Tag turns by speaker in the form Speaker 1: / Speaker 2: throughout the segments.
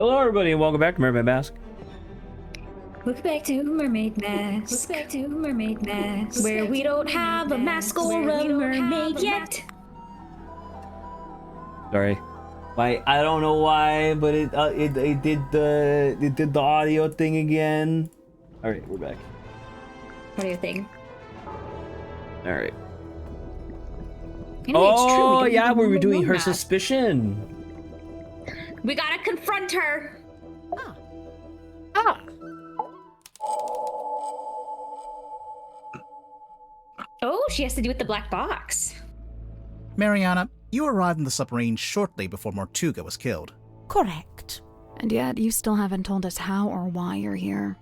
Speaker 1: Hello, everybody, and welcome back to Mermaid Mask.
Speaker 2: Welcome back to Mermaid Mask. Where we don't have a mask or a mermaid yet.
Speaker 1: Sorry, I don't know why, but it did the audio thing again. All right, we're back.
Speaker 2: Audio thing.
Speaker 1: All right.
Speaker 2: Anyway, it's true.
Speaker 1: Oh yeah, we were doing her suspicion.
Speaker 2: We gotta confront her. Oh, she has to do with the black box.
Speaker 3: Mariana, you arrived in the submarine shortly before Mortuga was killed.
Speaker 4: Correct. And yet, you still haven't told us how or why you're here.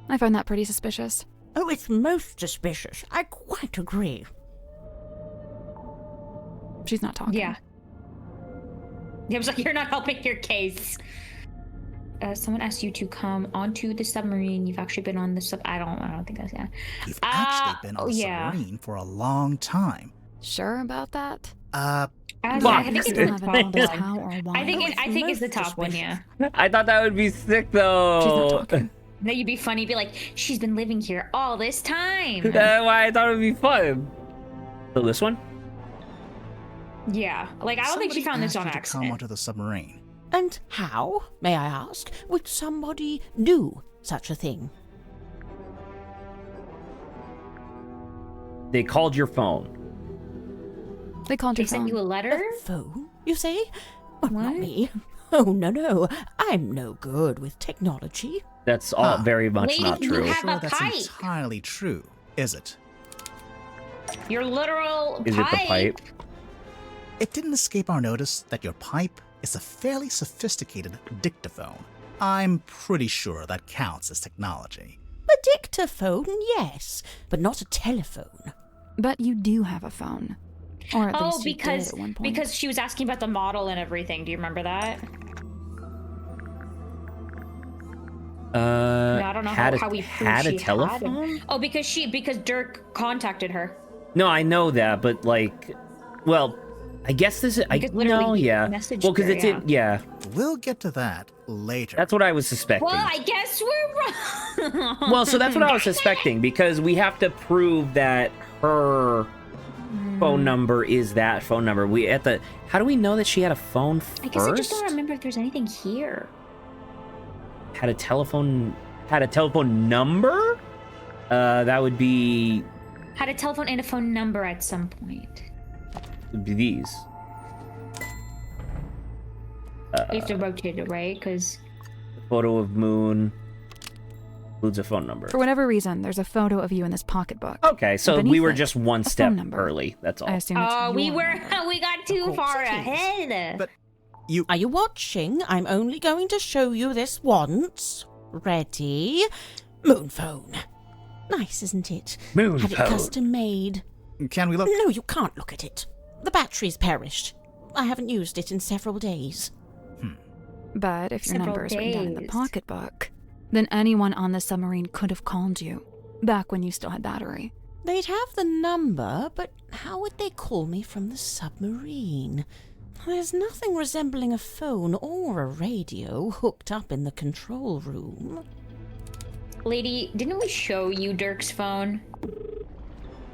Speaker 4: I find that pretty suspicious.
Speaker 5: Oh, it's most suspicious. I quite agree.
Speaker 4: She's not talking.
Speaker 2: Yeah. I was like, you're not helping your case. Someone asked you to come onto the submarine. You've actually been on the I don't think that's, yeah.
Speaker 3: You've actually been on the submarine for a long time.
Speaker 4: Sure about that?
Speaker 2: I think it's the top one.
Speaker 4: How or why.
Speaker 2: I think it's the top one, yeah.
Speaker 1: I thought that would be sick, though.
Speaker 4: She's not talking.
Speaker 2: Then you'd be funny, be like, she's been living here all this time.
Speaker 1: That's why I thought it would be fun. So this one?
Speaker 2: Yeah, like I don't think she found this on
Speaker 3: Somebody asked you to
Speaker 2: accident.
Speaker 3: come onto the submarine.
Speaker 5: And how, may I ask, would somebody do such a thing?
Speaker 1: They called your phone.
Speaker 4: They called
Speaker 2: They
Speaker 4: your
Speaker 2: sent
Speaker 4: phone.
Speaker 2: you a letter?
Speaker 5: A phone, you say? Well,
Speaker 2: What?
Speaker 5: not me. Oh, no. I'm no good with technology.
Speaker 1: That's all very much
Speaker 2: Lady,
Speaker 1: not
Speaker 2: you
Speaker 1: true.
Speaker 2: have-
Speaker 3: Sure,
Speaker 2: a
Speaker 3: that's
Speaker 2: pipe.
Speaker 3: entirely true, is it?
Speaker 2: Your literal
Speaker 1: Is it the pipe?
Speaker 3: It didn't escape our notice that your pipe is a fairly sophisticated dictaphone. I'm pretty sure that counts as technology.
Speaker 5: A dictaphone, yes, but not a telephone.
Speaker 4: But you do have a phone. Or at least you did at one point.
Speaker 2: because she was asking about the model and everything. Do you remember that? I don't know how we proved
Speaker 1: had a
Speaker 2: she
Speaker 1: telephone?
Speaker 2: had. Oh, because Dirk contacted her.
Speaker 1: No, I know that, but like, well, I guess this is.
Speaker 2: Because literally he messaged
Speaker 1: Well, because
Speaker 2: her,
Speaker 1: it's in. Yeah,
Speaker 3: We'll get to that later.
Speaker 1: that's what I was suspecting.
Speaker 2: Well, I guess we're wrong.
Speaker 1: Well, so that's what I was suspecting because we have to prove that her phone number is that phone number. How do we know that she had a phone first?
Speaker 2: I guess I just don't remember if there's anything here.
Speaker 1: Had a telephone number? That would be
Speaker 2: Had a telephone and a phone number at some point.
Speaker 1: these.
Speaker 2: You have to rotate it, right? Because
Speaker 1: Photo of moon includes a phone number.
Speaker 4: For whatever reason, there's a photo of you in this pocketbook.
Speaker 1: Okay, so
Speaker 4: Beneath
Speaker 1: we were
Speaker 4: it,
Speaker 1: just one
Speaker 4: a
Speaker 1: step
Speaker 4: phone number.
Speaker 1: early. That's all.
Speaker 4: I assume it's
Speaker 2: we
Speaker 4: your
Speaker 2: were
Speaker 4: number.
Speaker 2: we got too far ahead.
Speaker 3: But
Speaker 5: Are you watching? I'm only going to show you this once. Ready? Moon phone. Nice, isn't it?
Speaker 1: Moon
Speaker 5: Had it
Speaker 1: phone.
Speaker 5: custom made.
Speaker 3: can we look?
Speaker 5: No, you can't look at it. The battery's perished. I haven't used it in several days.
Speaker 4: But if your
Speaker 2: Several
Speaker 4: number is written down in the
Speaker 2: days.
Speaker 4: pocketbook, then anyone on the submarine could have called you, back when you still had battery.
Speaker 5: They'd have the number, but how would they call me from the submarine? There's nothing resembling a phone or a radio hooked up in the control room.
Speaker 2: Lady, didn't we show you Dirk's phone?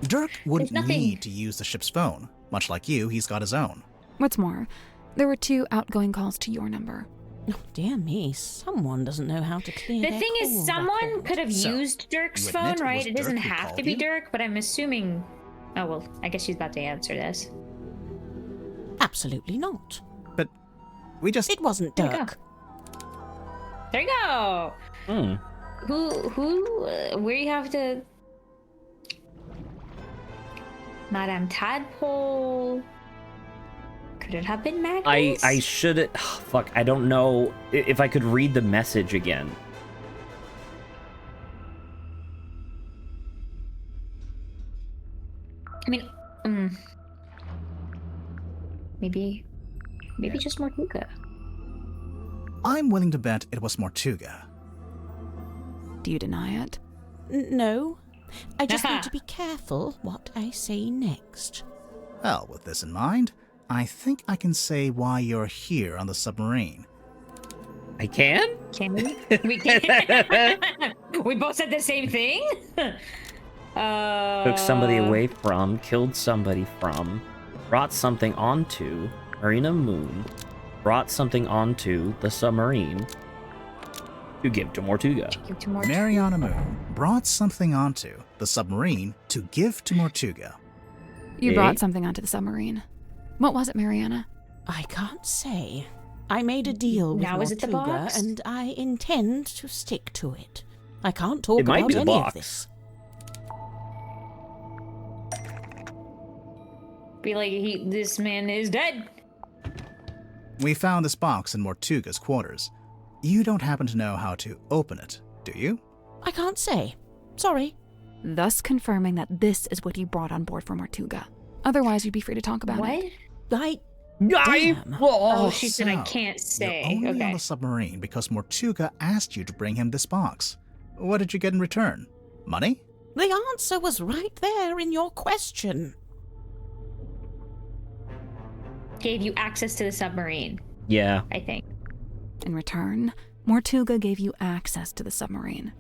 Speaker 3: Dirk wouldn't
Speaker 2: There's nothing-
Speaker 3: need to use the ship's phone. Much like you, he's got his own.
Speaker 4: What's more, there were 2 outgoing calls to your number.
Speaker 5: Oh, dear me, someone doesn't know how to clear
Speaker 2: The
Speaker 5: their
Speaker 2: thing is,
Speaker 5: call
Speaker 2: someone
Speaker 5: record.
Speaker 2: could have
Speaker 3: So,
Speaker 2: used Dirk's
Speaker 3: you
Speaker 2: phone,
Speaker 3: admit it
Speaker 2: right?
Speaker 3: was
Speaker 2: It doesn't
Speaker 3: Dirk who
Speaker 2: have to
Speaker 3: called
Speaker 2: be
Speaker 3: you?
Speaker 2: Dirk, but I'm assuming. Oh well, I guess she's about to answer this.
Speaker 5: Absolutely not.
Speaker 3: But we just...
Speaker 5: It wasn't
Speaker 2: There you go.
Speaker 5: Dirk.
Speaker 2: There you go.
Speaker 1: Hmm.
Speaker 2: Where you have to? Madame Tadpole. Could it have been Magnus?
Speaker 1: I should. Fuck. I don't know if I could read the message again.
Speaker 2: I mean, maybe just Mortuga.
Speaker 3: I'm willing to bet it was Mortuga.
Speaker 4: Do you deny it?
Speaker 5: No. I just need to be careful what I say next.
Speaker 3: Well, with this in mind, I think I can say why you're here on the submarine.
Speaker 1: I can?
Speaker 2: Can we? We can. We both said the same thing?
Speaker 1: Took somebody away from, killed somebody from, brought something onto Marina Moon, brought something onto the submarine to give to Mortuga.
Speaker 3: Mariana Moon brought something onto the submarine to give to Mortuga.
Speaker 4: You
Speaker 1: Okay.
Speaker 4: brought something onto the submarine. What was it, Mariana?
Speaker 5: I can't say. I made a deal with
Speaker 2: Now is it the
Speaker 5: Mortuga,
Speaker 2: box?
Speaker 5: and I intend to stick to it. I can't talk
Speaker 1: It might
Speaker 5: about
Speaker 1: be the
Speaker 5: any
Speaker 1: box.
Speaker 5: of this.
Speaker 2: Be like, this man is dead.
Speaker 3: We found this box in Mortuga's quarters. You don't happen to know how to open it, do you?
Speaker 5: I can't say. Sorry.
Speaker 4: Thus confirming that this is what you brought on board from Mortuga. Otherwise, you'd be free to talk about
Speaker 2: What?
Speaker 4: it.
Speaker 5: Damn.
Speaker 2: Oh, she said I
Speaker 3: So,
Speaker 2: can't say.
Speaker 3: You're only on
Speaker 2: Okay.
Speaker 3: the submarine because Mortuga asked you to bring him this box. What did you get in return? Money?
Speaker 5: The answer was right there in your question.
Speaker 2: Gave you access to the submarine,
Speaker 1: Yeah.
Speaker 2: I think.
Speaker 4: In return, Mortuga gave you access to the submarine.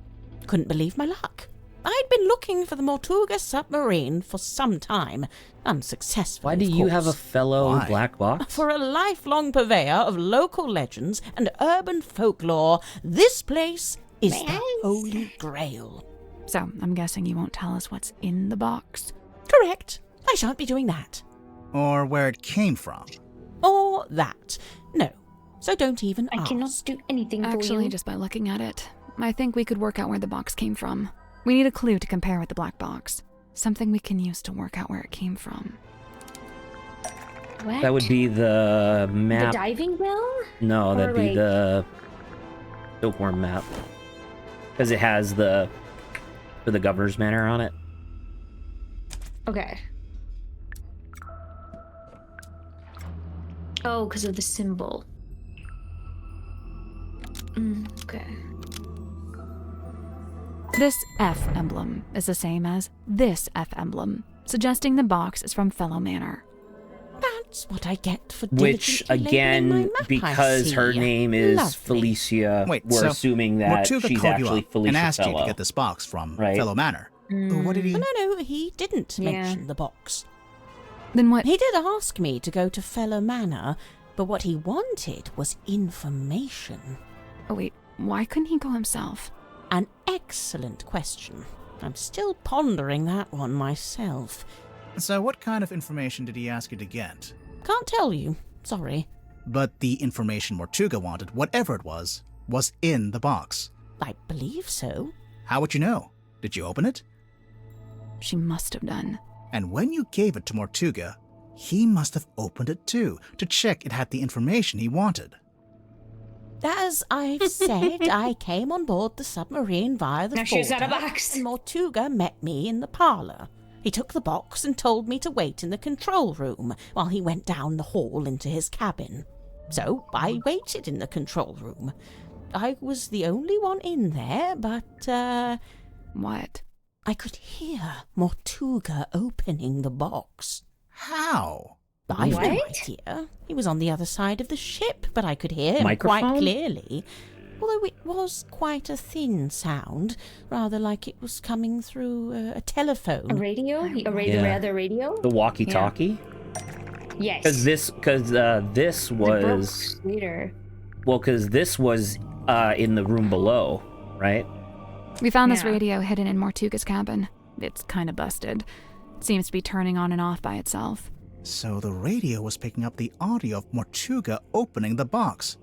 Speaker 5: Couldn't believe my luck. I'd been looking for the Mortuga submarine for some time, unsuccessfully.
Speaker 1: Why do
Speaker 5: of
Speaker 1: you have a
Speaker 5: course.
Speaker 1: fellow
Speaker 3: Why?
Speaker 1: black box?
Speaker 5: For a lifelong purveyor of local legends and urban folklore, this place is the
Speaker 2: Yes.
Speaker 5: Holy Grail.
Speaker 4: So, I'm guessing you won't tell us what's in the box.
Speaker 5: Correct. I shan't be doing that.
Speaker 3: Or where it came from?
Speaker 5: Or that. No. So don't even
Speaker 2: I
Speaker 5: ask.
Speaker 2: cannot do anything for
Speaker 4: Actually,
Speaker 2: you.
Speaker 4: just by looking at it, I think we could work out where the box came from. We need a clue to compare with the black box. Something we can use to work out where it came from.
Speaker 2: What?
Speaker 1: That would be the
Speaker 2: the
Speaker 1: map.
Speaker 2: diving bell?
Speaker 1: No, that'd
Speaker 2: or
Speaker 1: be
Speaker 2: like-
Speaker 1: the Silkworm map. Because it has the governor's manor on it.
Speaker 2: Okay. Oh, because of the symbol. Okay.
Speaker 4: This F emblem is the same as this F emblem, suggesting the box is from Fellow Manor.
Speaker 5: That's what I get for
Speaker 1: Which,
Speaker 5: diligently labeling my
Speaker 1: again,
Speaker 5: map, I
Speaker 1: because her
Speaker 5: see.
Speaker 1: name is
Speaker 5: Lovely.
Speaker 1: Felicia,
Speaker 3: Wait,
Speaker 1: we're
Speaker 3: so
Speaker 1: assuming that
Speaker 3: Mortuga
Speaker 1: she's
Speaker 3: called
Speaker 1: actually
Speaker 3: you up
Speaker 1: Felicia
Speaker 3: and asked you
Speaker 1: Fellow.
Speaker 3: to get this box from
Speaker 1: Right.
Speaker 3: Fellow Manor. What did he...
Speaker 5: Oh, no, he didn't
Speaker 2: Yeah.
Speaker 5: mention the box.
Speaker 4: Then what?
Speaker 5: He did ask me to go to Fellow Manor, but what he wanted was information.
Speaker 4: Oh wait, why couldn't he go himself?
Speaker 5: An excellent question. I'm still pondering that one myself.
Speaker 3: So what kind of information did he ask you to get?
Speaker 5: Can't tell you. Sorry.
Speaker 3: But the information Mortuga wanted, whatever it was in the box.
Speaker 5: I believe so.
Speaker 3: How would you know? Did you open it?
Speaker 4: She must have done.
Speaker 3: And when you gave it to Mortuga, he must have opened it too, to check it had the information he wanted.
Speaker 5: As I've said, I came on board the submarine via the
Speaker 2: Now she's out of
Speaker 5: folder,
Speaker 2: box.
Speaker 5: and Mortuga met me in the parlour. He took the box and told me to wait in the control room while he went down the hall into his cabin. So I waited in the control room. I was the only one in there, but,
Speaker 4: What?
Speaker 5: I could hear Mortuga opening the box.
Speaker 3: How?
Speaker 5: I've no
Speaker 2: What?
Speaker 5: idea. He was on the other side of the ship, but I could hear him
Speaker 1: Microphone?
Speaker 5: quite clearly. Although it was quite a thin sound, rather like it was coming through a telephone.
Speaker 2: A radio?
Speaker 1: Yeah.
Speaker 2: The radio?
Speaker 1: The walkie-talkie?
Speaker 2: Yes.
Speaker 1: Because this
Speaker 2: It broke
Speaker 1: was...
Speaker 2: later.
Speaker 1: Well, because this was in the room below, right?
Speaker 4: We found this
Speaker 2: Yeah.
Speaker 4: radio hidden in Mortuga's cabin. It's kind of busted. It seems to be turning on and off by itself.
Speaker 3: So the radio was picking up the audio of Mortuga opening the box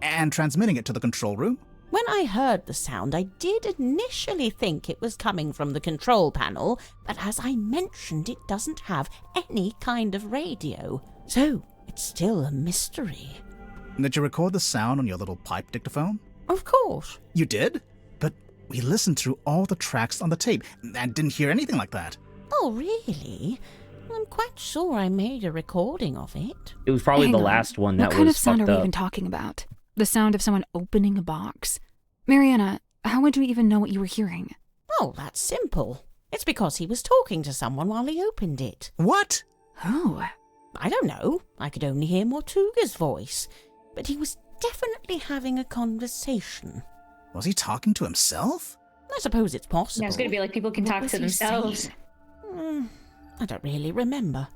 Speaker 3: and transmitting it to the control room?
Speaker 5: When I heard the sound, I did initially think it was coming from the control panel, but as I mentioned, it doesn't have any kind of radio. So it's still a mystery.
Speaker 3: Did you record the sound on your little pipe dictaphone?
Speaker 5: Of course.
Speaker 3: You did? But we listened through all the tracks on the tape and didn't hear anything like that.
Speaker 5: Oh, really? I'm quite sure I made a recording of it.
Speaker 1: It was probably
Speaker 4: Hang
Speaker 1: the
Speaker 4: on.
Speaker 1: last one that
Speaker 4: What kind
Speaker 1: was
Speaker 4: of sound are
Speaker 1: fucked
Speaker 4: we
Speaker 1: up.
Speaker 4: even talking about? The sound of someone opening a box. Mariana, how would you even know what you were hearing?
Speaker 5: Oh, that's simple. It's because he was talking to someone while he opened it.
Speaker 3: What?
Speaker 4: Who?
Speaker 5: I don't know. I could only hear Mortuga's voice. But he was definitely having a conversation.
Speaker 3: Was he talking to himself?
Speaker 5: I suppose it's possible.
Speaker 2: Yeah, it's gonna be like people can
Speaker 5: What
Speaker 2: talk
Speaker 5: was
Speaker 2: to
Speaker 5: he
Speaker 2: themselves.
Speaker 5: saying? I don't really remember.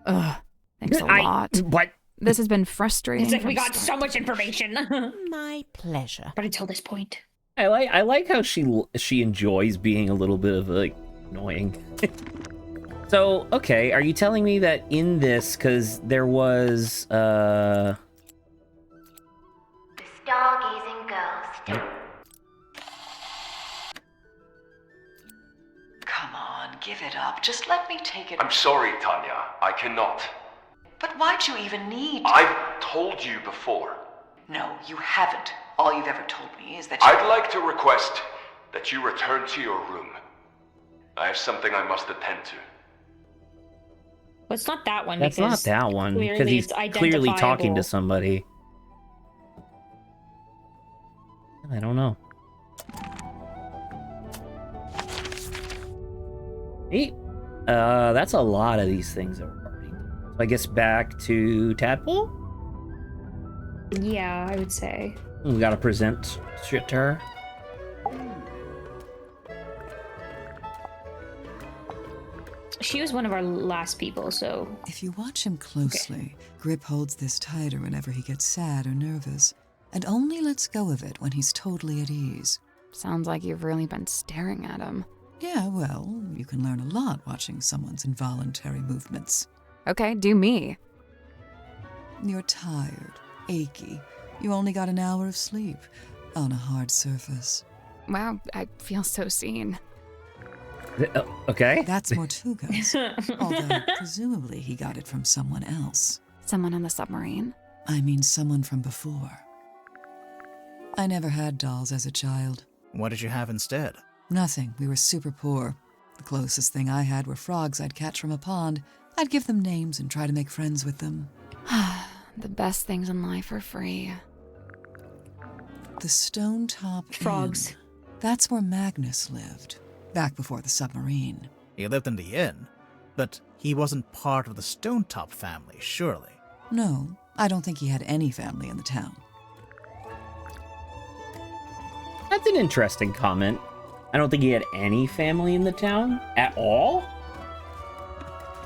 Speaker 4: Ugh, thanks a lot.
Speaker 1: What?
Speaker 4: This has been frustrating.
Speaker 2: It's like
Speaker 4: from
Speaker 2: we got
Speaker 4: start
Speaker 2: so
Speaker 4: to
Speaker 2: much
Speaker 4: finish.
Speaker 2: information.
Speaker 5: My pleasure.
Speaker 2: But until this point.
Speaker 1: I like how she enjoys being a little bit of like annoying. So, okay, are you telling me that in this, because there was
Speaker 6: The stargazing girls.
Speaker 7: Come on, give it up. Just let me take it.
Speaker 8: I'm sorry, Tanya. I cannot.
Speaker 7: But why'd you even need to?
Speaker 8: I've told you before.
Speaker 7: No, you haven't. All you've ever told me is that you...
Speaker 8: I'd like to request that you return to your room. I have something I must attend to.
Speaker 2: Well, it's not that one.
Speaker 1: That's not
Speaker 2: because
Speaker 1: that one, because
Speaker 2: clearly
Speaker 1: he's
Speaker 2: it's
Speaker 1: clearly talking to
Speaker 2: identifiable.
Speaker 1: somebody. I don't know. Neat. That's a lot of these things that we're already done. So I guess back to Tadpole?
Speaker 2: Yeah, I would say.
Speaker 1: We gotta present shit to her.
Speaker 2: She was one of our last people, so
Speaker 9: If you watch him closely, Grip holds this tighter whenever he gets sad or nervous, and only lets go of it when he's totally at ease.
Speaker 4: Sounds like you've really been staring at him.
Speaker 9: Yeah, well, you can learn a lot watching someone's involuntary movements.
Speaker 4: Okay, do me.
Speaker 9: You're tired, achy. You only got an hour of sleep on a hard surface.
Speaker 4: Wow, I feel so seen.
Speaker 1: Okay.
Speaker 9: That's Mortuga's, although presumably he got it from someone else.
Speaker 4: Someone on the submarine?
Speaker 9: I mean someone from before. I never had dolls as a child.
Speaker 3: What did you have instead?
Speaker 9: Nothing. We were super poor. The closest thing I had were frogs I'd catch from a pond. I'd give them names and try to make friends with them.
Speaker 4: The best things in life are free.
Speaker 9: The Stone Top
Speaker 2: Frogs.
Speaker 9: Inn. That's where Magnus lived, back before the submarine.
Speaker 3: He lived in the inn, but he wasn't part of the Stone Top family, surely.
Speaker 9: No, I don't think he had any family in the town.
Speaker 1: That's an interesting comment. I don't think he had any family in the town at all.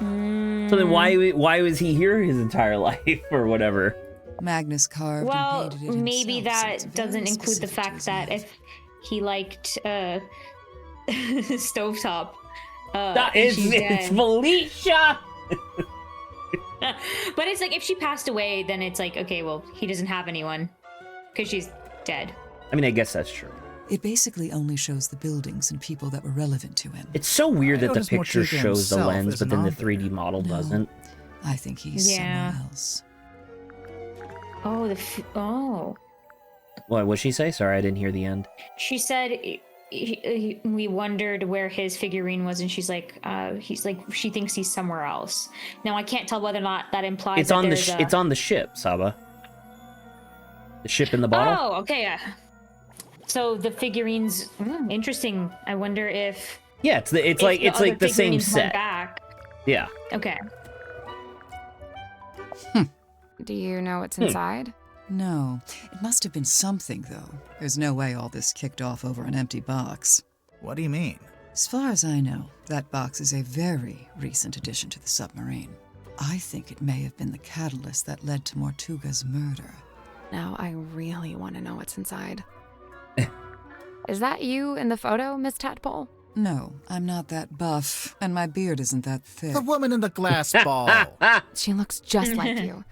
Speaker 1: So then why was he here his entire life or whatever?
Speaker 9: Magnus carved
Speaker 2: well,
Speaker 9: and painted it himself,
Speaker 2: maybe
Speaker 9: so
Speaker 2: that
Speaker 9: it's very
Speaker 2: doesn't include the
Speaker 9: specific to
Speaker 2: fact
Speaker 9: his
Speaker 2: that
Speaker 9: life.
Speaker 2: if he liked stovetop,
Speaker 1: It's
Speaker 2: she's dead.
Speaker 1: Felicia.
Speaker 2: But it's like if she passed away, then it's like okay, well he doesn't have anyone because she's dead.
Speaker 1: I mean, I guess that's true.
Speaker 9: It basically only shows the buildings and people that were relevant to him.
Speaker 1: It's so weird
Speaker 3: I
Speaker 1: that the
Speaker 3: noticed
Speaker 1: picture
Speaker 3: Mortuga
Speaker 1: shows the
Speaker 3: himself
Speaker 1: lens, but
Speaker 3: isn't
Speaker 1: then the
Speaker 3: on there.
Speaker 1: 3D model
Speaker 9: No.
Speaker 1: doesn't.
Speaker 9: I think he's
Speaker 2: Yeah.
Speaker 9: somewhere else.
Speaker 2: Oh, oh.
Speaker 1: What would she say? Sorry, I didn't hear the end.
Speaker 2: She said we wondered where his figurine was, and she's like, he's like, she thinks he's somewhere else. Now I can't tell whether or not that implies
Speaker 1: It's
Speaker 2: that
Speaker 1: on the
Speaker 2: there's a...
Speaker 1: it's on the ship, Saba. The ship in the bottle.
Speaker 2: Oh, okay. So the figurines, interesting. I wonder if
Speaker 1: Yeah, it's
Speaker 2: if
Speaker 1: like
Speaker 2: other
Speaker 1: the same
Speaker 2: figurines went
Speaker 1: set.
Speaker 2: Back.
Speaker 1: Yeah.
Speaker 2: Okay.
Speaker 4: Do you know what's inside?
Speaker 9: No, it must have been something, though. There's no way all this kicked off over an empty box.
Speaker 3: What do you mean?
Speaker 9: As far as I know, that box is a very recent addition to the submarine. I think it may have been the catalyst that led to Mortuga's murder.
Speaker 4: Now I really want to know what's inside. Is that you in the photo, Miss Tadpole?
Speaker 9: No, I'm not that buff, and my beard isn't that thick.
Speaker 3: The woman in the glass ball.
Speaker 4: She looks just like you.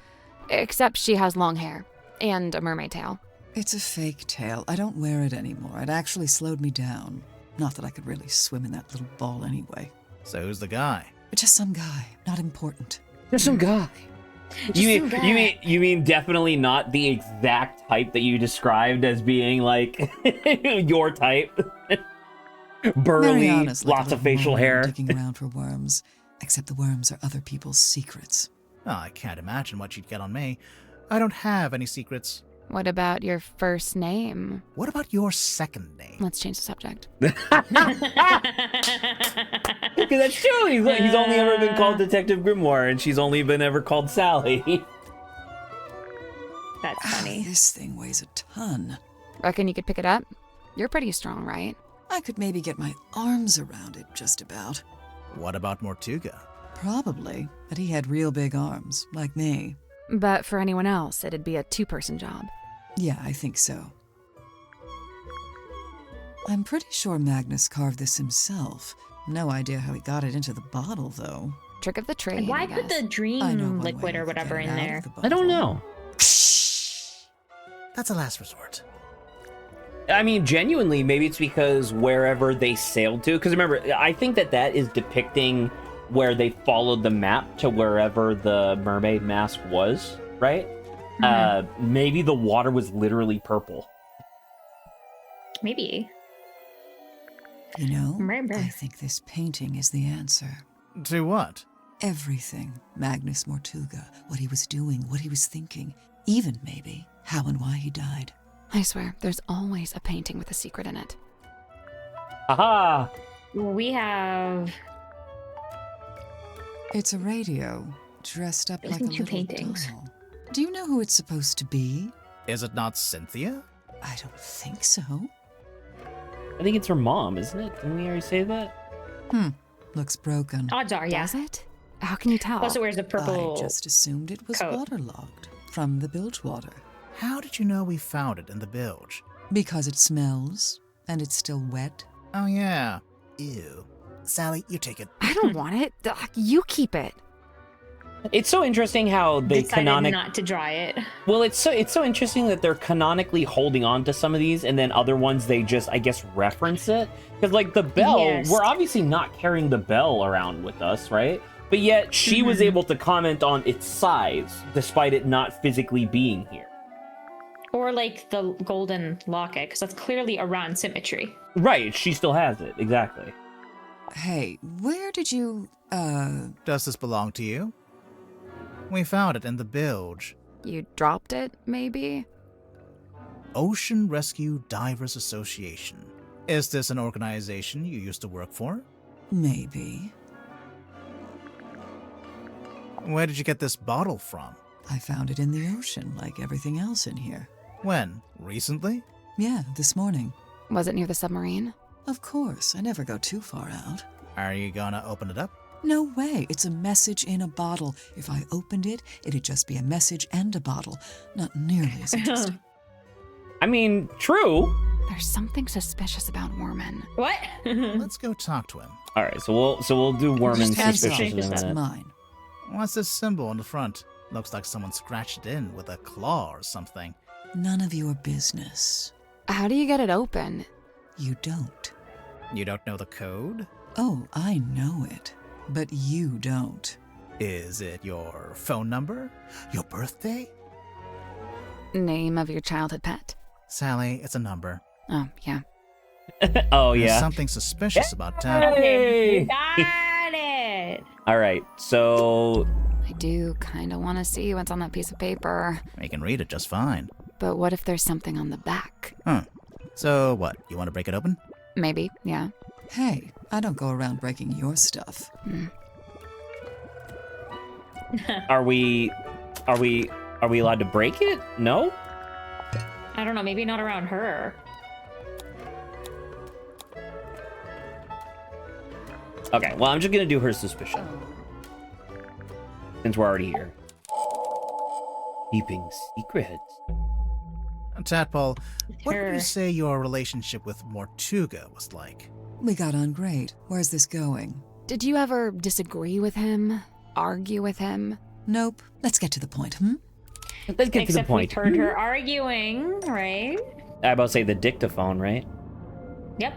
Speaker 4: Except she has long hair and a mermaid tail.
Speaker 9: It's a fake tail. I don't wear it anymore. It actually slowed me down. Not that I could really swim in that little ball anyway.
Speaker 3: So who's the guy?
Speaker 9: But just some guy, not important.
Speaker 1: There's some guy.
Speaker 2: Just some guy.
Speaker 1: You mean definitely not the exact type that you described as being like your type? Burly,
Speaker 9: Mariana's like a
Speaker 1: lots of
Speaker 9: little
Speaker 1: facial
Speaker 9: worm
Speaker 1: hair.
Speaker 9: digging around for worms, except the worms are other people's secrets.
Speaker 3: Oh, I can't imagine what you'd get on me. I don't have any secrets.
Speaker 4: What about your first name?
Speaker 3: What about your second name?
Speaker 4: Let's change the subject.
Speaker 1: Because that's true. He's only ever been called Detective Grimoire, and she's only been ever called Sally.
Speaker 2: heavy.
Speaker 9: This thing weighs a ton.
Speaker 4: Reckon you could pick it up? You're pretty strong, right?
Speaker 9: I could maybe get my arms around it, just about.
Speaker 3: What about Mortuga?
Speaker 9: Probably, but he had real big arms, like me.
Speaker 4: But for anyone else, it'd be a two-person job.
Speaker 9: Yeah, I think so. I'm pretty sure Magnus carved this himself. No idea how he got it into the bottle, though.
Speaker 4: Trick of the trade,
Speaker 2: And why
Speaker 4: I
Speaker 2: put
Speaker 4: guess.
Speaker 2: the
Speaker 9: I know
Speaker 2: dream
Speaker 9: one way
Speaker 2: liquid or
Speaker 9: to get
Speaker 2: whatever
Speaker 9: it
Speaker 2: in
Speaker 9: out of
Speaker 2: there?
Speaker 9: the
Speaker 1: I don't
Speaker 9: bottle.
Speaker 1: know.
Speaker 3: That's a last resort.
Speaker 1: I mean, genuinely, maybe it's because wherever they sailed to, because remember, I think that is depicting where they followed the map to wherever the mermaid mask was, right? Maybe the water was literally purple.
Speaker 2: Maybe.
Speaker 9: You know,
Speaker 2: Maybe.
Speaker 9: I think this painting is the answer.
Speaker 3: To what?
Speaker 9: Everything. Magnus Mortuga, what he was doing, what he was thinking, even maybe how and why he died.
Speaker 4: I swear, there's always a painting with a secret in it.
Speaker 1: Aha!
Speaker 2: Well, we have
Speaker 9: It's a radio, dressed up
Speaker 2: There's
Speaker 9: like a
Speaker 2: two
Speaker 9: little
Speaker 2: paintings.
Speaker 9: doll. Do you know who it's supposed to be?
Speaker 3: Is it not Cynthia?
Speaker 9: I don't think so.
Speaker 1: I think it's her mom, isn't it? Didn't we already say that?
Speaker 9: Looks broken.
Speaker 2: odds are, yeah.
Speaker 4: Does it? How can you tell?
Speaker 2: Plus, it wears a purple.
Speaker 9: I just assumed it was
Speaker 2: coat.
Speaker 9: waterlogged from the bilge water.
Speaker 3: How did you know we found it in the bilge?
Speaker 9: Because it smells, and it's still wet.
Speaker 3: Oh, yeah. Ew. Sally, you take it.
Speaker 4: I don't want it. Ugh, you keep it.
Speaker 1: It's so interesting how they
Speaker 2: decided not to dry it.
Speaker 1: Well, it's so interesting that they're canonically holding on to some of these, and then other ones they just, I guess, reference it. Because, like, the bell,
Speaker 2: Yes.
Speaker 1: we're obviously not carrying the bell around with us, right? But yet, she was able to comment on its size, despite it not physically being here.
Speaker 2: Or like the golden locket, because that's clearly around symmetry.
Speaker 1: Right, she still has it, exactly.
Speaker 9: Hey, where did you,
Speaker 3: Does this belong to you? We found it in the bilge.
Speaker 4: You dropped it, maybe?
Speaker 3: Ocean Rescue Divers Association. Is this an organization you used to work for?
Speaker 9: Maybe.
Speaker 3: Where did you get this bottle from?
Speaker 9: I found it in the ocean, like everything else in here.
Speaker 3: When? Recently?
Speaker 9: Yeah, this morning.
Speaker 4: Was it near the submarine?
Speaker 9: Of course, I never go too far out.
Speaker 3: Are you gonna open it up?
Speaker 9: No way, it's a message in a bottle. If I opened it, it'd just be a message and a bottle. Not nearly as interesting.
Speaker 1: I mean, true.
Speaker 4: There's something suspicious about Worman.
Speaker 2: What?
Speaker 3: Let's go talk to him.
Speaker 1: All right, so we'll do Worman's
Speaker 9: Just hands
Speaker 1: suspicious in a
Speaker 9: off, it's
Speaker 1: minute.
Speaker 9: mine.
Speaker 3: What's this symbol on the front? Looks like someone scratched it in with a claw or something.
Speaker 9: None of your business.
Speaker 4: How do you get it open?
Speaker 9: You don't.
Speaker 3: You don't know the code?
Speaker 9: Oh, I know it. But you don't.
Speaker 3: Is it your phone number? Your birthday?
Speaker 4: Name of your childhood pet?
Speaker 3: Sally, it's a number.
Speaker 4: Oh, yeah.
Speaker 1: Oh,
Speaker 3: There's
Speaker 1: yeah.
Speaker 3: something suspicious about Tad.
Speaker 1: Hey!
Speaker 2: Got it.
Speaker 1: All right, so
Speaker 4: I do kind of want to see what's on that piece of paper.
Speaker 3: You can read it just fine.
Speaker 4: But what if there's something on the back?
Speaker 3: Huh. So what, you want to break it open?
Speaker 4: Maybe, yeah.
Speaker 9: Hey, I don't go around breaking your stuff.
Speaker 1: are we allowed to break it? No?
Speaker 2: I don't know. Maybe not around her.
Speaker 1: Okay, well, I'm just gonna do her suspicion. Since we're already here. Keeping secrets.
Speaker 3: Tadpole, what would
Speaker 2: Sure.
Speaker 3: you say your relationship with Mortuga was like?
Speaker 9: We got on great. Where's this going?
Speaker 4: Did you ever disagree with him? Argue with him?
Speaker 9: Nope. Let's get to the point,
Speaker 1: Let's get to the
Speaker 2: Except
Speaker 1: point.
Speaker 2: we've heard her arguing, right?
Speaker 1: I about to say the dictaphone, right?
Speaker 2: Yep.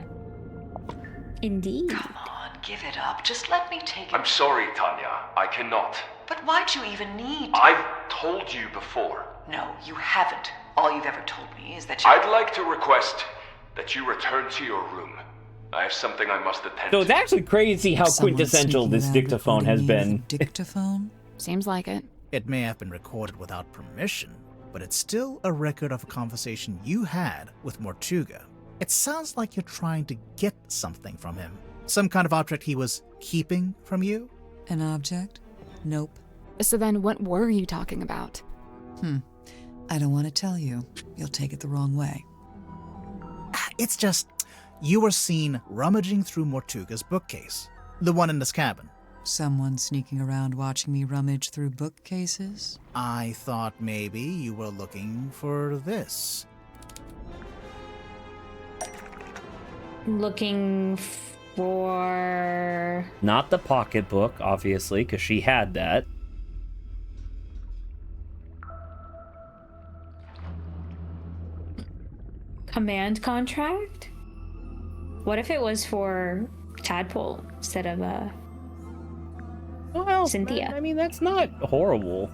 Speaker 2: Indeed.
Speaker 7: Come on, give it up. Just let me take it.
Speaker 8: I'm sorry, Tanya. I cannot.
Speaker 7: But why'd you even need?
Speaker 8: I've told you before.
Speaker 7: No, you haven't. All you've ever told me is that you.
Speaker 8: I'd like to request that you return to your room. I have something I must attend
Speaker 1: So
Speaker 8: to.
Speaker 1: it's actually crazy how
Speaker 9: Someone
Speaker 1: quintessential
Speaker 9: sneaking
Speaker 1: this
Speaker 9: around
Speaker 1: dictaphone has
Speaker 9: recording me
Speaker 1: been.
Speaker 9: with a dictaphone?
Speaker 4: Seems like it.
Speaker 3: It may have been recorded without permission, but it's still a record of a conversation you had with Mortuga. It sounds like you're trying to get something from him. Some kind of object he was keeping from you?
Speaker 9: An object? Nope.
Speaker 4: So then what were you talking about?
Speaker 9: I don't want to tell you. You'll take it the wrong way.
Speaker 3: It's just, you were seen rummaging through Mortuga's bookcase. The one in this cabin.
Speaker 9: Someone sneaking around watching me rummage through bookcases?
Speaker 3: I thought maybe you were looking for this.
Speaker 2: Looking for...
Speaker 1: Not the pocketbook, obviously, because she had that.
Speaker 2: Command contract? What if it was for Tadpole instead of
Speaker 1: Well,
Speaker 2: Cynthia?
Speaker 1: I mean, that's not horrible.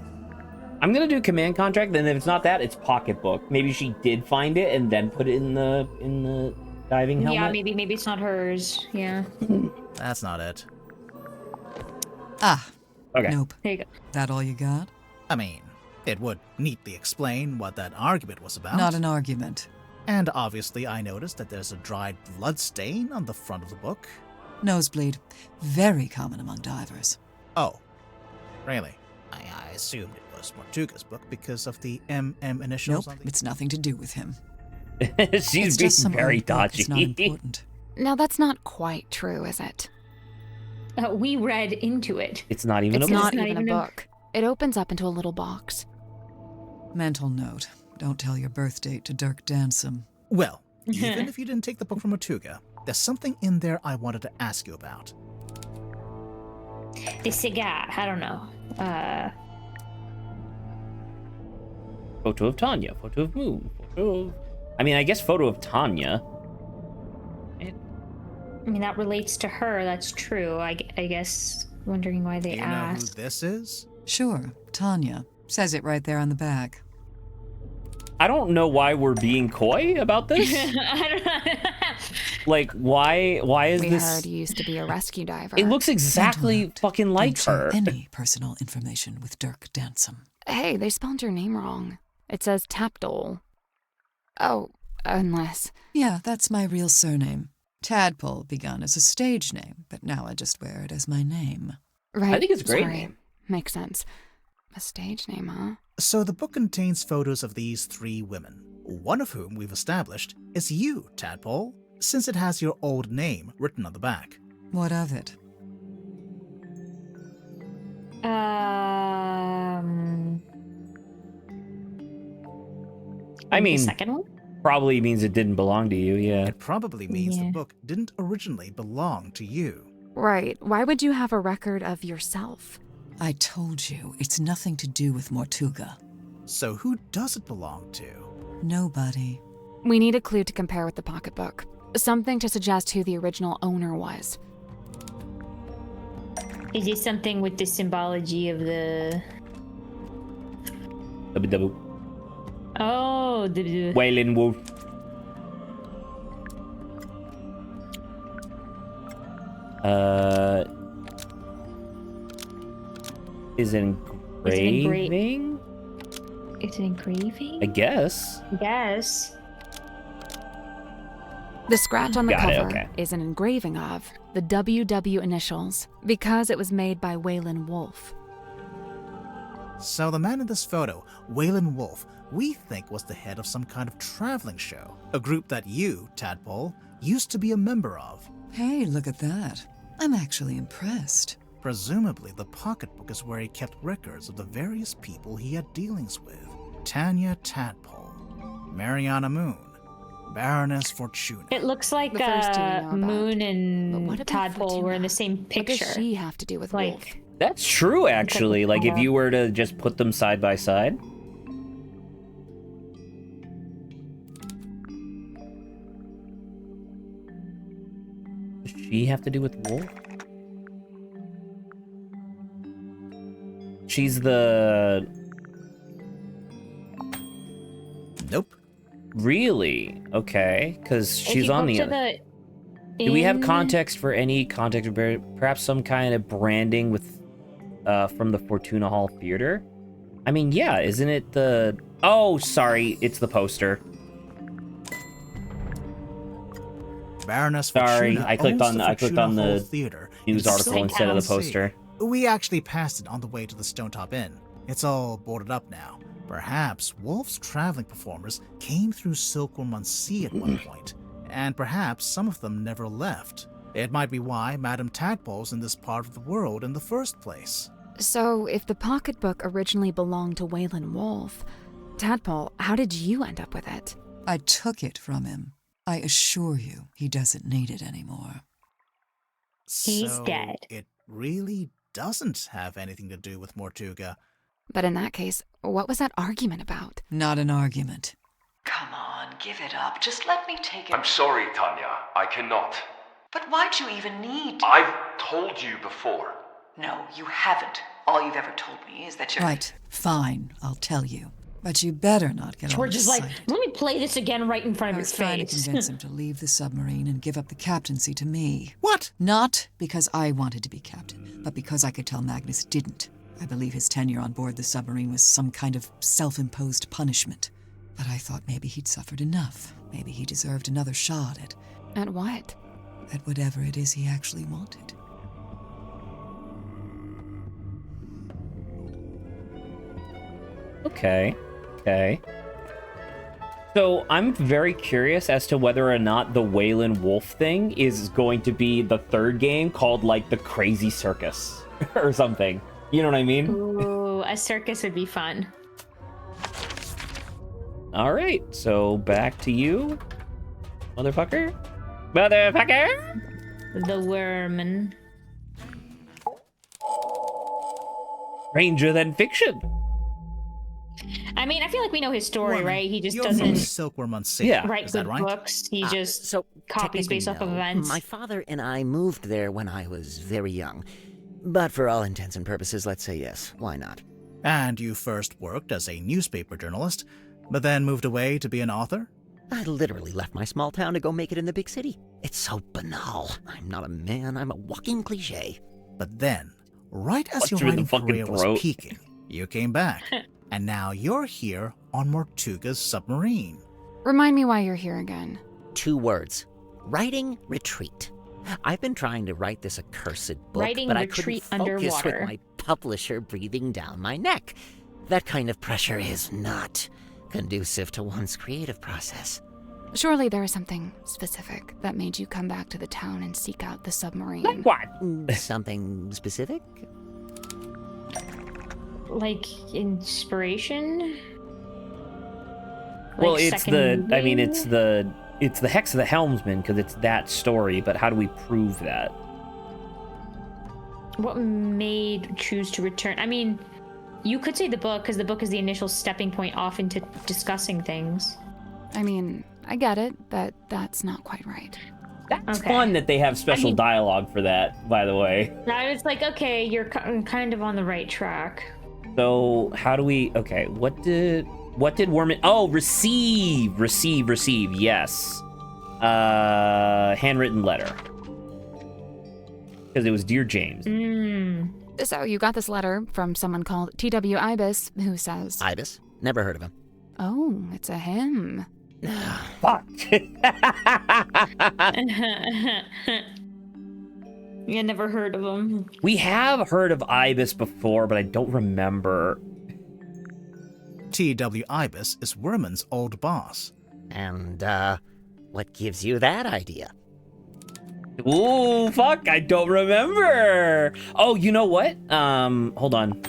Speaker 1: I'm gonna do command contract, then if it's not that, it's pocketbook. Maybe she did find it and then put it in the diving helmet.
Speaker 2: Yeah, maybe it's not hers. Yeah.
Speaker 3: That's not it.
Speaker 9: Ah,
Speaker 1: Okay.
Speaker 9: nope.
Speaker 2: There you go.
Speaker 9: That all you got?
Speaker 3: I mean, it would neatly explain what that argument was about.
Speaker 9: Not an argument.
Speaker 3: And obviously I noticed that there's a dried blood stain on the front of the book.
Speaker 9: Nosebleed. Very common among divers.
Speaker 3: Oh, really? I assumed it was Mortuga's book because of the MM initials
Speaker 9: Nope,
Speaker 3: on the...
Speaker 9: it's nothing to do with him.
Speaker 1: She's
Speaker 9: It's
Speaker 1: being
Speaker 9: just some
Speaker 1: very
Speaker 9: old book. It's not
Speaker 1: dodgy.
Speaker 9: important.
Speaker 4: Now, that's not quite true, is it?
Speaker 2: We read into it.
Speaker 1: It's not even
Speaker 4: It's
Speaker 1: a book.
Speaker 4: not
Speaker 2: not
Speaker 4: even a
Speaker 2: even a-
Speaker 4: book. It opens up into a little box.
Speaker 9: Mental note. Don't tell your birth date to Dirk Dansom.
Speaker 3: Well, even if you didn't take the book from Mortuga, there's something in there I wanted to ask you about.
Speaker 2: The cigar. I don't know.
Speaker 1: Photo of Tanya, photo of Moon, photo of... I mean, I guess photo of Tanya.
Speaker 2: I mean, that relates to her. That's true. I guess. Wondering why they
Speaker 3: Do you know who
Speaker 2: asked.
Speaker 3: this is?
Speaker 9: Sure, Tanya. Says it right there on the back.
Speaker 1: I don't know why we're being coy about this.
Speaker 2: I don't know.
Speaker 1: Like, why is
Speaker 4: We
Speaker 1: this...
Speaker 4: heard you used to be a rescue diver.
Speaker 1: It looks exactly
Speaker 9: note.
Speaker 1: fucking like
Speaker 9: Don't share
Speaker 1: her.
Speaker 9: any personal information with Dirk Dansom.
Speaker 4: Hey, they spelled your name wrong. It says Tapdole. Oh, unless...
Speaker 9: Yeah, that's my real surname. Tadpole begun as a stage name, but now I just wear it as my name.
Speaker 4: Right.
Speaker 1: I think it's a great
Speaker 4: sorry.
Speaker 1: name.
Speaker 4: Makes sense. A stage name, huh?
Speaker 3: So the book contains photos of these 3 women, one of whom we've established is you, Tadpole, since it has your old name written on the back.
Speaker 9: What of it?
Speaker 1: I mean,
Speaker 2: the second one.
Speaker 1: probably means it didn't belong to you, yeah.
Speaker 3: It probably means the
Speaker 2: Yeah.
Speaker 3: book didn't originally belong to you.
Speaker 4: Right. Why would you have a record of yourself?
Speaker 9: I told you, it's nothing to do with Mortuga.
Speaker 3: So who does it belong to?
Speaker 9: Nobody.
Speaker 4: We need a clue to compare with the pocketbook. Something to suggest who the original owner was.
Speaker 2: Is it something with the symbology of the?
Speaker 1: Double.
Speaker 2: Oh, the.
Speaker 1: Waylon Wolf. Is it engraving?
Speaker 2: It's an engraving.
Speaker 1: I guess.
Speaker 2: Yes.
Speaker 4: The scratch on the
Speaker 1: Got it,
Speaker 4: cover
Speaker 1: okay.
Speaker 4: is an engraving of the WW initials because it was made by Waylon Wolf.
Speaker 3: So the man in this photo, Waylon Wolf, we think was the head of some kind of traveling show, a group that you, Tadpole, used to be a member of.
Speaker 9: Hey, look at that. I'm actually impressed.
Speaker 3: Presumably, the pocketbook is where he kept records of the various people he had dealings with. Tanya Tadpole, Mariana Moon, Baroness Fortuna.
Speaker 2: It looks like
Speaker 4: The first two we know about.
Speaker 2: Moon
Speaker 4: But what
Speaker 2: and
Speaker 4: about
Speaker 2: Tadpole were in the
Speaker 4: Fortuna?
Speaker 2: same picture.
Speaker 4: What does she have to do with Wolf?
Speaker 2: like,
Speaker 1: That's true, actually. Like, if you were to just put them side by side. Does she have to do with Wolf? She's the...
Speaker 3: Nope.
Speaker 1: Really? Okay, because
Speaker 2: if
Speaker 1: she's
Speaker 2: you
Speaker 1: on
Speaker 2: go
Speaker 1: the
Speaker 2: to
Speaker 1: other... Do we have
Speaker 2: in-
Speaker 1: context for any context, or perhaps some kind of branding with, from the Fortuna Hall Theater? I mean, yeah, isn't it the... Oh, sorry, it's the poster.
Speaker 3: Baroness
Speaker 1: Sorry,
Speaker 3: Fortuna
Speaker 1: I clicked
Speaker 3: owns
Speaker 1: on-
Speaker 3: the
Speaker 1: I clicked
Speaker 3: Fortuna
Speaker 1: on the
Speaker 3: Hall Theater
Speaker 1: News
Speaker 3: in
Speaker 1: article
Speaker 3: Stone
Speaker 1: instead of the
Speaker 3: Town
Speaker 1: poster.
Speaker 3: Sea. We actually passed it on the way to the Stone Top Inn. It's all boarded up now. Perhaps Wolf's traveling performers came through Silkworm Unsea at one point, and perhaps some of them never left. It might be why Madame Tadpole's in this part of the world in the first place.
Speaker 4: So, if the pocketbook originally belonged to Waylon Wolf, Tadpole, how did you end up with it?
Speaker 9: I took it from him. I assure you, he doesn't need it anymore.
Speaker 2: He's
Speaker 3: So
Speaker 2: dead.
Speaker 3: It really doesn't have anything to do with Mortuga.
Speaker 4: But in that case, what was that argument about?
Speaker 9: Not an argument.
Speaker 7: Come on, give it up. Just let me take it.
Speaker 8: I'm sorry, Tanya. I cannot.
Speaker 7: But why'd you even need...
Speaker 8: I've told you before.
Speaker 7: No, you haven't. All you've ever told me is that you're...
Speaker 9: Right, fine, I'll tell you. But you better not get all
Speaker 2: George is like,
Speaker 9: excited.
Speaker 2: let me play this again right in front of
Speaker 9: I
Speaker 2: his
Speaker 9: was trying to
Speaker 2: face.
Speaker 9: convince him to leave the submarine and give up the captaincy to me.
Speaker 3: What?
Speaker 9: Not because I wanted to be captain, but because I could tell Magnus didn't. I believe his tenure on board the submarine was some kind of self-imposed punishment. But I thought maybe he'd suffered enough. Maybe he deserved another shot
Speaker 4: At what?
Speaker 9: at whatever it is he actually wanted.
Speaker 1: Okay. So I'm very curious as to whether or not the Waylon Wolf thing is going to be the third game called, like, the Crazy Circus or something. You know what I mean?
Speaker 2: Ooh, a circus would be fun.
Speaker 1: All right, so back to you, motherfucker. Motherfucker!
Speaker 2: The Worman.
Speaker 1: Stranger than fiction.
Speaker 2: I mean, I feel like we know his story,
Speaker 3: Woman,
Speaker 2: right? He just
Speaker 3: you're from
Speaker 2: doesn't
Speaker 3: Silkworm Unsea.
Speaker 1: Yeah.
Speaker 2: write
Speaker 3: Is that
Speaker 2: good
Speaker 3: right?
Speaker 2: books. He just
Speaker 10: So
Speaker 2: copies based off
Speaker 10: technically,
Speaker 2: of
Speaker 10: no.
Speaker 2: events.
Speaker 10: My father and I moved there when I was very young. But for all intents and purposes, let's say yes. Why not?
Speaker 3: And you first worked as a newspaper journalist, but then moved away to be an author?
Speaker 10: I literally left my small town to go make it in the big city. It's so banal. I'm not a man, I'm a walking cliche.
Speaker 3: But then, right as
Speaker 1: Punch
Speaker 3: your
Speaker 1: you in the
Speaker 3: writing
Speaker 1: fucking
Speaker 3: career was
Speaker 1: throat.
Speaker 3: peaking, you came back. And now you're here on Mortuga's submarine.
Speaker 4: Remind me why you're here again.
Speaker 10: 2 words. Writing retreat. I've been trying to write this accursed book,
Speaker 2: Writing
Speaker 10: but I
Speaker 2: retreat
Speaker 10: couldn't focus
Speaker 2: underwater.
Speaker 10: with my publisher breathing down my neck. That kind of pressure is not conducive to one's creative process.
Speaker 4: Surely there is something specific that made you come back to the town and seek out the submarine.
Speaker 1: What?
Speaker 10: Something specific?
Speaker 2: Like inspiration.
Speaker 1: Well,
Speaker 2: Like
Speaker 1: it's
Speaker 2: second
Speaker 1: the. I mean,
Speaker 2: reading?
Speaker 1: it's the Hex of the Helmsman because it's that story. But how do we prove that?
Speaker 2: What made choose to return? I mean, you could say the book because the book is the initial stepping point off into discussing things.
Speaker 4: I mean, I get it, but that's not quite right.
Speaker 1: That's
Speaker 2: Okay.
Speaker 1: fun that they have special
Speaker 2: I mean-
Speaker 1: dialogue for that. By the way.
Speaker 2: I was like, okay, you're kind of on the right track.
Speaker 1: So how do we? Okay, what did Worman? Oh, receive. Yes, handwritten letter. Because it was Dear James.
Speaker 4: So you got this letter from someone called T.W. Ibis, who says,
Speaker 10: Ibis? Never heard of him.
Speaker 4: "Oh, it's a him."
Speaker 1: Fuck.
Speaker 2: You never heard of him.
Speaker 1: We have heard of Ibis before, but I don't remember.
Speaker 3: T.W. Ibis is Worman's old boss.
Speaker 10: And, what gives you that idea?
Speaker 1: Ooh, fuck, I don't remember. Oh, you know what? Hold on.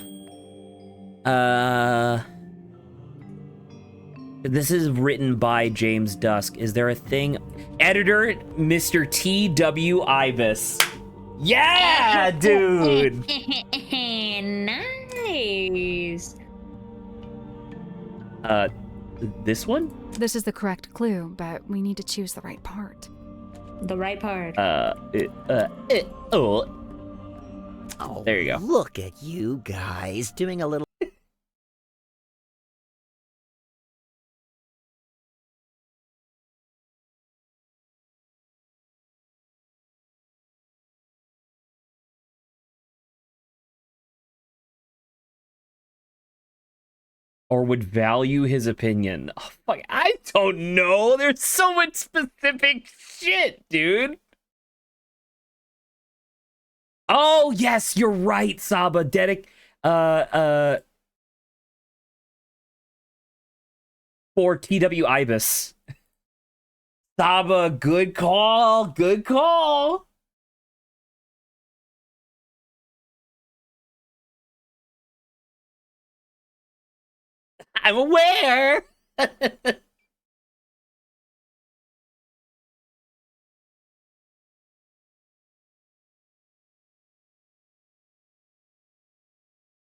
Speaker 1: This is written by James Dusk. Is there a thing? Editor, Mr. T.W. Ibis. Yeah, dude.
Speaker 2: Nice.
Speaker 1: This one?
Speaker 4: This is the correct clue, but we need to choose the right part.
Speaker 2: The right part.
Speaker 1: Oh.
Speaker 10: Oh,
Speaker 1: There you go.
Speaker 10: Look at you guys doing a little...
Speaker 1: Or would value his opinion. Oh, fuck, I don't know. There's so much specific shit, dude. Oh, yes, you're right, Saba. for TW Ibis. Saba, good call. Good call. I'm aware.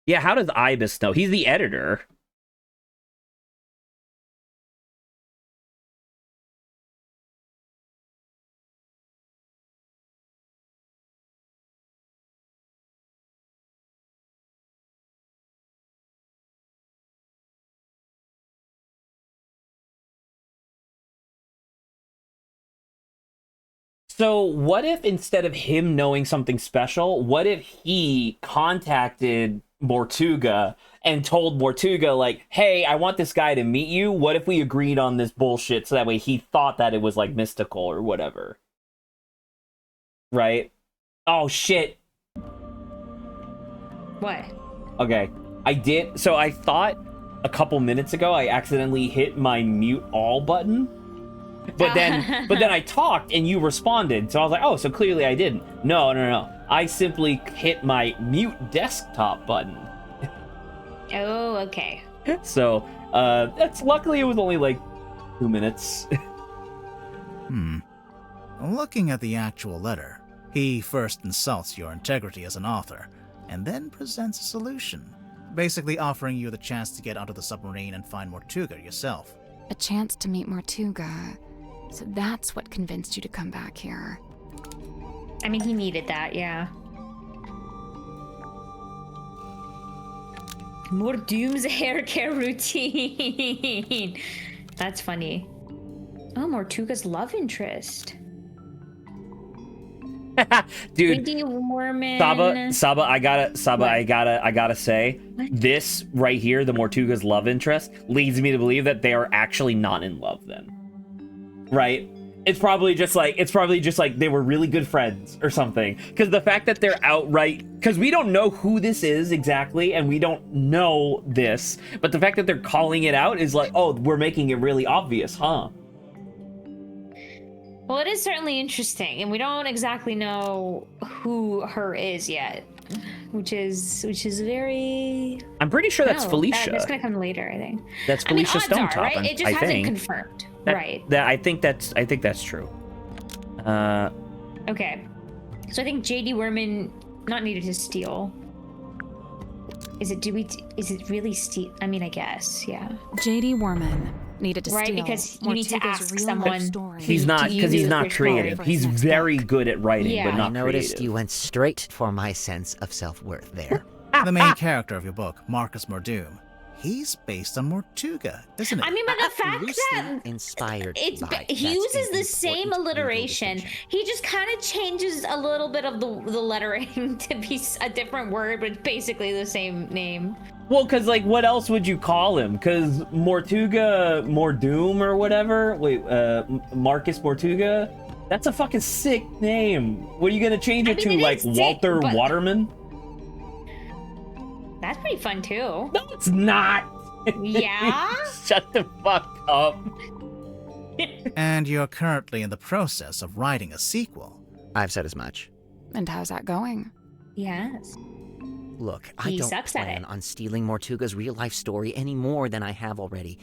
Speaker 1: Yeah, how does Ibis know? He's the editor. So what if instead of him knowing something special, what if he contacted Mortuga and told Mortuga, like, hey, I want this guy to meet you. What if we agreed on this bullshit so that way he thought that it was, like, mystical or whatever? Right? Oh, shit.
Speaker 2: What?
Speaker 1: Okay. So I thought a couple minutes ago I accidentally hit my mute all button. But then I talked and you responded. So I was like, oh, so clearly I didn't. No. I simply hit my mute desktop button.
Speaker 2: Oh, okay.
Speaker 1: So that's luckily it was only like 2 minutes.
Speaker 3: Looking at the actual letter, he first insults your integrity as an author, and then presents a solution, basically offering you the chance to get onto the submarine and find Mortuga yourself.
Speaker 4: A chance to meet Mortuga. So that's what convinced you to come back here.
Speaker 2: I mean, he needed that, yeah. More Doom's hair care routine. That's funny. Oh, Mortuga's love interest.
Speaker 1: Dude,
Speaker 2: Windy Woman.
Speaker 1: Saba, I gotta say, this right here, the Mortuga's love interest, leads me to believe that they are actually not in love then. Right? It's probably just like they were really good friends or something. Because the fact that they're outright, because we don't know who this is exactly, and we don't know this, but the fact that they're calling it out is like, oh, we're making it really obvious, huh?
Speaker 2: Well, it is certainly interesting, and we don't exactly know who her is yet, which is very.
Speaker 1: I'm pretty sure that's Felicia.
Speaker 2: That's gonna come later, I think.
Speaker 1: That's Felicia Stonetop,
Speaker 2: right? It just
Speaker 1: I
Speaker 2: hasn't
Speaker 1: think.
Speaker 2: confirmed, right?
Speaker 1: I think that's true.
Speaker 2: Okay, so I think J.D. Werman not needed to steal. Is it really steal? I mean, I guess, yeah.
Speaker 4: J.D. Werman needed to steal.
Speaker 2: Right, because you need to ask someone.
Speaker 1: He's not, because he's not creative. He's very good at writing, but not
Speaker 10: I noticed
Speaker 1: creative.
Speaker 10: you went straight for my sense of self-worth there.
Speaker 3: The main character of your book, Marcus Mordoom, he's based on Mortuga, isn't it?
Speaker 2: I mean, but the fact that
Speaker 10: inspired
Speaker 2: he uses the same alliteration, he just kind of changes a little bit of the lettering to be a different word, but basically the same name.
Speaker 1: Well, because, like, what else would you call him? Because Mortuga Mordoom or whatever? Wait, Marcus Mortuga? That's a fucking sick name. What are you going to change it to, like, Walter Waterman?
Speaker 2: That's pretty fun, too.
Speaker 1: No, it's not.
Speaker 2: Yeah?
Speaker 1: Shut the fuck up.
Speaker 3: And you're currently in the process of writing a sequel.
Speaker 10: I've said as much.
Speaker 4: And how's that going?
Speaker 2: Yes.
Speaker 10: Look, I don't plan on stealing Mortuga's real-life story any more than I have already.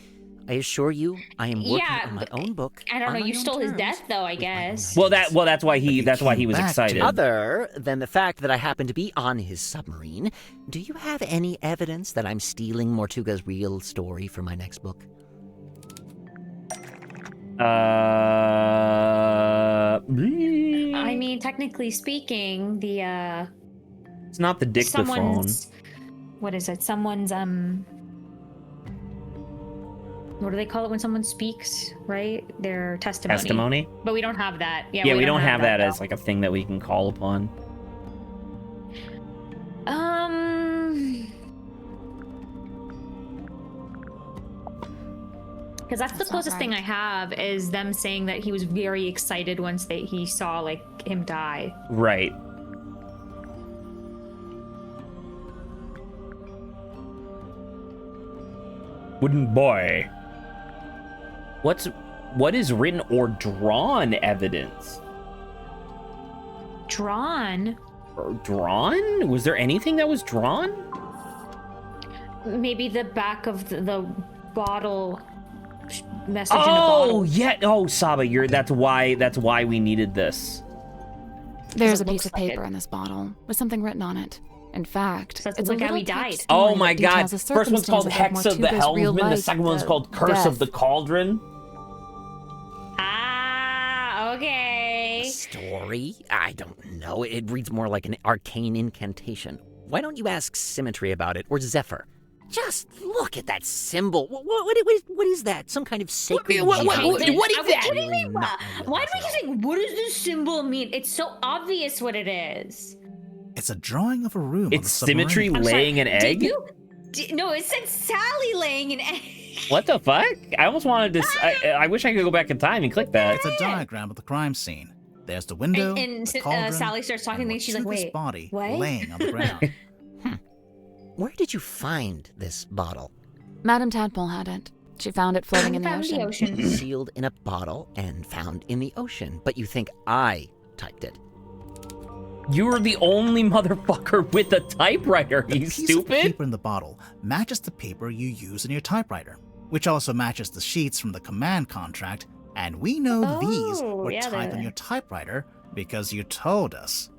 Speaker 10: I assure you, I am working on my own book.
Speaker 2: I don't know. You stole his death, though, I guess.
Speaker 1: Well, that's why he was excited.
Speaker 10: Other than the fact that I happen to be on his submarine, do you have any evidence that I'm stealing Mortuga's real story for my next book?
Speaker 2: I mean, technically speaking, the
Speaker 1: it's not the dictaphone.
Speaker 2: What is it? Someone's what do they call it when someone speaks, right? Their testimony.
Speaker 1: Testimony?
Speaker 2: But we don't have that.
Speaker 1: Yeah, we don't have that as like a thing that we can call upon.
Speaker 2: Because that's the closest thing I have is them saying that he was very excited once he saw like him die.
Speaker 1: Right. Wooden boy. What is written or drawn evidence?
Speaker 2: Drawn?
Speaker 1: Drawn? Was there anything that was drawn?
Speaker 2: Maybe the back of the bottle message in the
Speaker 1: Oh,
Speaker 2: bottle.
Speaker 1: yeah. Oh, Saba, that's why we needed this.
Speaker 4: There's a piece of paper in this bottle with something written on it. In fact,
Speaker 2: that's
Speaker 4: it's
Speaker 2: like
Speaker 4: a
Speaker 2: how he
Speaker 4: little
Speaker 2: died.
Speaker 4: text
Speaker 1: Oh
Speaker 4: story
Speaker 1: my
Speaker 4: that
Speaker 1: god.
Speaker 4: details the
Speaker 1: First one's called
Speaker 4: circumstances
Speaker 1: Hex of the
Speaker 4: Mortuga's real
Speaker 1: Helmsman, the
Speaker 4: life,
Speaker 1: second one's called Curse of the Cauldron.
Speaker 2: Ah, okay.
Speaker 10: Story? I don't know. It reads more like an arcane incantation. Why don't you ask Symmetry about it, or Zephyr? Just look at that symbol. What is that? Some kind of sacred
Speaker 1: What is
Speaker 2: Are you
Speaker 1: that?
Speaker 2: kidding me? Why do we keep saying, what does this symbol mean? It's so obvious what it is.
Speaker 3: It's a drawing of a room.
Speaker 1: It's Symmetry laying an egg?
Speaker 2: No, it said Sally laying an egg.
Speaker 1: What the fuck? I almost wanted to... I wish I could go back in time and click that.
Speaker 3: It's a diagram of the crime scene. There's the window,
Speaker 2: and
Speaker 3: the cauldron,
Speaker 2: Sally starts talking, and she's like,
Speaker 3: Mortuga's
Speaker 2: wait,
Speaker 3: body
Speaker 2: what?
Speaker 3: laying on the ground.
Speaker 10: Where did you find this bottle?
Speaker 4: Madame Tadpole had it. She found it floating in the
Speaker 2: Found
Speaker 4: ocean.
Speaker 10: Sealed in a bottle and found in the ocean. But you think I typed it?
Speaker 1: You were the only motherfucker with a typewriter,
Speaker 3: The
Speaker 1: you
Speaker 3: piece of
Speaker 1: stupid.
Speaker 3: paper in the bottle matches the paper you use in your typewriter, which also matches the sheets from the command contract, and we know these were typed on your typewriter because you told us.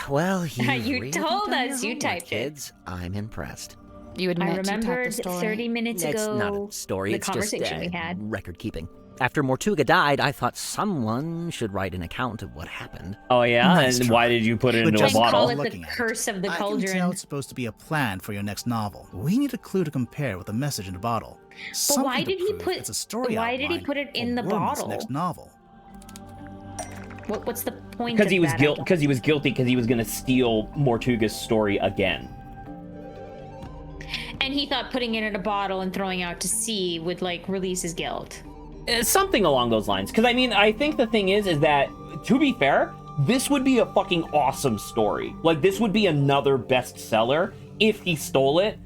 Speaker 10: Well, you
Speaker 2: You told us you typed
Speaker 10: kids. I'm impressed.
Speaker 4: You
Speaker 2: I
Speaker 4: admit you typed the
Speaker 2: remembered
Speaker 4: story.
Speaker 2: 30 minutes
Speaker 10: It's
Speaker 2: ago
Speaker 10: not a story.
Speaker 2: the
Speaker 10: It's just
Speaker 2: conversation we had.
Speaker 10: record keeping. After Mortuga died, I thought someone should write an account of what happened.
Speaker 1: Oh yeah?
Speaker 3: Nice
Speaker 1: And
Speaker 3: try.
Speaker 1: why did you put it
Speaker 3: But
Speaker 1: into a
Speaker 3: just
Speaker 2: Call
Speaker 1: bottle?
Speaker 2: it the
Speaker 3: Looking at it,
Speaker 2: curse of the
Speaker 3: I can tell
Speaker 2: cauldron.
Speaker 3: it's supposed to be a plan for your next novel. We need a clue to compare with the message in the bottle.
Speaker 2: But why
Speaker 3: Something to
Speaker 2: did he
Speaker 3: prove
Speaker 2: put?
Speaker 3: it's a story
Speaker 2: Why did he
Speaker 3: outline
Speaker 2: put it in
Speaker 3: for
Speaker 2: the
Speaker 3: Roman's
Speaker 2: bottle?
Speaker 3: next novel.
Speaker 2: What's the point?
Speaker 1: Because
Speaker 2: of
Speaker 1: he was
Speaker 2: that?
Speaker 1: guilty. Because he was guilty. Because he was going to steal Mortuga's story again.
Speaker 2: And he thought putting it in a bottle and throwing it out to sea would like release his guilt.
Speaker 1: Something along those lines. Because I mean, I think the thing is that, to be fair, this would be a fucking awesome story. Like, this would be another bestseller if he stole it.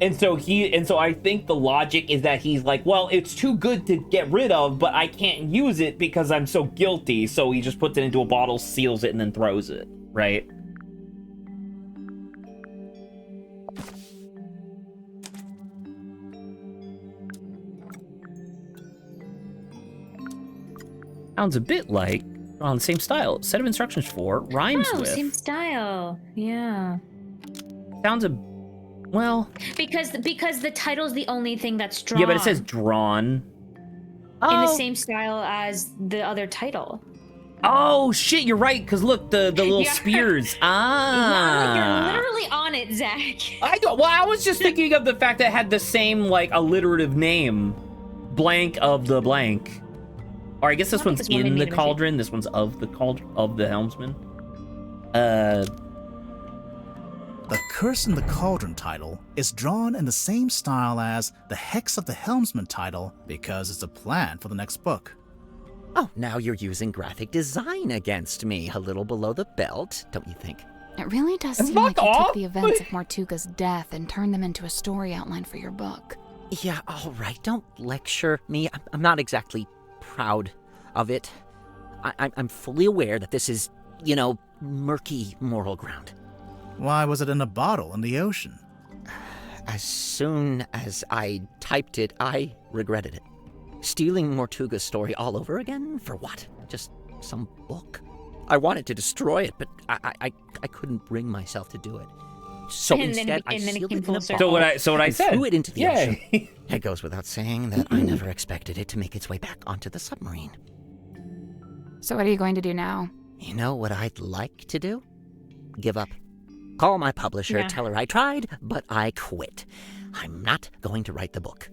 Speaker 1: And so I think the logic is that he's like, well, it's too good to get rid of, but I can't use it because I'm so guilty. So he just puts it into a bottle, seals it, and then throws it, right? Sounds a bit like, on the same style, set of instructions for, rhymes with.
Speaker 2: Same style. Yeah.
Speaker 1: Sounds well.
Speaker 2: Because the title's the only thing that's drawn.
Speaker 1: Yeah, but it says drawn.
Speaker 2: In the same style as the other title.
Speaker 1: Oh shit, you're right. Because look, the little spears.
Speaker 2: You're literally on it, Zach.
Speaker 1: I was just thinking of the fact that it had the same like alliterative name, blank of the blank. Or I guess this one's in the cauldron. This one's of the cauldron of the helmsman.
Speaker 3: The Curse in the Cauldron title is drawn in the same style as the Hex of the Helmsman title because it's a plan for the next book.
Speaker 10: Oh, now you're using graphic design against me, a little below the belt, don't you think?
Speaker 4: It really does seem like you took the events of Mortuga's death and turned them into a story outline for your book.
Speaker 10: Yeah, all right, don't lecture me. I'm not exactly proud of it. I'm fully aware that this is, murky moral ground.
Speaker 3: Why was it in a bottle in the ocean?
Speaker 10: As soon as I typed it, I regretted it. Stealing Mortuga's story all over again? For what? Just some book? I wanted to destroy it, but I couldn't bring myself to do it. So instead, I sealed it in a bottle.
Speaker 1: So what I said.
Speaker 10: Threw it into the ocean. It goes without saying that I never expected it to make its way back onto the submarine.
Speaker 4: So what are you going to do now?
Speaker 10: You know what I'd like to do? Give up. Call my publisher, tell her I tried, but I quit. I'm not going to write the book.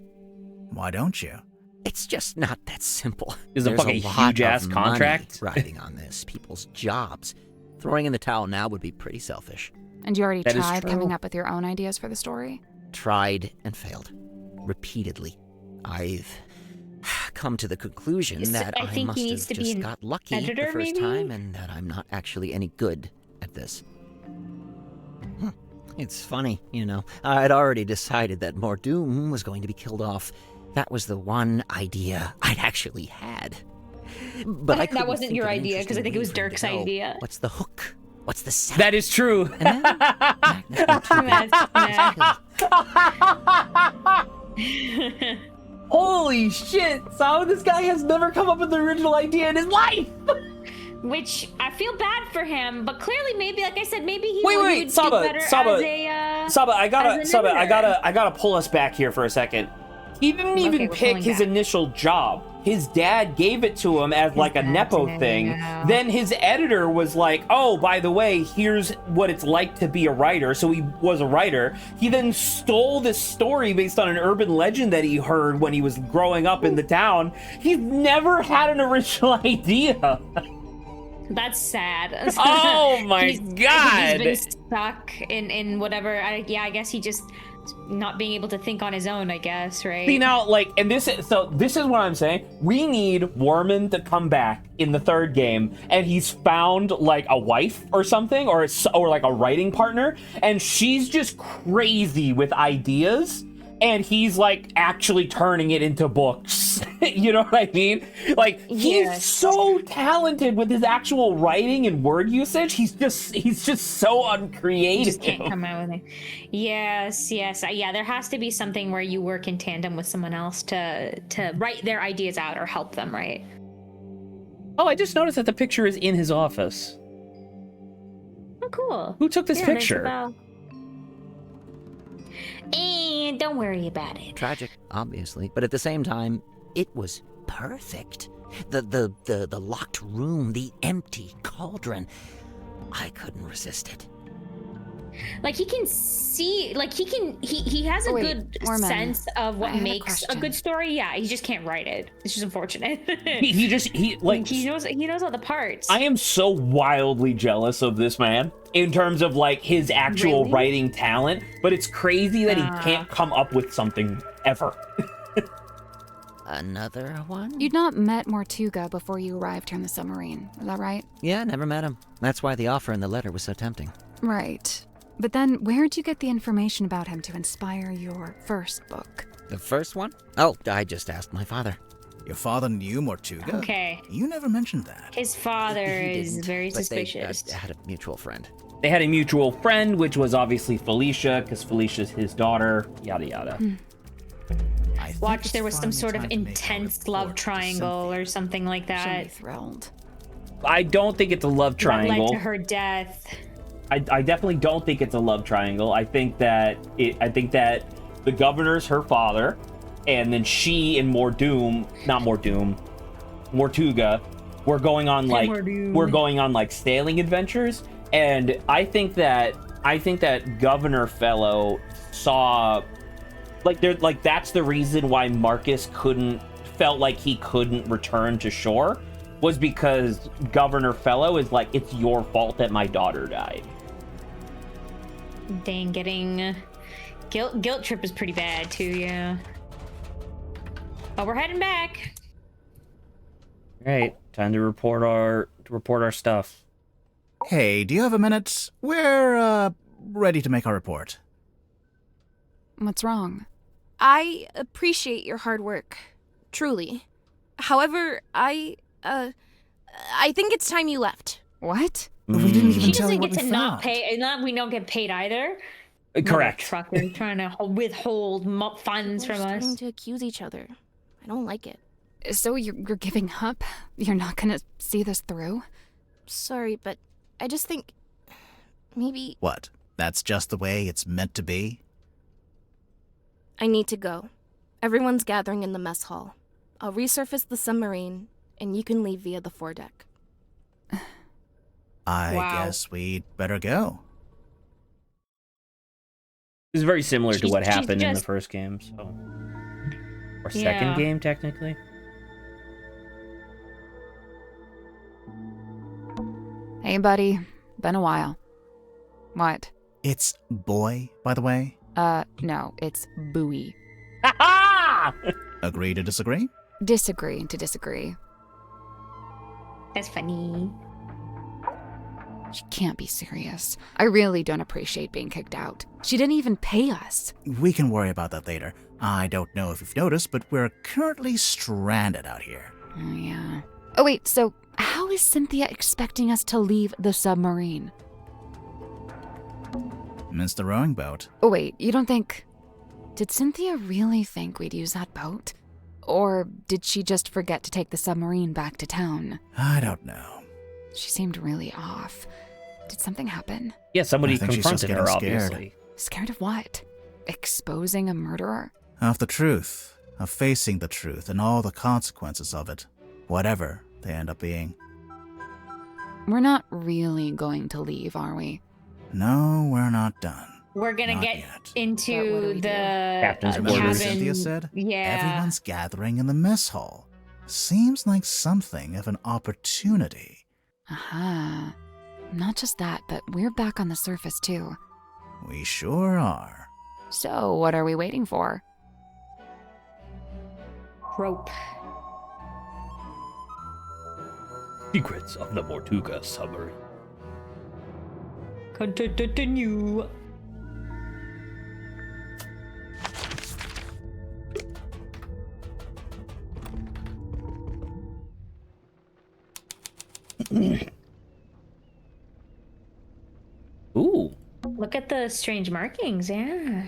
Speaker 3: Why don't you?
Speaker 10: It's just not that simple.
Speaker 1: Is a fucking huge-ass contract
Speaker 10: riding on this. People's jobs. Throwing in the towel now would be pretty selfish.
Speaker 4: And you already tried coming up with your own ideas for the story?
Speaker 10: Tried and failed. Repeatedly. I've come to the conclusion that I must have just got lucky the first time and that I'm not actually any good at this. It's funny, I'd already decided that Mordoom was going to be killed off That was the one idea I'd actually had. But I
Speaker 2: that wasn't your idea, because I think it was Dirk's idea.
Speaker 10: What's the hook? What's the setup?
Speaker 1: That is true.
Speaker 10: And then
Speaker 1: Holy shit! So this guy has never come up with the original idea in his life.
Speaker 2: Which I feel bad for him, but clearly, maybe, like I said, maybe he
Speaker 1: Wait,
Speaker 2: would
Speaker 1: Saba,
Speaker 2: do better
Speaker 1: Saba,
Speaker 2: as a.
Speaker 1: Saba, I
Speaker 2: narrator.
Speaker 1: gotta pull us back here for a second. He didn't even
Speaker 2: we're
Speaker 1: pick
Speaker 2: pulling
Speaker 1: his
Speaker 2: back.
Speaker 1: initial job. His dad gave it to him as like a nepo thing. Then his editor was like, oh, by the way, here's what it's like to be a writer. So he was a writer. He then stole this story based on an urban legend that he heard when he was growing up in the town. He's never had an original idea.
Speaker 2: That's sad.
Speaker 1: Oh my God.
Speaker 2: He's been stuck in whatever. I guess he just not being able to think on his own, I guess, right?
Speaker 1: See now, like, and this is what I'm saying. We need Warman to come back in the third game, and he's found like a wife or something, or like a writing partner, and she's just crazy with ideas, and he's like actually turning it into books. You know what I mean? Like, he's so talented with his actual writing and word usage. He's just so uncreative.
Speaker 2: You just can't come out with it. Yes. Yeah, there has to be something where you work in tandem with someone else to write their ideas out or help them, right?
Speaker 1: Oh, I just noticed that the picture is in his office.
Speaker 2: Oh, cool.
Speaker 1: Who took this
Speaker 2: Yeah, there's
Speaker 1: picture?
Speaker 2: a bell. And don't worry about it.
Speaker 10: Tragic, obviously, but at the same time, it was perfect. The locked room, the empty cauldron. I couldn't resist it.
Speaker 2: Like, he can see, like, he has a good sense of what makes a good story. Yeah, he just can't write it. It's just unfortunate.
Speaker 1: he
Speaker 2: knows all the parts.
Speaker 1: I am so wildly jealous of this man in terms of like his actual writing talent, but it's crazy that he can't come up with something ever.
Speaker 10: Another one?
Speaker 4: You'd not met Mortuga before you arrived here in the submarine, is that right?
Speaker 10: Yeah, never met him. That's why the offer in the letter was so tempting.
Speaker 4: Right. But then where'd you get the information about him to inspire your first book?
Speaker 10: The first one? Oh, I just asked my father.
Speaker 3: Your father knew Mortuga?
Speaker 2: Okay.
Speaker 3: You never mentioned that.
Speaker 2: His father
Speaker 10: He
Speaker 2: is
Speaker 10: didn't,
Speaker 2: very
Speaker 10: but
Speaker 2: suspicious.
Speaker 10: They had a mutual friend.
Speaker 1: They had a mutual friend, which was obviously Felicia, because Felicia's his daughter, yada yada.
Speaker 2: Watch, there was some sort of intense love triangle or something like
Speaker 4: She'll be
Speaker 2: that.
Speaker 4: thrilled.
Speaker 1: I don't think it's a love
Speaker 2: That led
Speaker 1: triangle.
Speaker 2: to her death.
Speaker 1: I definitely don't think it's a love triangle. I think that the governor's her father, and then she and Mortuga were going on like sailing adventures, and I think that Governor Fellow saw that's the reason why Marcus felt like he couldn't return to shore, was because Governor Fellow is like, it's your fault that my daughter died.
Speaker 2: Dang, getting guilt trip is pretty bad too, yeah. But we're heading back.
Speaker 1: All right, time to report our stuff.
Speaker 3: Hey, do you have a minute? We're, ready to make our report.
Speaker 4: What's wrong?
Speaker 11: I appreciate your hard work, truly. However, I think it's time you left.
Speaker 4: What?
Speaker 3: We didn't even
Speaker 2: She
Speaker 3: tell you
Speaker 2: doesn't
Speaker 3: what
Speaker 2: get
Speaker 3: we
Speaker 2: to not
Speaker 3: found.
Speaker 2: pay, and we don't get paid either.
Speaker 1: Correct.
Speaker 2: Trucker trying to withhold funds
Speaker 11: We're
Speaker 2: from
Speaker 11: starting
Speaker 2: us.
Speaker 11: to accuse each other. I don't like it.
Speaker 4: So you're giving up? You're not gonna see this through?
Speaker 11: Sorry, but I just think maybe
Speaker 3: What? That's just the way it's meant to be?
Speaker 11: I need to go. Everyone's gathering in the mess hall. I'll resurface the submarine, and you can leave via the foredeck.
Speaker 3: I
Speaker 2: Wow.
Speaker 3: guess we'd better go.
Speaker 1: This is very similar to
Speaker 2: She's-
Speaker 1: what
Speaker 2: she's
Speaker 1: happened in the
Speaker 2: just-
Speaker 1: first game, so or
Speaker 2: Yeah.
Speaker 1: second game technically.
Speaker 4: Hey, buddy. Been a while. What?
Speaker 3: It's boy, by the way.
Speaker 4: No, it's buoy.
Speaker 3: Agree to disagree?
Speaker 4: Disagree to disagree.
Speaker 2: That's funny.
Speaker 4: She can't be serious. I really don't appreciate being kicked out. She didn't even pay us.
Speaker 3: We can worry about that later. I don't know if you've noticed, but we're currently stranded out here.
Speaker 4: Oh, yeah. Oh, wait, so how is Cynthia expecting us to leave the submarine?
Speaker 3: It's the rowing boat.
Speaker 4: Oh, wait, you don't think... Did Cynthia really think we'd use that boat? Or did she just forget to take the submarine back to town?
Speaker 3: I don't know.
Speaker 4: She seemed really off. Did something happen?
Speaker 1: Yeah, somebody
Speaker 3: I think she's just
Speaker 1: confronted her,
Speaker 3: getting scared.
Speaker 1: obviously.
Speaker 4: Scared of what? Exposing a murderer?
Speaker 3: Of the truth. Of facing the truth and all the consequences of it. Whatever they end up being.
Speaker 4: We're not really going to leave, are we?
Speaker 3: No, we're not done.
Speaker 2: We're gonna
Speaker 3: Not
Speaker 2: get
Speaker 3: yet.
Speaker 4: But what
Speaker 2: into
Speaker 4: do we do?
Speaker 2: the
Speaker 1: Captain's
Speaker 3: Remember what
Speaker 1: quarters.
Speaker 3: Cynthia said?
Speaker 2: Yeah.
Speaker 3: Everyone's gathering in the mess hall. Seems like something of an opportunity.
Speaker 4: Aha. Not just that, but we're back on the surface too.
Speaker 3: We sure are.
Speaker 4: So, what are we waiting for?
Speaker 2: Rope.
Speaker 1: Secrets of the Mortuga submarine.
Speaker 2: Continue.
Speaker 1: Ooh.
Speaker 2: Look at the strange markings, yeah.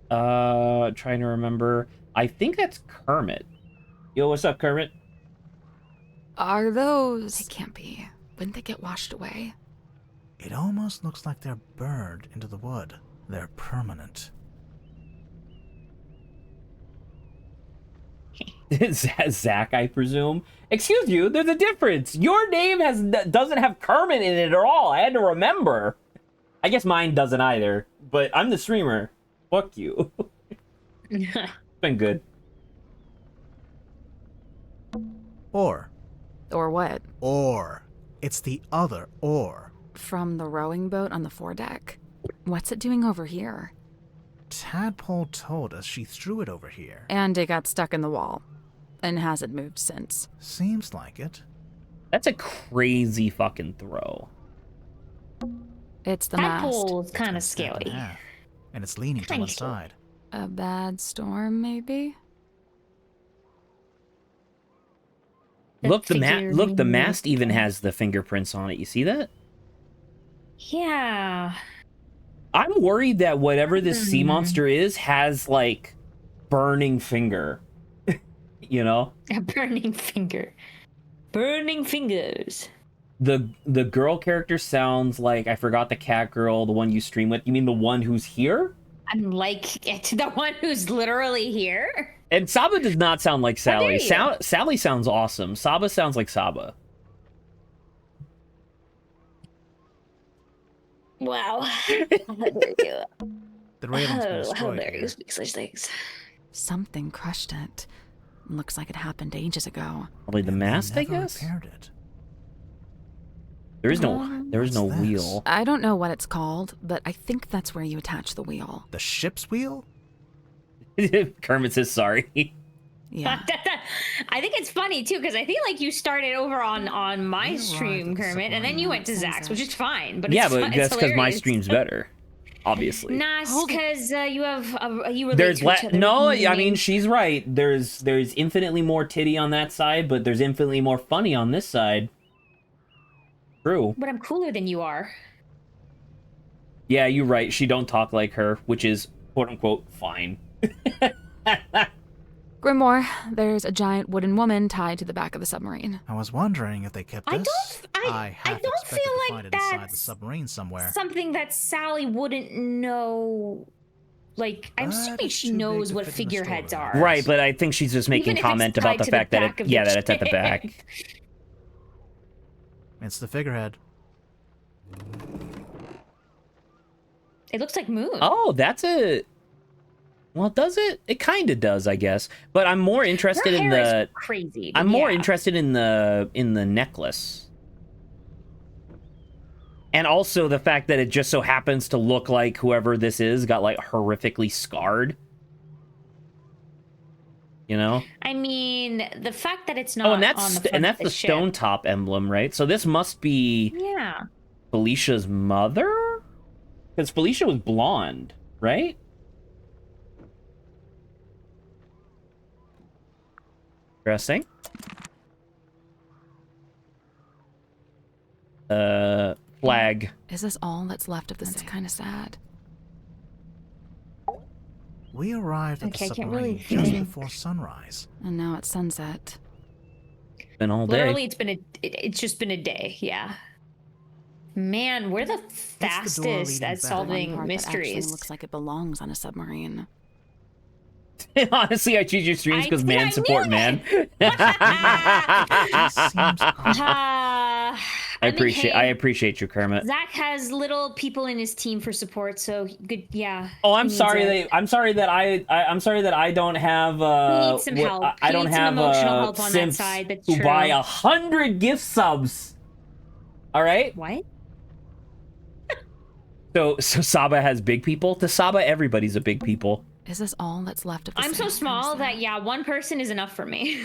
Speaker 1: Trying to remember. I think that's Kermit. Yo, what's up, Kermit?
Speaker 4: Are those... They can't be. Wouldn't they get washed away?
Speaker 3: It almost looks like they're burned into the wood. They're permanent.
Speaker 1: Zach, I presume. Excuse you, there's a difference. Your name doesn't have Kermit in it at all. I had to remember. I guess mine doesn't either, but I'm the streamer. Fuck you. It's been good.
Speaker 3: Or.
Speaker 4: Or what?
Speaker 3: Or. It's the other or.
Speaker 4: From the rowing boat on the foredeck? What's it doing over here?
Speaker 3: Tadpole told us she threw it over here.
Speaker 4: And it got stuck in the wall. And hasn't moved since.
Speaker 3: Seems like it.
Speaker 1: That's a crazy fucking throw.
Speaker 4: It's the
Speaker 2: Tadpole's kind of
Speaker 3: It's been snapped in
Speaker 2: scary.
Speaker 3: half, and it's leaning to
Speaker 2: Kinda
Speaker 3: one
Speaker 2: scary.
Speaker 3: side.
Speaker 4: mast. A bad storm, maybe?
Speaker 1: Look, the
Speaker 2: figurine.
Speaker 1: mast even has the fingerprints on it. You see that?
Speaker 2: Yeah.
Speaker 1: I'm worried that whatever this sea monster is has like burning finger. You know?
Speaker 2: A burning finger. Burning fingers.
Speaker 1: The girl character sounds like, I forgot the cat girl, the one you stream with. You mean the one who's here?
Speaker 2: I'm like, it's the one who's literally here.
Speaker 1: And Saba does not sound like Sally.
Speaker 2: there you
Speaker 1: Sally sounds awesome. Saba sounds like Saba.
Speaker 2: Wow. How dare you?
Speaker 3: The railing's been
Speaker 2: How
Speaker 3: destroyed
Speaker 2: dare you
Speaker 3: here.
Speaker 2: speak such things?
Speaker 4: Something crushed it. Looks like it happened ages ago.
Speaker 1: Probably the
Speaker 3: And they
Speaker 1: mast, I
Speaker 3: never
Speaker 1: guess?
Speaker 3: repaired it.
Speaker 1: There is no
Speaker 3: What's this?
Speaker 1: wheel.
Speaker 4: I don't know what it's called, but I think that's where you attach the wheel.
Speaker 3: The ship's wheel?
Speaker 1: Kermit says sorry.
Speaker 4: Yeah.
Speaker 2: I think it's funny too because I feel like you started over on my
Speaker 3: We
Speaker 2: stream,
Speaker 3: arrived at the
Speaker 2: Kermit, and then you went to
Speaker 4: submarine.
Speaker 2: Zach's, which is fine. But
Speaker 1: Yeah,
Speaker 2: it's
Speaker 1: but
Speaker 2: fun-
Speaker 1: that's
Speaker 2: it's
Speaker 1: because my
Speaker 2: hilarious.
Speaker 1: stream's better. Obviously.
Speaker 2: Nah, because you have you relate
Speaker 1: There's
Speaker 2: to each other.
Speaker 1: no,
Speaker 2: You
Speaker 1: I mean she's right. There's infinitely more titty on that side, but there's infinitely more funny on this side. True.
Speaker 2: But I'm cooler than you are.
Speaker 1: Yeah, you're right. She don't talk like her, which is quote unquote fine.
Speaker 4: Grimoire, there's a giant wooden woman tied to the back of the submarine.
Speaker 3: I was wondering if they kept
Speaker 2: I
Speaker 3: this.
Speaker 2: don't-
Speaker 3: I half
Speaker 2: don't
Speaker 3: expected
Speaker 2: feel
Speaker 3: to
Speaker 2: like
Speaker 3: find it inside the
Speaker 2: that's
Speaker 3: submarine somewhere.
Speaker 2: Something that Sally wouldn't know. Like, I'm
Speaker 3: But
Speaker 2: assuming
Speaker 3: it's
Speaker 2: she
Speaker 3: too big
Speaker 2: knows
Speaker 3: to
Speaker 2: what
Speaker 3: fit in the
Speaker 2: figureheads
Speaker 3: storeroom.
Speaker 2: are.
Speaker 1: Right, but I think she's just making
Speaker 2: Even if it's
Speaker 1: comment about
Speaker 2: tied
Speaker 1: the
Speaker 2: to the
Speaker 1: fact that
Speaker 2: back of
Speaker 1: yeah,
Speaker 2: the
Speaker 1: that it's at the
Speaker 2: ship.
Speaker 1: back.
Speaker 3: It's the figurehead.
Speaker 2: It looks like Moon.
Speaker 1: Oh, that's a. Well, does it? It kind of does, I guess. But I'm more interested
Speaker 2: Her
Speaker 1: in
Speaker 2: hair
Speaker 1: the.
Speaker 2: is crazy.
Speaker 1: I'm more
Speaker 2: yeah.
Speaker 1: interested in the necklace. And also the fact that it just so happens to look like whoever this is got like horrifically scarred. You know?
Speaker 2: I mean, the fact that it's not
Speaker 1: Oh, and
Speaker 2: on the
Speaker 1: that's
Speaker 2: front
Speaker 1: and that's
Speaker 2: of
Speaker 1: the
Speaker 2: ship.
Speaker 1: stone top emblem, right? So this must be
Speaker 2: Yeah.
Speaker 1: Felicia's mother? Because Felicia was blonde, right? Interesting. Flag.
Speaker 4: Is this all that's left of this? It's kind of sad.
Speaker 3: We arrived at
Speaker 2: Okay,
Speaker 3: the
Speaker 2: I can't
Speaker 3: submarine
Speaker 2: really
Speaker 3: just
Speaker 2: think.
Speaker 3: before sunrise.
Speaker 4: And now it's sunset.
Speaker 1: Been all day.
Speaker 2: Literally, it's just been a day. Yeah. Man, we're the
Speaker 3: door
Speaker 2: fastest
Speaker 3: leading
Speaker 2: at
Speaker 3: back.
Speaker 2: solving
Speaker 4: One part that actually
Speaker 2: mysteries.
Speaker 4: looks like it belongs on a submarine.
Speaker 1: Honestly, I choose your streams because man support man. I appreciate you, Kermit.
Speaker 2: Zach has little people in his team for support, so good. Yeah.
Speaker 1: Oh, I'm
Speaker 2: he needs
Speaker 1: sorry.
Speaker 2: it.
Speaker 1: I'm sorry that I don't have.
Speaker 2: He needs some help.
Speaker 1: I
Speaker 2: He
Speaker 1: don't
Speaker 2: needs some
Speaker 1: have
Speaker 2: emotional help on that
Speaker 1: simps
Speaker 2: side, that's
Speaker 1: who
Speaker 2: true.
Speaker 1: buy 100 gift subs. All right.
Speaker 2: What?
Speaker 1: So Saba has big people. To Saba, everybody's a big people.
Speaker 4: Is this all that's left of the
Speaker 2: I'm so small that yeah, one person is enough for me.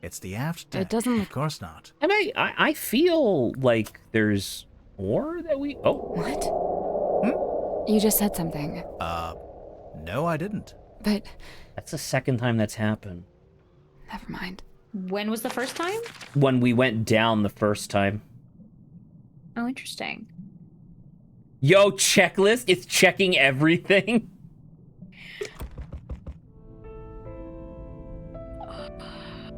Speaker 3: It's the aft deck.
Speaker 4: It doesn't.
Speaker 3: Of course not.
Speaker 1: And I feel like there's more that we. Oh.
Speaker 4: What? You just said something.
Speaker 3: No, I didn't.
Speaker 4: But
Speaker 1: That's the second time that's happened.
Speaker 4: never mind.
Speaker 2: When was the first time?
Speaker 1: When we went down the first time.
Speaker 2: Oh, interesting.
Speaker 1: Yo, checklist. It's checking everything.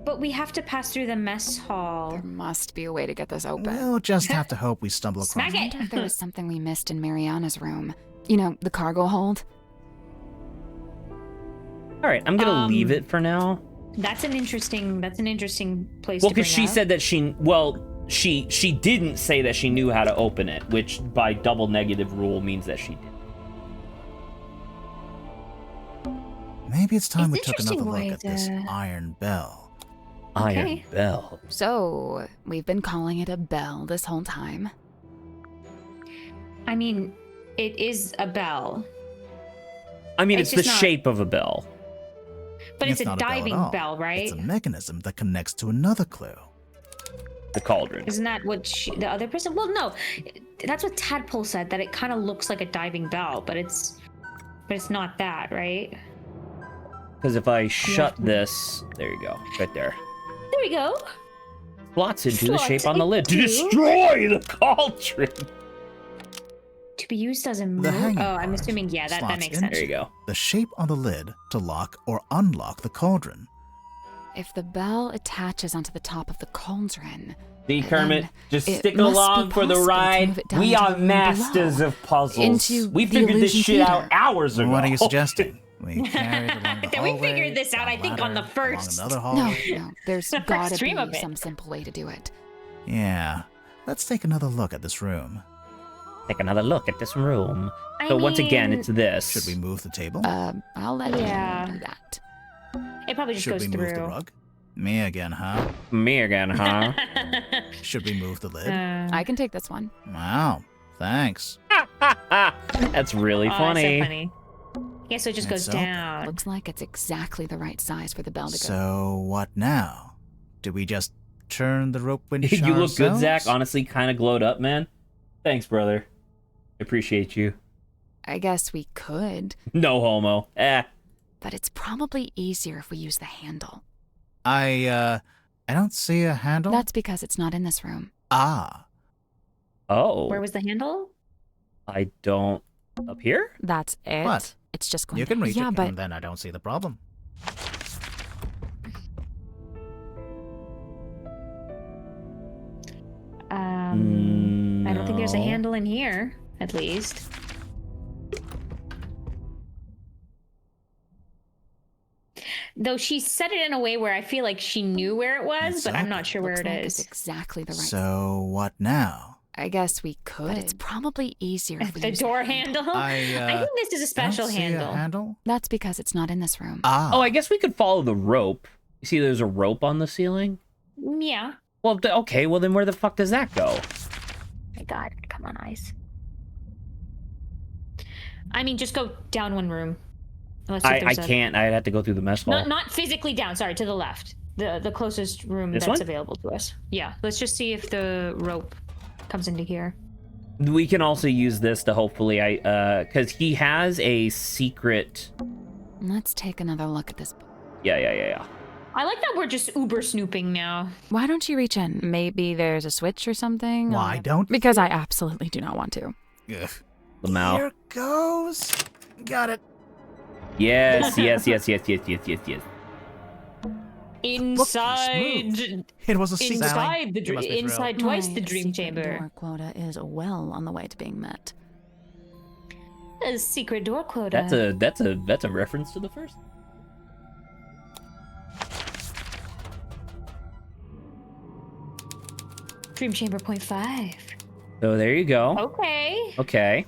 Speaker 2: But we have to pass through the mess hall.
Speaker 4: There must be a way to get this open.
Speaker 3: We'll just have to hope we stumble across
Speaker 2: Smack
Speaker 4: I
Speaker 2: it.
Speaker 4: wonder if there was something we missed in Mariana's room. You know, the cargo hold.
Speaker 1: All right, I'm gonna leave it for now.
Speaker 2: That's an interesting place
Speaker 1: Well,
Speaker 2: to bring
Speaker 1: because she
Speaker 2: up.
Speaker 1: said that she didn't say that she knew how to open it, which by double negative rule means that she did.
Speaker 3: Maybe it's time we
Speaker 2: It's
Speaker 3: took another
Speaker 2: interesting
Speaker 3: look at this
Speaker 2: why the-
Speaker 3: iron bell.
Speaker 1: Iron
Speaker 2: Okay.
Speaker 1: Bell.
Speaker 4: So, we've been calling it a bell this whole time.
Speaker 2: I mean, it is a bell,
Speaker 1: I mean,
Speaker 2: It's
Speaker 1: it's the
Speaker 2: just not-
Speaker 1: shape of a bell.
Speaker 2: but it's a
Speaker 3: not bell at
Speaker 2: diving
Speaker 3: all.
Speaker 2: bell, right?
Speaker 3: It's a mechanism that connects to another clue.
Speaker 1: The cauldron.
Speaker 2: Isn't that what the other person? Well, no, that's what Tadpole said. That it kind of looks like a diving bell, but it's not that, right?
Speaker 1: Because if I shut this, there you go, right there.
Speaker 2: There we go.
Speaker 1: Slots into the
Speaker 2: Slots
Speaker 1: shape on the lid to
Speaker 2: into-
Speaker 1: destroy the cauldron.
Speaker 2: To be used as a move.
Speaker 3: The hanging
Speaker 2: Oh, I'm
Speaker 3: part
Speaker 2: assuming yeah, that
Speaker 3: slots
Speaker 2: makes
Speaker 3: into
Speaker 2: sense.
Speaker 1: There you go.
Speaker 3: the shape on the lid to lock or unlock the cauldron.
Speaker 4: If the bell attaches onto the top of the cauldron,
Speaker 1: See,
Speaker 4: then
Speaker 1: Kermit, just
Speaker 4: it
Speaker 1: stick
Speaker 4: must be
Speaker 1: along for the
Speaker 4: possible to
Speaker 1: ride.
Speaker 4: move it down
Speaker 1: We
Speaker 4: into
Speaker 1: are
Speaker 4: the room
Speaker 1: masters
Speaker 4: below,
Speaker 1: of puzzles.
Speaker 4: into
Speaker 1: We
Speaker 4: the
Speaker 1: figured this
Speaker 4: illusion
Speaker 1: shit out
Speaker 4: theater.
Speaker 1: hours ago.
Speaker 3: What are you suggesting? We carried along the
Speaker 2: Then we
Speaker 3: hallway,
Speaker 2: figured this out,
Speaker 3: down
Speaker 2: I think, on the
Speaker 3: ladder,
Speaker 2: first.
Speaker 3: along another
Speaker 4: No,
Speaker 3: hallway.
Speaker 4: no, there's
Speaker 2: The first
Speaker 4: gotta
Speaker 2: stream of
Speaker 4: be
Speaker 2: it.
Speaker 4: some simple way to do it.
Speaker 3: Yeah. Let's take another look at this room.
Speaker 1: Take another look at this room. So once again, it's this.
Speaker 3: Should we move the table?
Speaker 4: I'll let
Speaker 2: Yeah.
Speaker 4: you do that.
Speaker 2: It probably just
Speaker 3: Should
Speaker 2: goes
Speaker 3: we move the
Speaker 2: through.
Speaker 3: rug? Me again, huh?
Speaker 1: Me again, huh?
Speaker 3: Should we move the lid?
Speaker 4: I can take this one.
Speaker 3: Wow. Thanks.
Speaker 1: That's really
Speaker 2: Oh,
Speaker 1: funny.
Speaker 2: that's so funny. Yeah, so it just goes
Speaker 3: It's open.
Speaker 2: down.
Speaker 4: Looks like it's exactly the right size for the bell to go.
Speaker 3: So what now? Do we just turn the rope winch
Speaker 1: You look good,
Speaker 3: ourselves?
Speaker 1: Zach. Honestly, kind of glowed up, man. Thanks, brother. Appreciate you.
Speaker 4: I guess we could,
Speaker 1: No homo.
Speaker 4: but it's probably easier if we use the handle.
Speaker 3: I don't see a handle.
Speaker 4: That's because it's not in this room.
Speaker 3: Ah.
Speaker 1: Oh.
Speaker 2: Where was the handle?
Speaker 1: I don't. Up here?
Speaker 4: That's it.
Speaker 3: What?
Speaker 4: It's just going
Speaker 3: You can reach
Speaker 4: yeah,
Speaker 3: it,
Speaker 4: but
Speaker 3: and then I don't see the problem.
Speaker 2: I don't think there's a
Speaker 1: No.
Speaker 2: handle in here, at least. Though she said it in a way where I feel like she knew where it was,
Speaker 3: It's
Speaker 2: but I'm
Speaker 3: open.
Speaker 2: not sure where
Speaker 4: looks
Speaker 2: it
Speaker 4: like
Speaker 2: is.
Speaker 4: it's exactly the right.
Speaker 3: So what now?
Speaker 4: I guess we could. But it's probably easier if we
Speaker 2: The
Speaker 4: use
Speaker 2: door handle? I think this is a special
Speaker 3: don't see a
Speaker 2: handle.
Speaker 3: handle.
Speaker 4: That's because it's not in this room.
Speaker 3: Ah.
Speaker 1: Oh, I guess we could follow the rope. You see, there's a rope on the ceiling.
Speaker 2: Yeah.
Speaker 1: Well, okay. Well, then where the fuck does that go?
Speaker 2: My God, come on, eyes. I mean, just go down one room. Unless if
Speaker 1: I
Speaker 2: there's a-
Speaker 1: can't. I'd have to go through the mess hall.
Speaker 2: Not physically down. Sorry, to the left. The closest room
Speaker 1: This
Speaker 2: that's
Speaker 1: one?
Speaker 2: available to us. Yeah. Let's just see if the rope comes into here.
Speaker 1: We can also use this to hopefully, because he has a secret.
Speaker 4: Let's take another look at this book.
Speaker 1: Yeah.
Speaker 2: I like that we're just uber snooping now.
Speaker 4: Why don't you reach in? Maybe there's a switch or something?
Speaker 3: Why don't?
Speaker 4: Because I absolutely do not want to.
Speaker 3: Ugh.
Speaker 1: Lamau.
Speaker 3: Here goes. Got it.
Speaker 1: Yes.
Speaker 2: Inside.
Speaker 3: It was a secret.
Speaker 2: Inside the
Speaker 3: You must be thrilled.
Speaker 2: inside twice the
Speaker 4: My
Speaker 2: dream
Speaker 4: secret
Speaker 2: chamber.
Speaker 4: door quota is well on the way to being met.
Speaker 2: A secret door quota.
Speaker 1: That's a reference to the first.
Speaker 2: Dream chamber 0.5.
Speaker 1: So there you go.
Speaker 2: Okay.
Speaker 1: Okay.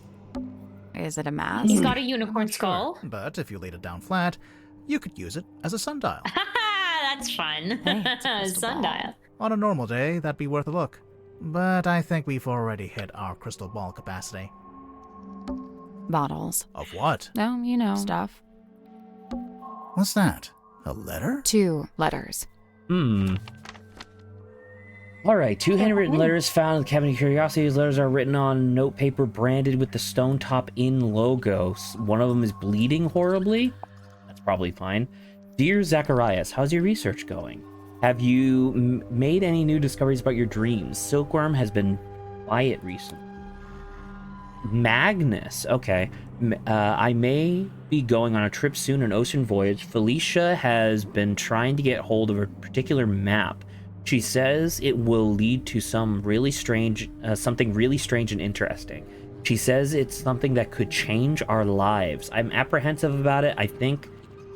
Speaker 4: Is it a mask?
Speaker 2: He's got a unicorn skull.
Speaker 3: But if you laid it down flat, you could use it as a sundial.
Speaker 2: That's fun.
Speaker 4: Hey, it's a crystal ball.
Speaker 2: Sundial.
Speaker 3: On a normal day, that'd be worth a look. But I think we've already hit our crystal ball capacity.
Speaker 4: Bottles.
Speaker 3: Of what?
Speaker 4: Oh, you know. Stuff.
Speaker 3: What's that? A letter?
Speaker 4: 2 letters.
Speaker 1: All right, 2 handwritten letters found in the Cabinet of Curiosity. These letters are written on note paper branded with the Stone Top Inn logo. One of them is bleeding horribly. That's probably fine. Dear Zacharias, how's your research going? Have you made any new discoveries about your dreams? Silkworm has been quiet recently. Magnus, okay. I may be going on a trip soon, an ocean voyage. Felicia has been trying to get hold of a particular map. She says it will lead to something really strange and interesting. She says it's something that could change our lives. I'm apprehensive about it. I think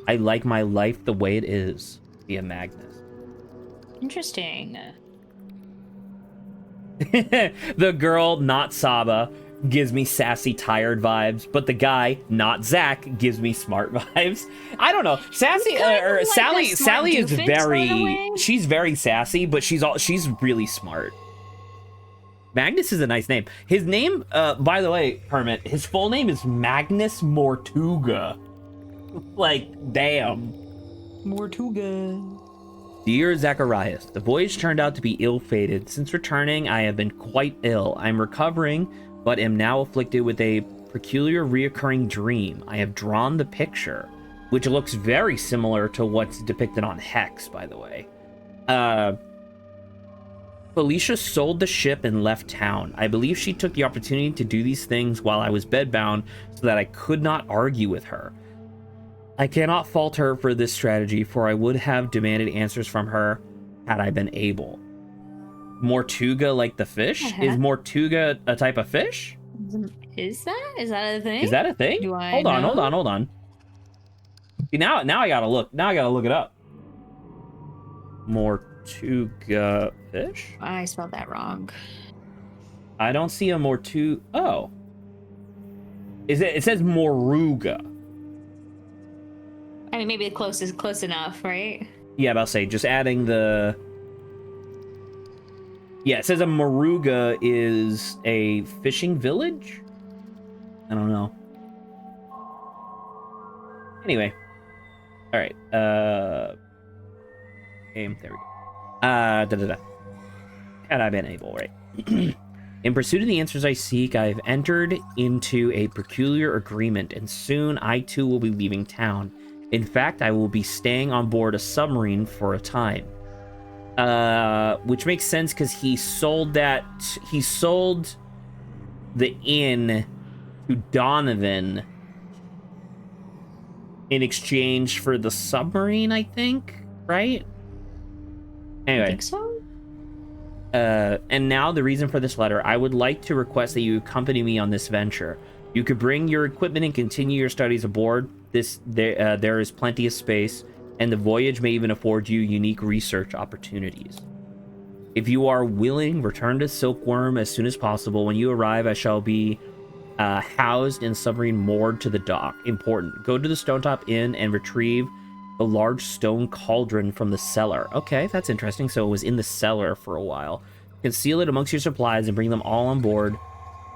Speaker 1: I like my life the way it is. Via Magnus.
Speaker 2: Interesting.
Speaker 1: The girl, not Saba, gives me sassy, tired vibes, but the guy, not Zach, gives me smart vibes. I don't know. Sassy or
Speaker 2: like
Speaker 1: Sally.
Speaker 2: a smart
Speaker 1: Sally is
Speaker 2: doofus, by the
Speaker 1: very.
Speaker 2: way.
Speaker 1: She's very sassy, but she's really smart. Magnus is a nice name. His name, by the way, Hermit. His full name is Magnus Mortuga. Like, damn.
Speaker 2: Mortuga.
Speaker 1: Dear Zacharias, the voyage turned out to be ill-fated. Since returning, I have been quite ill. I'm recovering, but am now afflicted with a peculiar reoccurring dream. I have drawn the picture, which looks very similar to what's depicted on Hex, by the way. Felicia sold the ship and left town. I believe she took the opportunity to do these things while I was bedbound so that I could not argue with her. I cannot fault her for this strategy, for I would have demanded answers from her had I been able. Mortuga like the fish? Is Mortuga a type of fish?
Speaker 2: Is that a thing?
Speaker 1: Is that a thing?
Speaker 2: Do I
Speaker 1: Hold
Speaker 2: know?
Speaker 1: on. See, now I gotta look. Now I gotta look it up. Mortuga fish?
Speaker 2: I spelled that wrong.
Speaker 1: I don't see a Mortu. Oh. It says Moruga.
Speaker 2: I mean, maybe close is close enough, right?
Speaker 1: Yeah, but I'll say just adding the. Yeah, it says a Moruga is a fishing village. I don't know. Anyway, all right. Game. There we go. Had I been able, right? In pursuit of the answers I seek, I've entered into a peculiar agreement, and soon I too will be leaving town. In fact, I will be staying on board a submarine for a time. Which makes sense because he sold the inn to Donovan in exchange for the submarine, I think, right? Anyway.
Speaker 2: I think so.
Speaker 1: And now the reason for this letter. I would like to request that you accompany me on this venture. You could bring your equipment and continue your studies aboard. There is plenty of space, and the voyage may even afford you unique research opportunities. If you are willing, return to Silkworm as soon as possible. When you arrive, I shall be housed in a submarine moored to the dock. Important. Go to the Stone Top Inn and retrieve the large stone cauldron from the cellar. Okay, that's interesting. So it was in the cellar for a while. Conceal it amongst your supplies and bring them all on board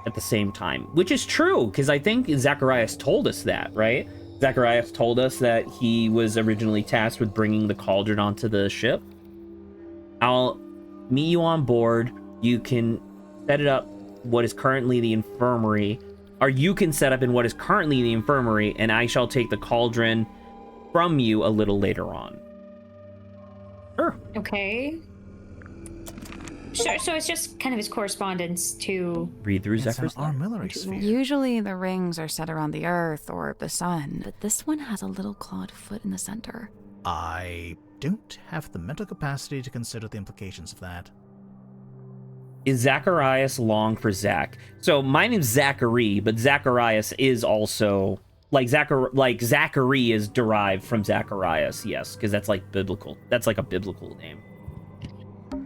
Speaker 1: at the same time. Which is true, because I think Zacharias told us that, right? Zacharias told us that he was originally tasked with bringing the cauldron onto the ship. I'll meet you on board. You can set it up what is currently the infirmary, or you can set up in what is currently the infirmary, and I shall take the cauldron from you a little later on. Sure.
Speaker 2: Okay. Sure, so it's just kind of his correspondence to...
Speaker 1: Read through
Speaker 3: It's an
Speaker 1: Zephyr's letter.
Speaker 3: armillary sphere.
Speaker 4: Usually the rings are set around the Earth or the Sun, but this one has a little clawed foot in the center.
Speaker 3: I don't have the mental capacity to consider the implications of that.
Speaker 1: Is Zacharias long for Zach? So my name's Zachary, but Zacharias is also like Zachary is derived from Zacharias, yes, because that's like biblical. That's like a biblical name.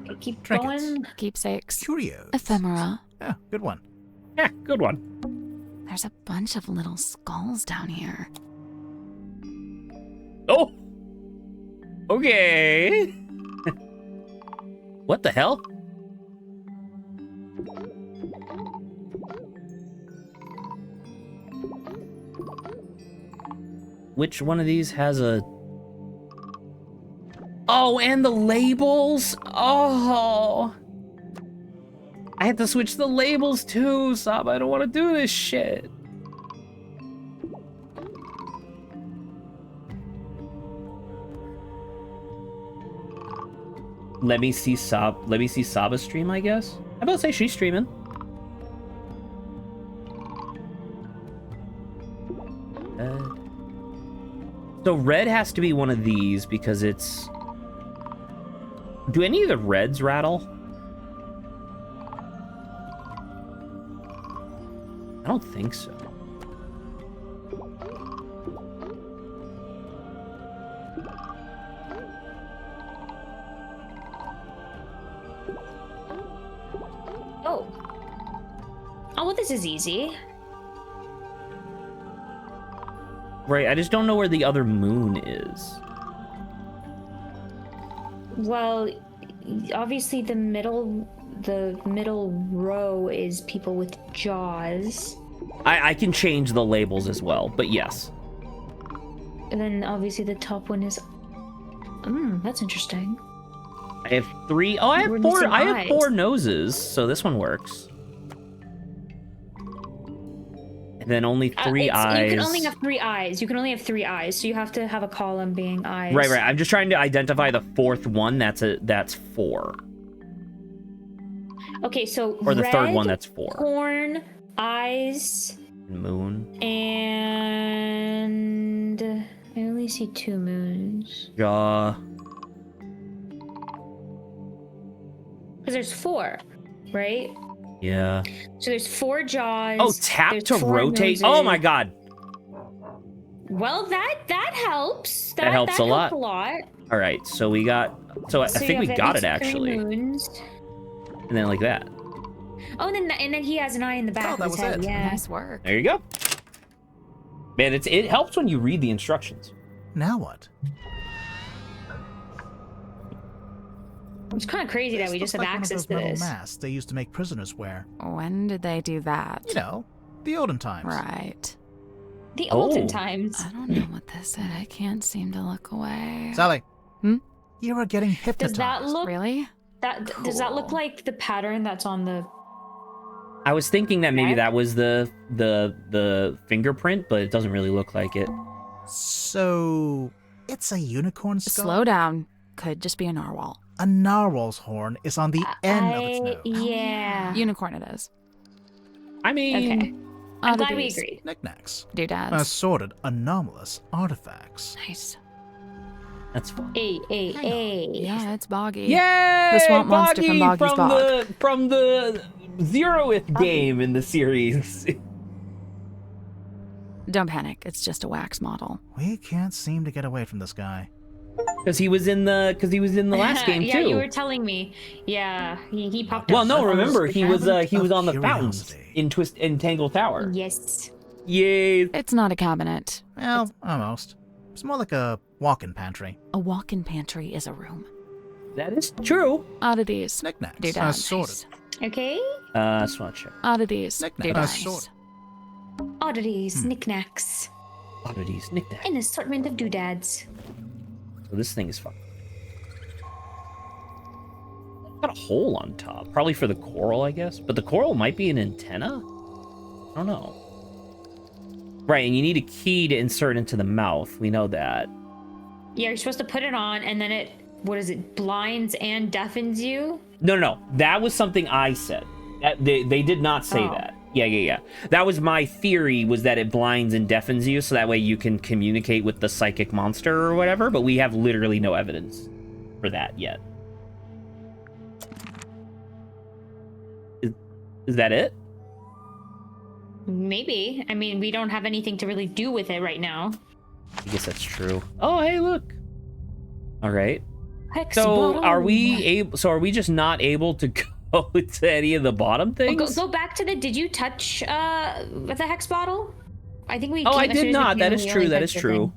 Speaker 2: Okay, keep
Speaker 3: Trinkets.
Speaker 2: going.
Speaker 4: Keepsakes.
Speaker 3: Curios.
Speaker 4: Ephemera.
Speaker 3: Yeah, good one.
Speaker 1: Yeah, good one.
Speaker 4: There's a bunch of little skulls down here.
Speaker 1: Oh! Okay. What the hell? Which one of these has a... Oh, and the labels? Oh! I had to switch the labels too, Sab. I don't want to do this shit. Let me see Saba's stream, I guess. I'm about to say she's streaming. So red has to be one of these because it's... Do any of the reds rattle? I don't think so.
Speaker 2: Oh. Oh, well, this is easy.
Speaker 1: Right, I just don't know where the other moon is.
Speaker 2: Well, obviously the middle row is people with jaws.
Speaker 1: I can change the labels as well, but yes.
Speaker 2: And then obviously the top one is... that's interesting.
Speaker 1: I have three... Oh, I have
Speaker 2: We're
Speaker 1: four.
Speaker 2: missing
Speaker 1: I have
Speaker 2: eyes.
Speaker 1: 4 noses, so this one works. And then only 3 eyes.
Speaker 2: You can only have 3 eyes. You can only have 3 eyes, so you have to have a column being eyes.
Speaker 1: Right. I'm just trying to identify the 4th one. That's 4.
Speaker 2: Okay, so
Speaker 1: Or the
Speaker 2: red,
Speaker 1: 3rd one. That's 4.
Speaker 2: horn, eyes,
Speaker 1: Moon.
Speaker 2: and I only see 2 moons.
Speaker 1: Jaw.
Speaker 2: Because there's 4, right?
Speaker 1: Yeah.
Speaker 2: So there's 4 jaws.
Speaker 1: Oh, tap
Speaker 2: there's
Speaker 1: to
Speaker 2: 4
Speaker 1: rotate.
Speaker 2: noses.
Speaker 1: Oh my god.
Speaker 2: Well, that helps.
Speaker 1: That helps a lot.
Speaker 2: A lot.
Speaker 1: All right. So we got. So I think we
Speaker 2: you have
Speaker 1: got
Speaker 2: at
Speaker 1: it
Speaker 2: least 3
Speaker 1: actually.
Speaker 2: moons.
Speaker 1: And then like that.
Speaker 2: Oh, and then he has an eye in the back
Speaker 3: Oh,
Speaker 2: of
Speaker 3: that
Speaker 2: his
Speaker 3: was
Speaker 2: head.
Speaker 3: it.
Speaker 2: Yeah.
Speaker 4: Nice work.
Speaker 1: There you go. Man, it helps when you read the instructions.
Speaker 3: Now what?
Speaker 2: It's kind of crazy that we
Speaker 3: This
Speaker 2: just
Speaker 3: looks
Speaker 2: have
Speaker 3: like
Speaker 2: access
Speaker 3: one
Speaker 2: to
Speaker 3: of those metal
Speaker 2: this.
Speaker 3: masks they used to make prisoners wear.
Speaker 4: When did they do that?
Speaker 3: You know, the olden times.
Speaker 4: Right.
Speaker 2: The
Speaker 1: Oh.
Speaker 2: olden times.
Speaker 4: I don't know what this is. I can't seem to look away.
Speaker 3: Sally.
Speaker 4: Hmm?
Speaker 3: You are getting
Speaker 2: Does
Speaker 3: hypnotized.
Speaker 2: that look?
Speaker 4: Really?
Speaker 2: Does that look
Speaker 4: Cool.
Speaker 2: like the pattern that's on the?
Speaker 1: I was thinking that maybe
Speaker 2: Okay.
Speaker 1: that was the fingerprint, but it doesn't really look like it.
Speaker 3: So, it's a unicorn skull?
Speaker 4: Slow down. Could just be a narwhal.
Speaker 3: A narwhal's horn is on the end of its nose.
Speaker 2: Yeah.
Speaker 4: Unicorn it is.
Speaker 1: I mean,
Speaker 2: Okay. I'm glad we
Speaker 4: Oddities.
Speaker 2: agreed.
Speaker 3: Knickknacks.
Speaker 4: Doodads.
Speaker 3: Assorted, anomalous artifacts.
Speaker 4: Nice.
Speaker 1: that's fun.
Speaker 2: Hey.
Speaker 4: Yeah, it's Boggy.
Speaker 1: Yay!
Speaker 4: The swamp monster from Boggy's Bog.
Speaker 1: From the Zeroth game in the series.
Speaker 4: Don't panic. It's just a wax model.
Speaker 3: We can't seem to get away from this guy.
Speaker 1: Because he was in the last game
Speaker 2: Yeah,
Speaker 1: too.
Speaker 2: you were telling me. Yeah, he popped
Speaker 1: Well,
Speaker 2: up.
Speaker 1: no,
Speaker 2: on
Speaker 1: remember he was
Speaker 3: Cabinet
Speaker 1: on the
Speaker 3: of
Speaker 1: fountains
Speaker 3: Curiosity.
Speaker 1: in Tangle Tower.
Speaker 2: Yes.
Speaker 1: Yay!
Speaker 4: It's not a cabinet.
Speaker 3: Well, almost. It's more like a walk-in pantry.
Speaker 4: A walk-in pantry is a room.
Speaker 1: That is true.
Speaker 4: Oddities.
Speaker 3: Knickknacks.
Speaker 4: Doodads.
Speaker 3: Assorted.
Speaker 2: Okay.
Speaker 1: Just want to check.
Speaker 4: Oddities.
Speaker 3: Knickknacks.
Speaker 4: Doodads.
Speaker 3: Assorted.
Speaker 2: Oddities, knickknacks,
Speaker 1: Oddities, knickknacks.
Speaker 2: an assortment of doodads.
Speaker 1: So this thing is fun. Got a hole on top. Probably for the coral, I guess. But the coral might be an antenna? I don't know. Right, and you need a key to insert into the mouth. We know that.
Speaker 2: Yeah, you're supposed to put it on, and then it, what is it, blinds and deafens you?
Speaker 1: No. That was something I said. They did not say that. Yeah. That was my theory, was that it blinds and deafens you, so that way you can communicate with the psychic monster or whatever, but we have literally no evidence for that yet. Is that it?
Speaker 2: Maybe. I mean, we don't have anything to really do with it right now.
Speaker 1: I guess that's true. Oh, hey, look. All right.
Speaker 2: Hex
Speaker 1: So
Speaker 2: bottom.
Speaker 1: are we just not able to go to any of the bottom things?
Speaker 2: Go back to the, did you touch the hex bottle? I think we.
Speaker 1: Oh, I did not. That is true. That is true.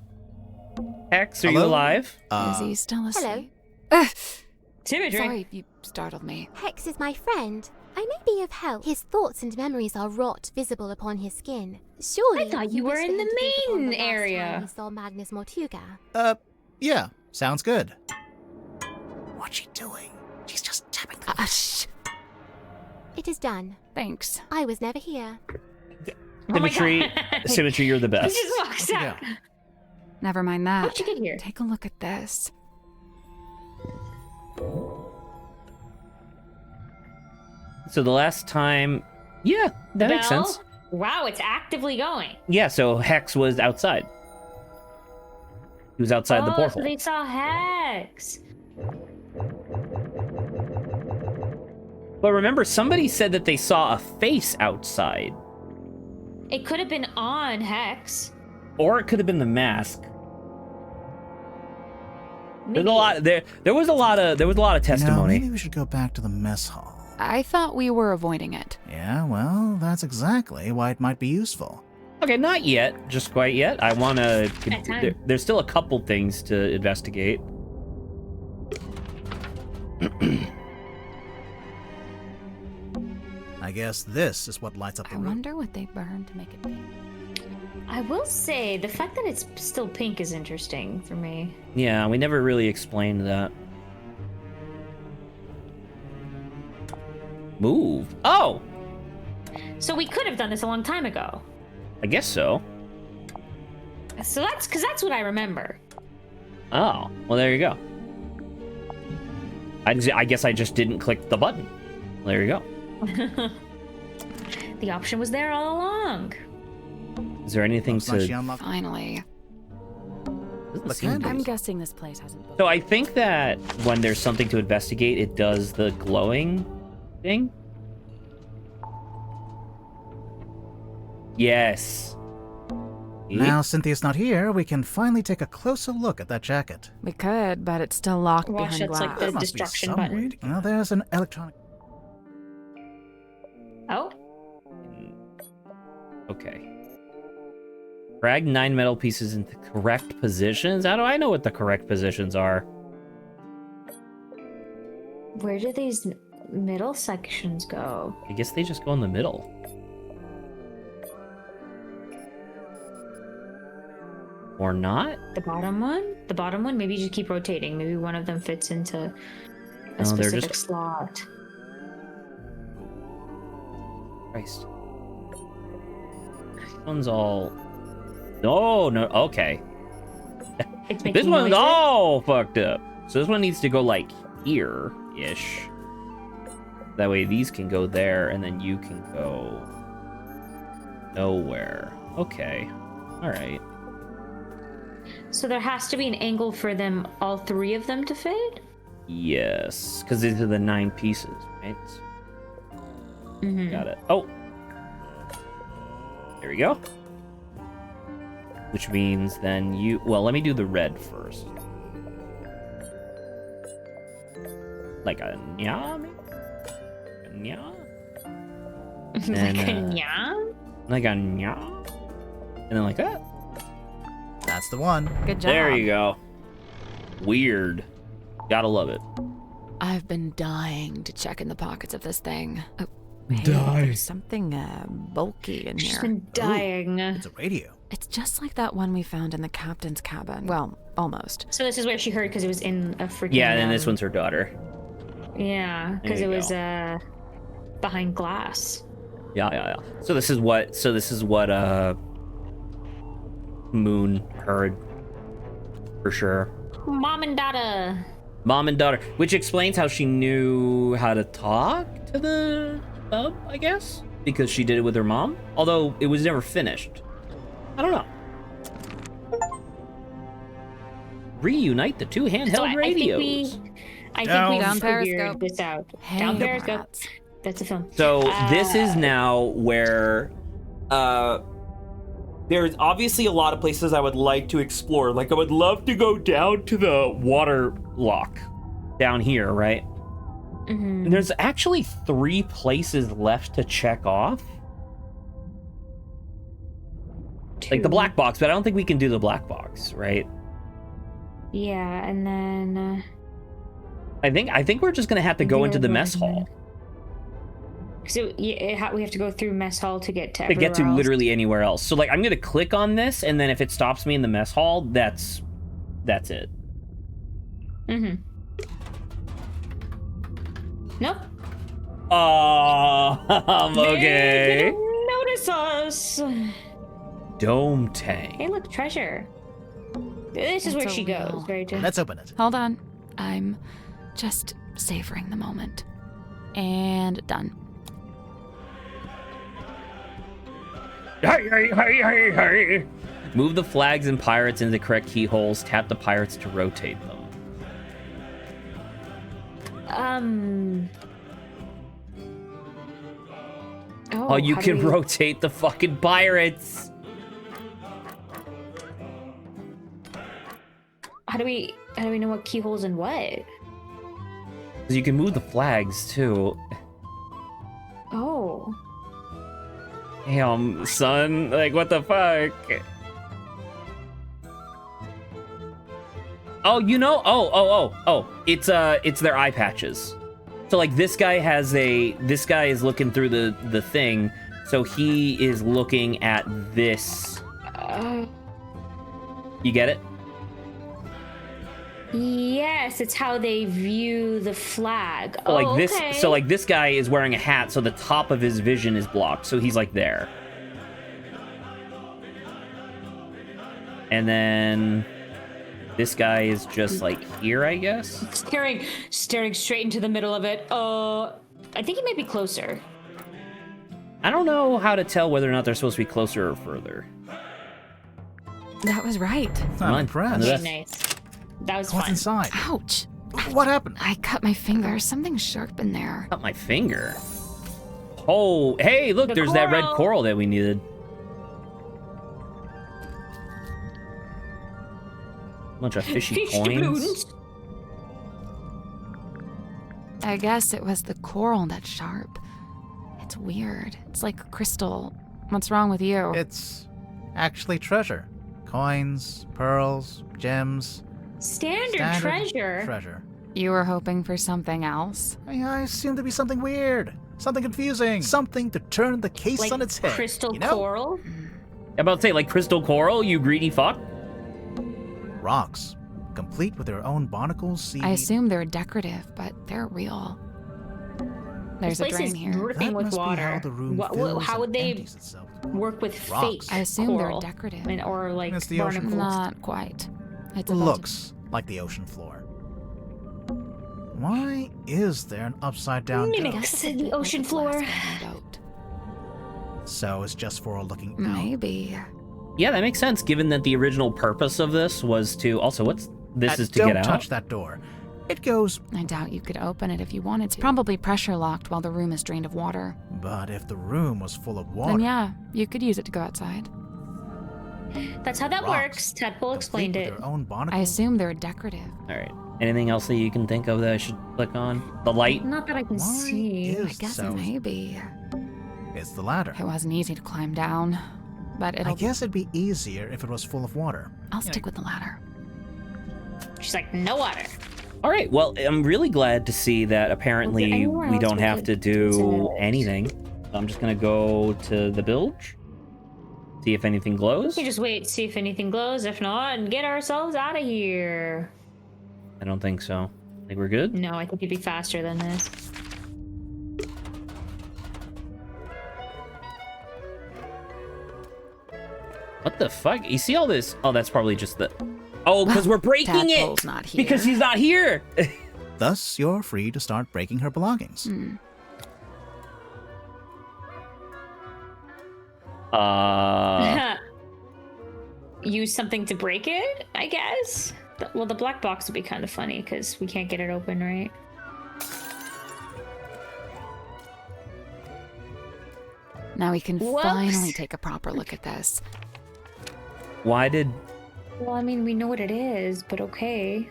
Speaker 1: Hex, are you alive?
Speaker 4: Is he still asleep?
Speaker 2: Symmetry.
Speaker 4: Sorry, you startled me.
Speaker 12: Hex is my friend. I may be of help. His thoughts and memories are wrought visible upon his skin. Surely,
Speaker 2: I thought you were in the main area.
Speaker 12: He saw Magnus Mortuga.
Speaker 3: Yeah, sounds good. What's she doing? She's just tapping the
Speaker 4: Shh.
Speaker 12: It is done.
Speaker 4: Thanks.
Speaker 12: I was never here.
Speaker 1: Symmetry, Symmetry, you're the best.
Speaker 2: He just walks out.
Speaker 4: Never mind that.
Speaker 2: How'd you get here?
Speaker 4: Take a look at this.
Speaker 1: So the last time, yeah, that makes sense.
Speaker 2: Wow, it's actively going.
Speaker 1: Yeah, so Hex was outside. He was outside the portal.
Speaker 2: So they saw Hex.
Speaker 1: But remember, somebody said that they saw a face outside.
Speaker 2: It could have been on Hex.
Speaker 1: Or it could have been the mask.
Speaker 2: Maybe.
Speaker 1: There's a lot there was a lot of testimony.
Speaker 3: Maybe we should go back to the mess hall.
Speaker 4: I thought we were avoiding it.
Speaker 3: Yeah, well, that's exactly why it might be useful.
Speaker 1: Okay, not yet. Just quite yet. I want to... There's still a couple things to investigate.
Speaker 3: I guess this is what lights up the
Speaker 4: I
Speaker 3: room.
Speaker 4: wonder what they burned to make it pink.
Speaker 2: I will say, the fact that it's still pink is interesting for me.
Speaker 1: Yeah, we never really explained that. Move. Oh!
Speaker 2: So we could have done this a long time ago.
Speaker 1: I guess so.
Speaker 2: So that's what I remember.
Speaker 1: Oh, well, there you go. I guess I just didn't click the button. There you go.
Speaker 2: The option was there all along.
Speaker 1: Is there anything to...
Speaker 4: Finally.
Speaker 1: Seem
Speaker 4: I'm guessing this place hasn't...
Speaker 1: So I think that when there's something to investigate, it does the glowing thing. Yes.
Speaker 3: Now Cynthia's not here, we can finally take a closer look at that jacket.
Speaker 4: We could, but it's still locked behind
Speaker 2: it's
Speaker 4: glass.
Speaker 2: like the
Speaker 3: There must be
Speaker 2: destruction
Speaker 3: some way
Speaker 2: button.
Speaker 3: to- Well, there's an electronic...
Speaker 2: Oh.
Speaker 1: Okay. Drag 9 metal pieces into correct positions? How do I know what the correct positions are?
Speaker 2: Where do these middle sections go?
Speaker 1: I guess they just go in the middle. Or not?
Speaker 2: The bottom one? The bottom one? Maybe you just keep rotating. Maybe one of them fits into a
Speaker 1: No, they're
Speaker 2: specific
Speaker 1: just-
Speaker 2: slot.
Speaker 1: Christ. This one's all... Oh, no, okay.
Speaker 2: It's
Speaker 1: This
Speaker 2: making
Speaker 1: one's
Speaker 2: noises.
Speaker 1: all fucked up. So this one needs to go, like, here-ish. That way these can go there, and then you can go... nowhere. Okay. Alright.
Speaker 2: So there has to be an angle for them, all three of them to fit?
Speaker 1: Yes, because these are the 9 pieces, right?
Speaker 2: Mm-hmm.
Speaker 1: Got it. Oh! There we go. Which means then you... Well, let me do the red first. Like a nya, maybe? A nya? And,
Speaker 2: Like a nya?
Speaker 1: Like a nya? And then like that.
Speaker 3: That's the one.
Speaker 4: Good job.
Speaker 1: There you go. Weird. Gotta love it.
Speaker 4: I've been dying to check in the pockets of this thing. Oh, hey,
Speaker 3: Die.
Speaker 4: there's something bulky in
Speaker 2: She's
Speaker 4: here.
Speaker 2: been dying.
Speaker 3: It's a radio.
Speaker 4: It's just like that one we found in the captain's cabin. Well, almost.
Speaker 2: So this is where she heard because it was in a freaking...
Speaker 1: Yeah, and then this one's her daughter.
Speaker 2: Yeah, because it
Speaker 1: There you
Speaker 2: was behind glass.
Speaker 1: Yeah. So this is what Moon heard for sure.
Speaker 2: Mom and daughter.
Speaker 1: Mom and daughter, which explains how she knew how to talk to the bub, I guess, because she did it with her mom. Although it was never finished. I don't know. Reunite the two handheld radios.
Speaker 2: I think
Speaker 4: Down
Speaker 2: we figured
Speaker 4: Periscope.
Speaker 2: this out.
Speaker 4: Hey,
Speaker 2: Down Periscope.
Speaker 4: rats.
Speaker 2: That's a film.
Speaker 1: So this is now where there's obviously a lot of places I would like to explore. Like I would love to go down to the water lock down here, right?
Speaker 2: Mm-hmm.
Speaker 1: And there's actually 3 places left to check off. Like the black box, but I don't think we can do the black box, right?
Speaker 2: Yeah, and then
Speaker 1: I think we're just gonna have to go into the mess hall.
Speaker 2: So yeah, we have to go through mess hall to get to
Speaker 1: To get to
Speaker 2: everywhere else.
Speaker 1: literally anywhere else. So like I'm gonna click on this, and then if it stops me in the mess hall, that's it.
Speaker 2: Mm-hmm. Nope.
Speaker 1: Okay.
Speaker 2: They didn't notice us.
Speaker 1: Dome tank.
Speaker 2: Hey, look, treasure. This is
Speaker 4: It's
Speaker 2: where
Speaker 4: a
Speaker 2: she
Speaker 4: real-
Speaker 2: goes. Right.
Speaker 3: Let's open it.
Speaker 4: Hold on. I'm just savoring the moment. And done.
Speaker 1: Hey. Move the flags and pirates into the correct keyholes. Tap the pirates to rotate them. Oh, you
Speaker 2: how
Speaker 1: can
Speaker 2: do we-
Speaker 1: rotate the fucking pirates.
Speaker 2: How do we know what keyholes and what?
Speaker 1: 'Cause you can move the flags too.
Speaker 2: Oh.
Speaker 1: Damn, son. Like, what the fuck? Oh, you know? Oh. It's their eye patches. So, like, this guy is looking through the thing, so he is looking at this. You get it?
Speaker 2: Yes, it's how they view the flag.
Speaker 1: So, like, this,
Speaker 2: okay.
Speaker 1: so, like, this guy is wearing a hat, so the top of his vision is blocked, so he's, like, there. And then this guy is just, like, here, I guess?
Speaker 2: Staring straight into the middle of it. I think he might be closer.
Speaker 1: I don't know how to tell whether or not they're supposed to be closer or further.
Speaker 4: That was right.
Speaker 1: Come on,
Speaker 3: impressed.
Speaker 1: that's-
Speaker 2: Nice. That was
Speaker 3: What's
Speaker 2: fun.
Speaker 3: inside?
Speaker 4: Ouch.
Speaker 3: What happened?
Speaker 4: I cut my finger. Something sharp in there.
Speaker 1: Cut my finger. Oh, hey, look,
Speaker 2: The
Speaker 1: there's that red
Speaker 2: coral.
Speaker 1: coral that we needed. Bunch of fishy
Speaker 2: Fish
Speaker 1: coins.
Speaker 2: doubloons.
Speaker 4: I guess it was the coral that's sharp. It's weird. It's like crystal. What's wrong with you?
Speaker 3: It's actually treasure. Coins, pearls, gems.
Speaker 2: Standard treasure.
Speaker 3: Treasure.
Speaker 4: You were hoping for something else?
Speaker 3: I assumed to be something weird, something confusing, something to turn the case
Speaker 2: Like
Speaker 3: on its head.
Speaker 2: crystal
Speaker 3: you know?
Speaker 2: coral.
Speaker 1: I'm about to say, like crystal coral, you greedy fuck.
Speaker 3: Rocks, complete with their own barnacles, seed.
Speaker 4: I assume they're decorative, but they're real. There's
Speaker 2: This
Speaker 4: a
Speaker 2: place
Speaker 4: drain
Speaker 2: is
Speaker 4: here.
Speaker 2: dripping
Speaker 3: That
Speaker 2: with
Speaker 3: must be
Speaker 2: water.
Speaker 3: how the room
Speaker 2: What-
Speaker 3: fills
Speaker 2: how
Speaker 3: and
Speaker 2: would they
Speaker 3: empties itself.
Speaker 2: work with
Speaker 3: Rocks.
Speaker 2: fake
Speaker 4: I assume
Speaker 2: coral?
Speaker 4: they're decorative.
Speaker 2: I mean, or like
Speaker 3: It's the ocean
Speaker 2: barnacles.
Speaker 4: Not quite. It's a
Speaker 3: Looks like the ocean floor. Why is there an upside down
Speaker 2: Maybe
Speaker 3: dome?
Speaker 2: because of the ocean floor.
Speaker 3: So it's just for looking out.
Speaker 4: Maybe.
Speaker 1: Yeah, that makes sense, given that the original purpose of this was to... Also, what's... This is to
Speaker 3: Don't
Speaker 1: get out?
Speaker 3: touch that door. It goes...
Speaker 4: I doubt you could open it if you wanted to. It's probably pressure locked while the room is drained of water.
Speaker 3: But if the room was full of water...
Speaker 4: Then yeah, you could use it to go outside.
Speaker 2: That's how that
Speaker 3: Rocks,
Speaker 2: works. Tadpole explained
Speaker 3: complete
Speaker 2: it.
Speaker 3: with their own barnacles.
Speaker 4: I assume they're decorative.
Speaker 1: All right. Anything else that you can think of that I should click on? The light?
Speaker 2: Not that I can
Speaker 3: Why
Speaker 2: see.
Speaker 3: is
Speaker 4: I guess
Speaker 3: so?
Speaker 4: maybe.
Speaker 3: It's the ladder.
Speaker 4: It wasn't easy to climb down, but
Speaker 3: I guess it'd be easier if it was full of water.
Speaker 4: I'll stick with the ladder.
Speaker 2: She's like, no water.
Speaker 1: All right. Well, I'm really glad to see that apparently
Speaker 2: anywhere
Speaker 1: we
Speaker 2: else
Speaker 1: don't
Speaker 2: we
Speaker 1: have
Speaker 2: could
Speaker 1: to do
Speaker 2: do it?
Speaker 1: anything. I'm just going to go to the bilge, see if anything
Speaker 2: We
Speaker 1: glows.
Speaker 2: can just wait, see if anything glows. If not, and get ourselves out of here.
Speaker 1: I don't think so. Think we're good?
Speaker 2: No, I think you'd be faster than this.
Speaker 1: What the fuck? You see all this? Oh, that's probably just the... Oh, because we're breaking it!
Speaker 4: Tadpole's not here.
Speaker 1: Because he's not here!
Speaker 3: Thus, you're free to start breaking her belongings.
Speaker 2: Use something to break it, I guess? Well, the black box would be kind of funny because we can't get it open, right?
Speaker 4: Now we can
Speaker 2: Whoops.
Speaker 4: finally take a proper look at this.
Speaker 1: Why did...
Speaker 2: Well, I mean, we know what it is, but okay.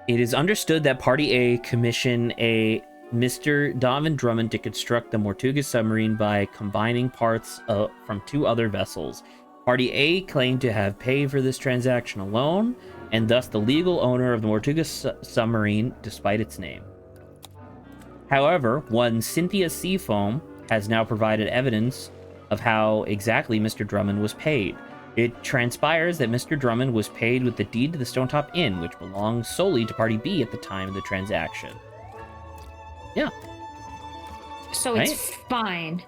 Speaker 1: It is understood that Party A commissioned a Mr. Donovan Drummond to construct the Mortuga submarine by combining parts from 2 other vessels. Party A claimed to have paid for this transaction alone, and thus the legal owner of the Mortuga submarine, despite its name. However, one Cynthia Seafoam has now provided evidence of how exactly Mr. Drummond was paid. It transpires that Mr. Drummond was paid with the deed to the Stonetop Inn, which belongs solely to Party B at the time of the transaction. Yeah.
Speaker 2: So
Speaker 1: Right?
Speaker 2: it's fine.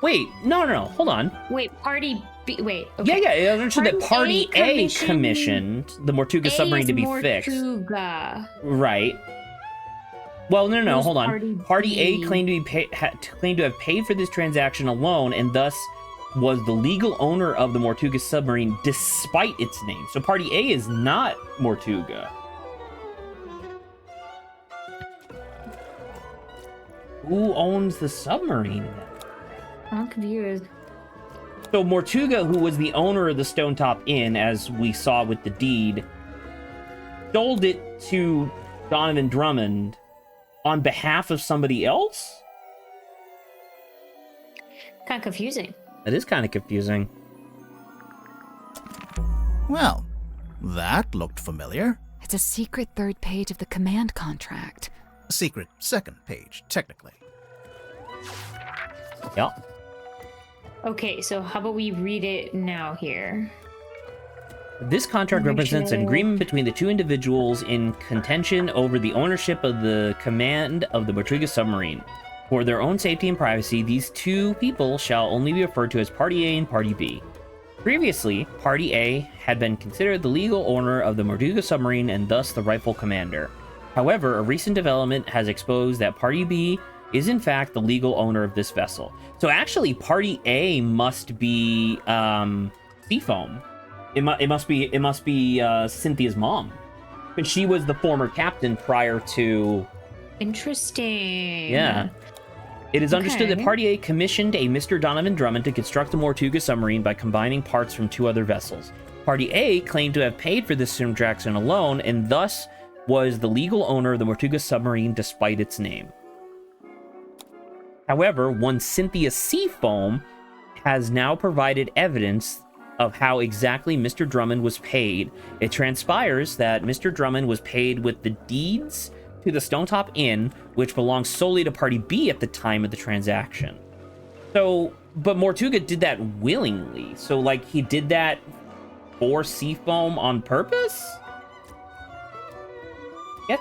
Speaker 1: Wait, no, hold on.
Speaker 2: Wait, Party B. Wait. Okay.
Speaker 1: Yeah, I understood that Party A
Speaker 2: commissioned
Speaker 1: commissioned the Mortuga submarine to be fixed.
Speaker 2: Mortuga.
Speaker 1: Right. Well, no,
Speaker 2: Who's
Speaker 1: hold on. Party A
Speaker 2: B?
Speaker 1: claimed to have paid for this transaction alone, and thus was the legal owner of the Mortuga submarine despite its name. So Party A is not Mortuga. Who owns the submarine then?
Speaker 2: I'm confused.
Speaker 1: So Mortuga, who was the owner of the Stonetop Inn, as we saw with the deed, sold it to Donovan Drummond on behalf of somebody else?
Speaker 2: Kind of confusing.
Speaker 1: That is kind of confusing.
Speaker 3: Well, that looked familiar.
Speaker 4: It's a secret 3rd page of the command contract.
Speaker 3: Secret 2nd page, technically.
Speaker 1: Yeah.
Speaker 2: Okay, so how about we read it now here?
Speaker 1: This contract represents an agreement between the 2 individuals in contention over the ownership of the command of the Mortuga submarine. For their own safety and privacy, these 2 people shall only be referred to as Party A and Party B. Previously, Party A had been considered the legal owner of the Mortuga submarine and thus the rightful commander. However, a recent development has exposed that Party B is in fact the legal owner of this vessel. So actually, Party A must be Seafoam. It must be Cynthia's mom, but she was the former captain prior to.
Speaker 2: Interesting.
Speaker 1: Yeah. It is understood that
Speaker 2: Okay.
Speaker 1: Party A commissioned a Mr. Donovan Drummond to construct the Mortuga submarine by combining parts from 2 other vessels. Party A claimed to have paid for this transaction alone, and thus was the legal owner of the Mortuga submarine despite its name. However, one Cynthia Seafoam has now provided evidence of how exactly Mr. Drummond was paid. It transpires that Mr. Drummond was paid with the deeds to the Stonetop Inn, which belongs solely to Party B at the time of the transaction. So, but Mortuga did that willingly. So, like, he did that for Seafoam on purpose? Yeah.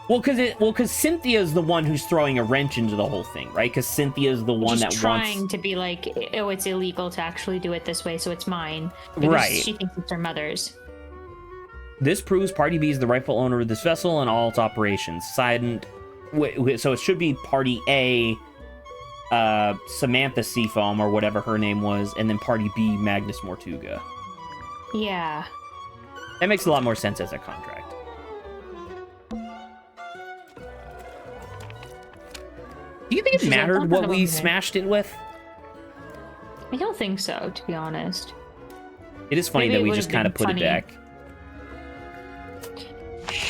Speaker 1: Well, because Cynthia's the one who's throwing a wrench into the whole thing, right? Because Cynthia's the one
Speaker 2: She's
Speaker 1: that
Speaker 2: trying
Speaker 1: wants
Speaker 2: to be like, oh, it's illegal to actually do it this way, so it's mine. Because
Speaker 1: Right.
Speaker 2: She thinks it's her mother's.
Speaker 1: This proves Party B is the rightful owner of this vessel and all its operations. So it should be Party A, Samantha Seafoam, or whatever her name was, and then Party B, Magnus Mortuga.
Speaker 2: Yeah.
Speaker 1: That makes a lot more sense as a contract. Do you think it
Speaker 2: She's like,
Speaker 1: mattered
Speaker 2: "Don't
Speaker 1: what
Speaker 2: talk
Speaker 1: we
Speaker 2: about me."
Speaker 1: smashed it with?
Speaker 2: I don't think so, to be honest.
Speaker 1: It is funny
Speaker 2: Maybe
Speaker 1: that
Speaker 2: it
Speaker 1: we
Speaker 2: would've
Speaker 1: just kind of
Speaker 2: been
Speaker 1: put
Speaker 2: funny.
Speaker 1: it back.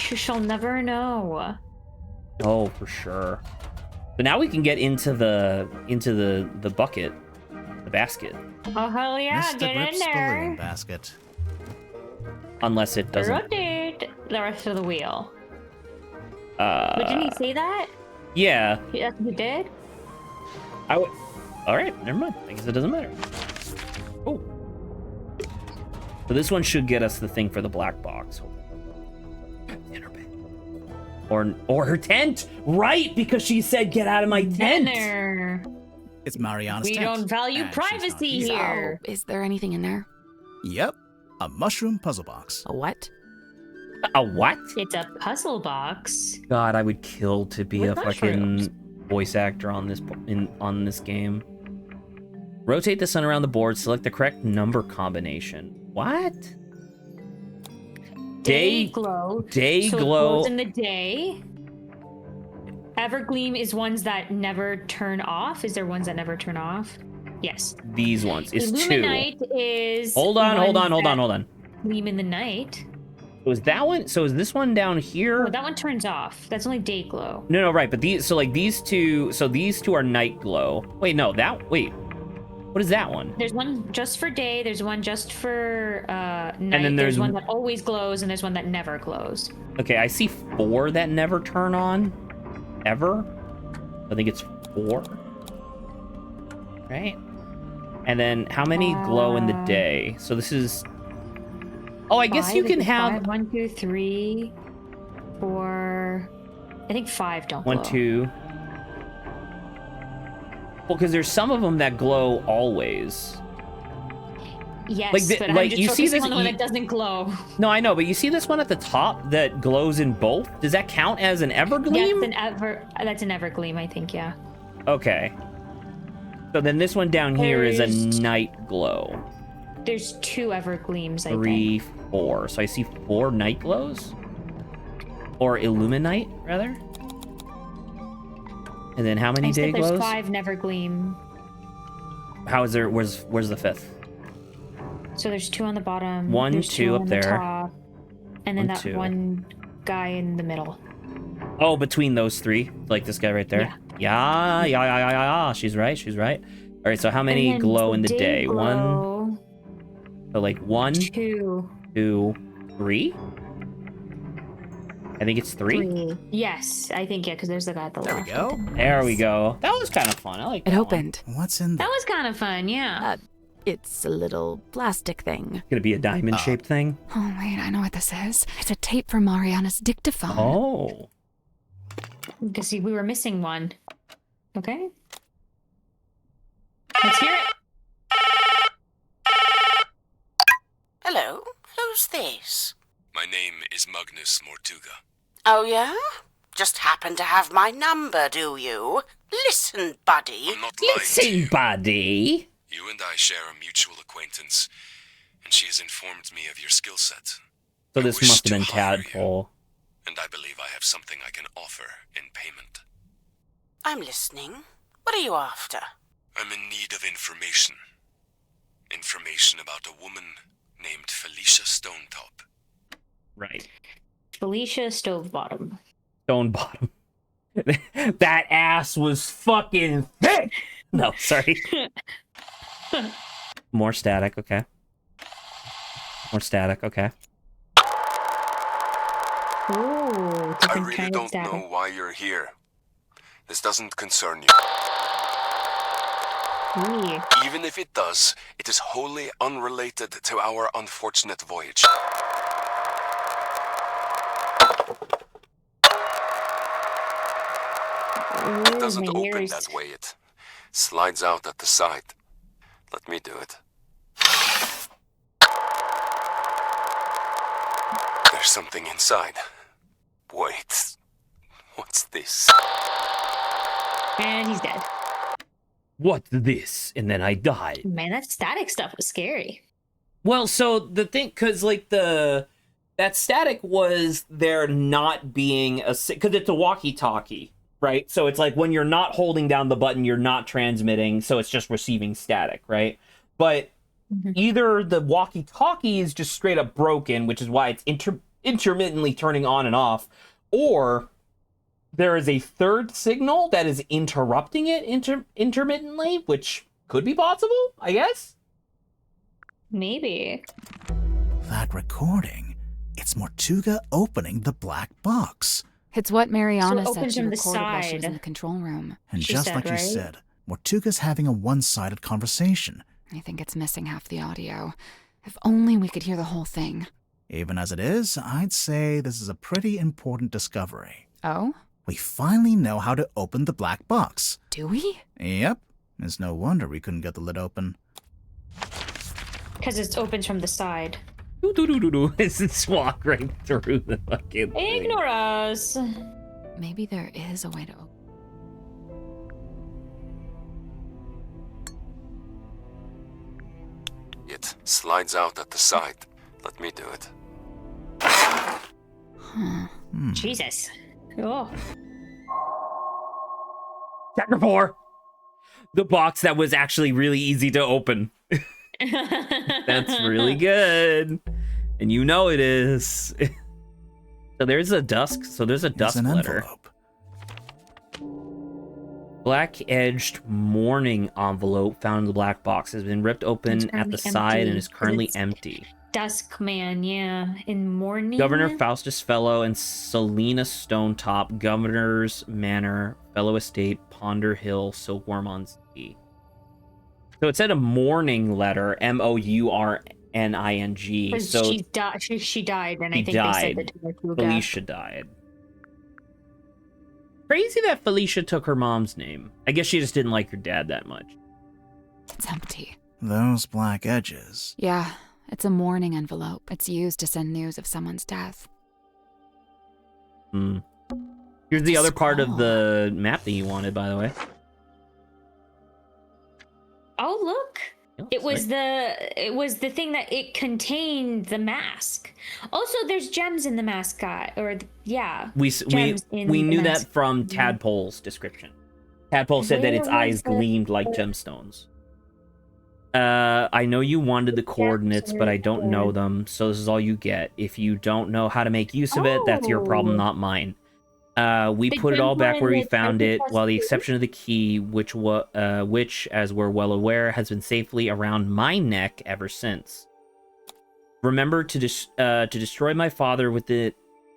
Speaker 2: You shall never know.
Speaker 1: Oh, for sure. But now we can get into the bucket, the basket.
Speaker 2: Oh, hell yeah,
Speaker 3: Mr.
Speaker 2: get in
Speaker 3: Grip's balloon
Speaker 2: there.
Speaker 3: basket.
Speaker 1: Unless it doesn't.
Speaker 2: Rotate the rest of the wheel.
Speaker 1: Uh,
Speaker 2: But didn't he say that?
Speaker 1: Yeah.
Speaker 2: That's what he did?
Speaker 1: All right, never mind. I guess it doesn't matter. Oh. So this one should get us the thing for the black box. Or her tent, right? Because she said, "Get out of my tent."
Speaker 2: Dinner.
Speaker 3: It's Mariana's
Speaker 2: We
Speaker 3: tent.
Speaker 2: don't value
Speaker 3: and she's not
Speaker 2: privacy here.
Speaker 4: So, is there anything in there?
Speaker 3: Yep, a mushroom puzzle box.
Speaker 4: A what?
Speaker 1: A what?
Speaker 2: It's a puzzle box.
Speaker 1: God, I would kill to be
Speaker 2: With
Speaker 1: a
Speaker 2: mushrooms.
Speaker 1: fucking voice actor on this game. Rotate the sun around the board. Select the correct number combination. What?
Speaker 2: Day glow.
Speaker 1: Day
Speaker 2: so
Speaker 1: glow.
Speaker 2: It glows in the day. Evergleam is ones that never turn off. Is there ones that never turn off? Yes.
Speaker 1: These ones is 2.
Speaker 2: Illuminite is.
Speaker 1: Hold on.
Speaker 2: Gleam in the night.
Speaker 1: Was that one? So is this one down here?
Speaker 2: Oh, that one turns off. That's only day glow.
Speaker 1: No, right. But these two. So these two are night glow. Wait, no. Wait. What is that one?
Speaker 2: There's one just for day. There's one just for night.
Speaker 1: And then
Speaker 2: there's one that always glows, and there's one that never glows.
Speaker 1: Okay, I see 4 that never turn on. Ever. I think it's 4. Right. And then how many glow in the day? So this is. Oh, I guess you can have
Speaker 2: 1, 2, 3, 4. I think 5 don't glow.
Speaker 1: 1, 2. Well, because there's some of them that glow always.
Speaker 2: Yes,
Speaker 1: but
Speaker 2: I'm just
Speaker 1: you see this
Speaker 2: on the one that doesn't glow.
Speaker 1: No, I know, but you see this one at the top that glows in both? Does that count as an evergleam?
Speaker 2: That's an evergleam, I think, yeah.
Speaker 1: Okay. So then this one down here is a night glow.
Speaker 2: There's 2 evergleams, I think.
Speaker 1: 3, 4. So I see 4 night glows? Or illuminite, rather? And then how many day glows?
Speaker 2: There's 5 nevergleam.
Speaker 1: How is there? Where's the 5th?
Speaker 2: So there's 2 on the bottom.
Speaker 1: 1,
Speaker 2: there's
Speaker 1: 2 up
Speaker 2: on
Speaker 1: there.
Speaker 2: The top, and then
Speaker 1: 1,
Speaker 2: that
Speaker 1: 2.
Speaker 2: one guy in the middle.
Speaker 1: Oh, between those 3, like this guy right there. Yeah. She's right. All right. So how many glow in the day?
Speaker 2: Glow,
Speaker 1: 1. So like 1,
Speaker 2: 2,
Speaker 1: 3. I think it's 3.
Speaker 2: Yes, I think because there's the guy at the left.
Speaker 3: There we go.
Speaker 1: There we go. That was kind of fun. I like that.
Speaker 4: It opened.
Speaker 3: What's in there?
Speaker 2: That was kind of fun, yeah.
Speaker 4: It's a little plastic thing.
Speaker 1: Gonna be a diamond-shaped thing.
Speaker 4: Oh, wait, I know what this is. It's a tape for Mariana's dictaphone.
Speaker 1: Oh.
Speaker 2: Because see, we were missing one. Okay. Let's hear it.
Speaker 13: Hello, who's this?
Speaker 8: My name is Magnus Mortuga.
Speaker 13: Oh, yeah? Just happen to have my number, do you? Listen, buddy.
Speaker 8: I'm not lying to
Speaker 1: Listen,
Speaker 8: you.
Speaker 1: buddy.
Speaker 8: You and I share a mutual acquaintance, and she has informed me of your skill set.
Speaker 1: So this
Speaker 8: wish
Speaker 1: must have
Speaker 8: to
Speaker 1: been
Speaker 8: hire
Speaker 1: Tadpole.
Speaker 8: And I believe I have something I can offer in payment.
Speaker 13: I'm listening. What are you after?
Speaker 8: I'm in need of information. Information about a woman named Felicia Stonetop.
Speaker 1: Right.
Speaker 2: Felicia Stovebottom.
Speaker 1: Stone bottom. That ass was fucking thick. No, sorry. More static, okay. More static, okay.
Speaker 2: Ooh,
Speaker 8: I really don't know why you're here. This doesn't concern you. Even if it does, it is wholly unrelated to our unfortunate voyage. It doesn't open that way. It slides out at the side. Let me do it. There's something inside. Wait. What's this?
Speaker 2: And he's dead.
Speaker 1: What's this? And then I died.
Speaker 2: Man, that static stuff was scary.
Speaker 1: Well, so the thing, because like that static was there not being because it's a walkie-talkie, right? So it's like when you're not holding down the button, you're not transmitting, so it's just receiving static, right? But either the walkie-talkie is just straight up broken, which is why it's intermittently turning on and off, or there is a third signal that is interrupting it intermittently, which could be possible, I guess.
Speaker 2: Maybe.
Speaker 3: That recording. It's Mortuga opening the black box.
Speaker 4: It's what Mariana
Speaker 2: So it
Speaker 4: said
Speaker 2: opens
Speaker 4: she
Speaker 2: from the
Speaker 4: recorded while she was in
Speaker 2: side.
Speaker 4: the control room.
Speaker 3: And
Speaker 2: She
Speaker 3: just
Speaker 2: said,
Speaker 3: like you
Speaker 2: right?
Speaker 3: said, Mortuga's having a one-sided conversation.
Speaker 4: I think it's missing half the audio. If only we could hear the whole thing.
Speaker 3: Even as it is, I'd say this is a pretty important discovery.
Speaker 4: Oh?
Speaker 3: We finally know how to open the black box.
Speaker 4: Do we?
Speaker 3: Yep. It's no wonder we couldn't get the lid open.
Speaker 2: Because it opens from the side.
Speaker 1: It's walk right through the fucking thing.
Speaker 2: Ignore us.
Speaker 4: Maybe there is a way to open.
Speaker 8: It slides out at the side. Let me do it.
Speaker 2: Jesus. Oh.
Speaker 1: Chapter 4. The box that was actually really easy to open. That's really good. And you know it is. So there's a dusk. So there's a dusk letter. Black-edged mourning envelope found in the black box has been ripped open at the side and is currently empty.
Speaker 2: Dusk man, yeah. In morning.
Speaker 1: Governor Faustus Fellow and Selena Stonetop, Governor's Manor, Fellow Estate, Ponder Hill, Silkworm on Sea. So it said a mourning letter, M-O-U-R-N-I-N-G. So
Speaker 2: she died, and I think
Speaker 1: died.
Speaker 2: they said that to Tortuga.
Speaker 1: Felicia died. Crazy that Felicia took her mom's name. I guess she just didn't like her dad that much.
Speaker 4: It's empty.
Speaker 3: Those black edges.
Speaker 4: Yeah, it's a mourning envelope. It's used to send news of someone's death.
Speaker 1: Here's the other part of the map that you wanted, by the way.
Speaker 2: Oh, look. It was the thing that it contained the mask. Also, there's gems in the mask,
Speaker 1: We knew that from Tadpole's description. Tadpole said that its eyes gleamed like gemstones. I know you wanted the coordinates, but I don't know them, so this is all you get. If you don't know how to make use of it, that's your problem, not mine. We put it all back where we found it, while the exception of the key, which, as we're well aware, has been safely around my neck ever since. Remember to destroy my father with the...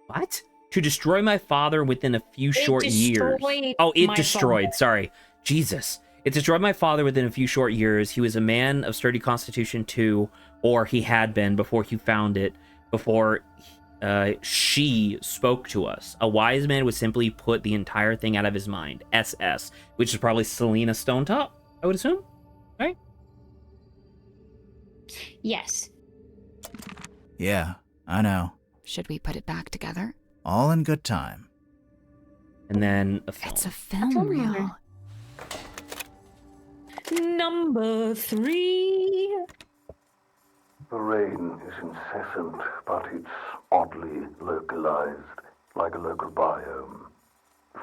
Speaker 1: What? To destroy my father within a few short years. Oh, it destroyed. Sorry. Jesus. It destroyed my father within a few short years. He was a man of sturdy constitution too, or he had been before he found it, before... she spoke to us. A wise man would simply put the entire thing out of his mind. SS, which is probably Selena Stonetop, I would assume, right?
Speaker 2: Yes.
Speaker 3: Yeah, I know.
Speaker 4: Should we put it back together?
Speaker 3: All in good time.
Speaker 1: And then a film.
Speaker 4: It's a film reel.
Speaker 2: Number 3.
Speaker 14: The rain is incessant, but it's oddly localized, like a local biome.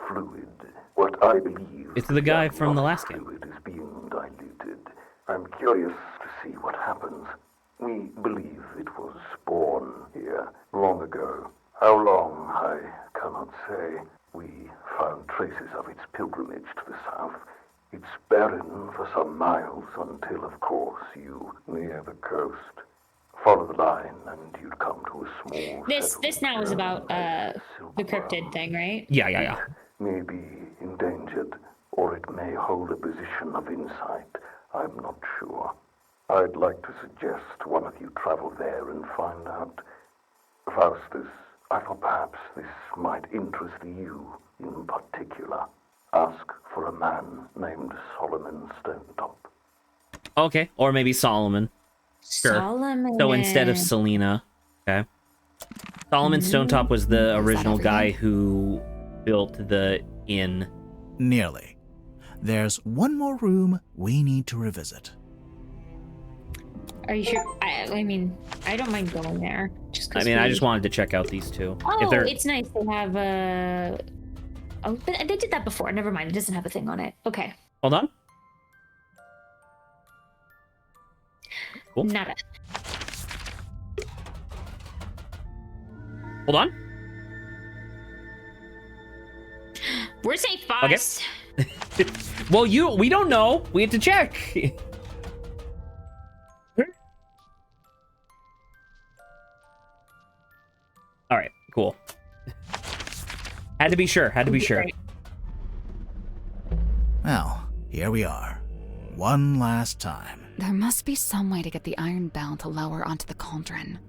Speaker 14: Fluid. What I believe...
Speaker 1: It's the guy from the last game.
Speaker 14: Fluid is being diluted. I'm curious to see what happens. We believe it was born here long ago. How long, I cannot say. We found traces of its pilgrimage to the south. It's barren for some miles until, of course, you near the coast. Follow the line and you'd come to a small...
Speaker 2: This now is about the cryptid thing, right?
Speaker 1: Yeah.
Speaker 14: It may be endangered, or it may hold a position of insight. I'm not sure. I'd like to suggest one of you travel there and find out. Faustus, I thought perhaps this might interest you in particular. Ask for a man named Solomon Stonetop.
Speaker 1: Okay, or maybe Solomon. Sure.
Speaker 2: Solomon.
Speaker 1: So instead of Selena, okay. Solomon Stonetop was the original guy who built the inn.
Speaker 3: Nearly. There's one more room we need to revisit.
Speaker 2: Are you sure? I mean, I don't mind going there.
Speaker 1: I just wanted to check out these two.
Speaker 2: Oh, it's nice to have a... Oh, but they did that before. Never mind. It doesn't have a thing on it. Okay.
Speaker 1: Hold on. Cool.
Speaker 2: Nada.
Speaker 1: Hold on.
Speaker 2: We're safe, boss.
Speaker 1: Okay. Well, we don't know. We have to check. All right, cool. Had to be sure.
Speaker 3: Well, here we are. One last time.
Speaker 4: There must be some way to get the iron bell to lower onto the cauldron.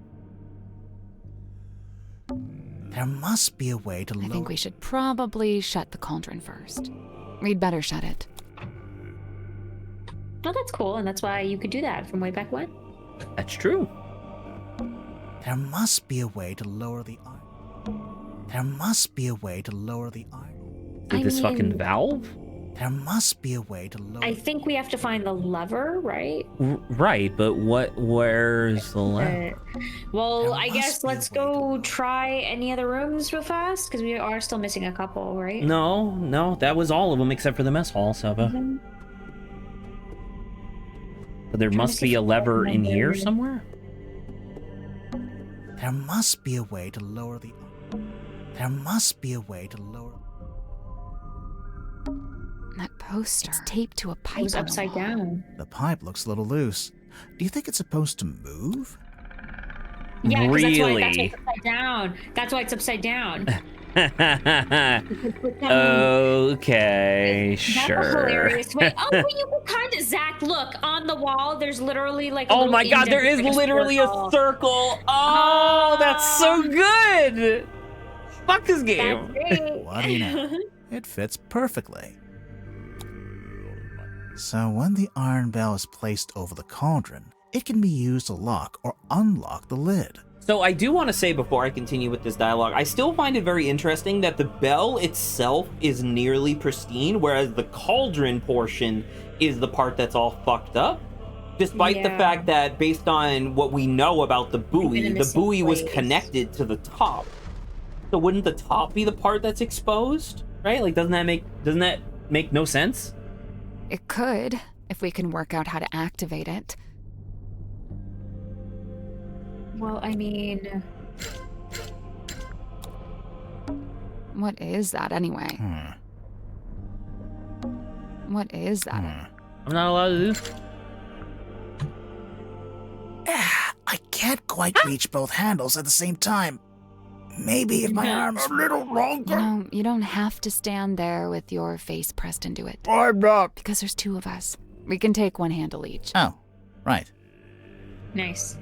Speaker 3: There must be a way to
Speaker 4: I think we should probably shut the cauldron first. We'd better shut it.
Speaker 2: Oh, that's cool, and that's why you could do that from way back when.
Speaker 1: That's true.
Speaker 3: There must be a way to lower the iron. There must be a way to lower the iron.
Speaker 1: With this fucking valve?
Speaker 3: There must be a way to lower.
Speaker 2: I think we have to find the lever, right?
Speaker 1: Right, but where's the lever?
Speaker 2: Well, I guess let's go try any other rooms real fast, because we are still missing a couple, right?
Speaker 1: No, that was all of them except for the mess hall, Saba.
Speaker 2: Mm-hmm.
Speaker 1: But there must be a lever in here somewhere?
Speaker 3: There must be a way to lower the. There must be a way to lower.
Speaker 4: That poster. It's taped to a pipe.
Speaker 2: It was upside down.
Speaker 3: The pipe looks a little loose. Do you think it's supposed to move?
Speaker 2: Yeah, because
Speaker 1: really?
Speaker 2: that's why it's upside down. That's why it's upside down.
Speaker 1: Okay, sure.
Speaker 2: That's a hilarious way. Oh, but you can kind of, Zach, look, on the wall, there's literally like a
Speaker 1: Oh
Speaker 2: little
Speaker 1: my god, there is
Speaker 2: indent, like
Speaker 1: literally a circle. Oh, that's so good. Fuck this game.
Speaker 3: What do you know? It fits perfectly. So when the iron bell is placed over the cauldron, it can be used to lock or unlock the lid.
Speaker 1: So I do want to say before I continue with this dialogue, I still find it very interesting that the bell itself is nearly pristine, whereas the cauldron portion is the part that's all fucked up. Despite the fact that, based on what we know about the buoy was connected to the top. So wouldn't the top be the part that's exposed? Right? Like, doesn't that make no sense?
Speaker 4: It could, if we can work out how to activate it.
Speaker 2: Well, I mean...
Speaker 4: What is that anyway? What is that?
Speaker 1: I'm not allowed to do.
Speaker 3: I can't quite reach both handles at the same time. Maybe if my arm's a little longer.
Speaker 4: No, you don't have to stand there with your face pressed into it.
Speaker 3: I'm not.
Speaker 4: Because there's two of us. We can take one handle each.
Speaker 3: Oh, right.
Speaker 2: Nice.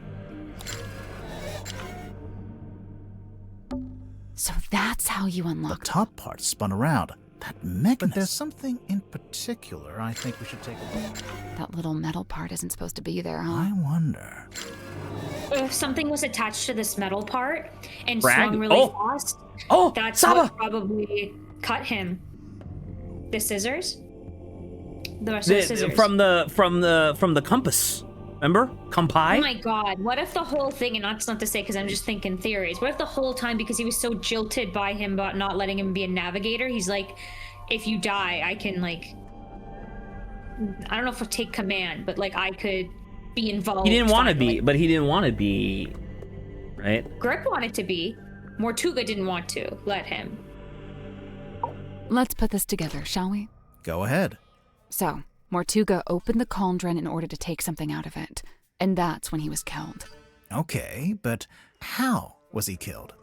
Speaker 4: So that's how you unlock
Speaker 3: the top part spun around. That mechanism. But there's something in particular I think we should take a look.
Speaker 4: That little metal part isn't supposed to be there, huh?
Speaker 3: I wonder.
Speaker 2: If something was attached to this metal part and
Speaker 1: Brag?
Speaker 2: swung really fast, that's
Speaker 1: Saba!
Speaker 2: what probably cut him. The scissors? The rest of the scissors.
Speaker 1: From the compass. Remember? Compai?
Speaker 2: Oh my god, what if the whole thing, and that's not to say because I'm just thinking theories, what if the whole time, because he was so jilted by him about not letting him be a navigator, he's like, if you die, I can, like, I don't know if I'll take command, but, like, I could be involved.
Speaker 1: He didn't want to be, but he didn't want to be, right?
Speaker 2: Grip wanted to be. Mortuga didn't want to let him.
Speaker 4: Let's put this together, shall we?
Speaker 3: Go ahead.
Speaker 4: So, Mortuga opened the cauldron in order to take something out of it, and that's when he was killed.
Speaker 3: Okay, but how was he killed?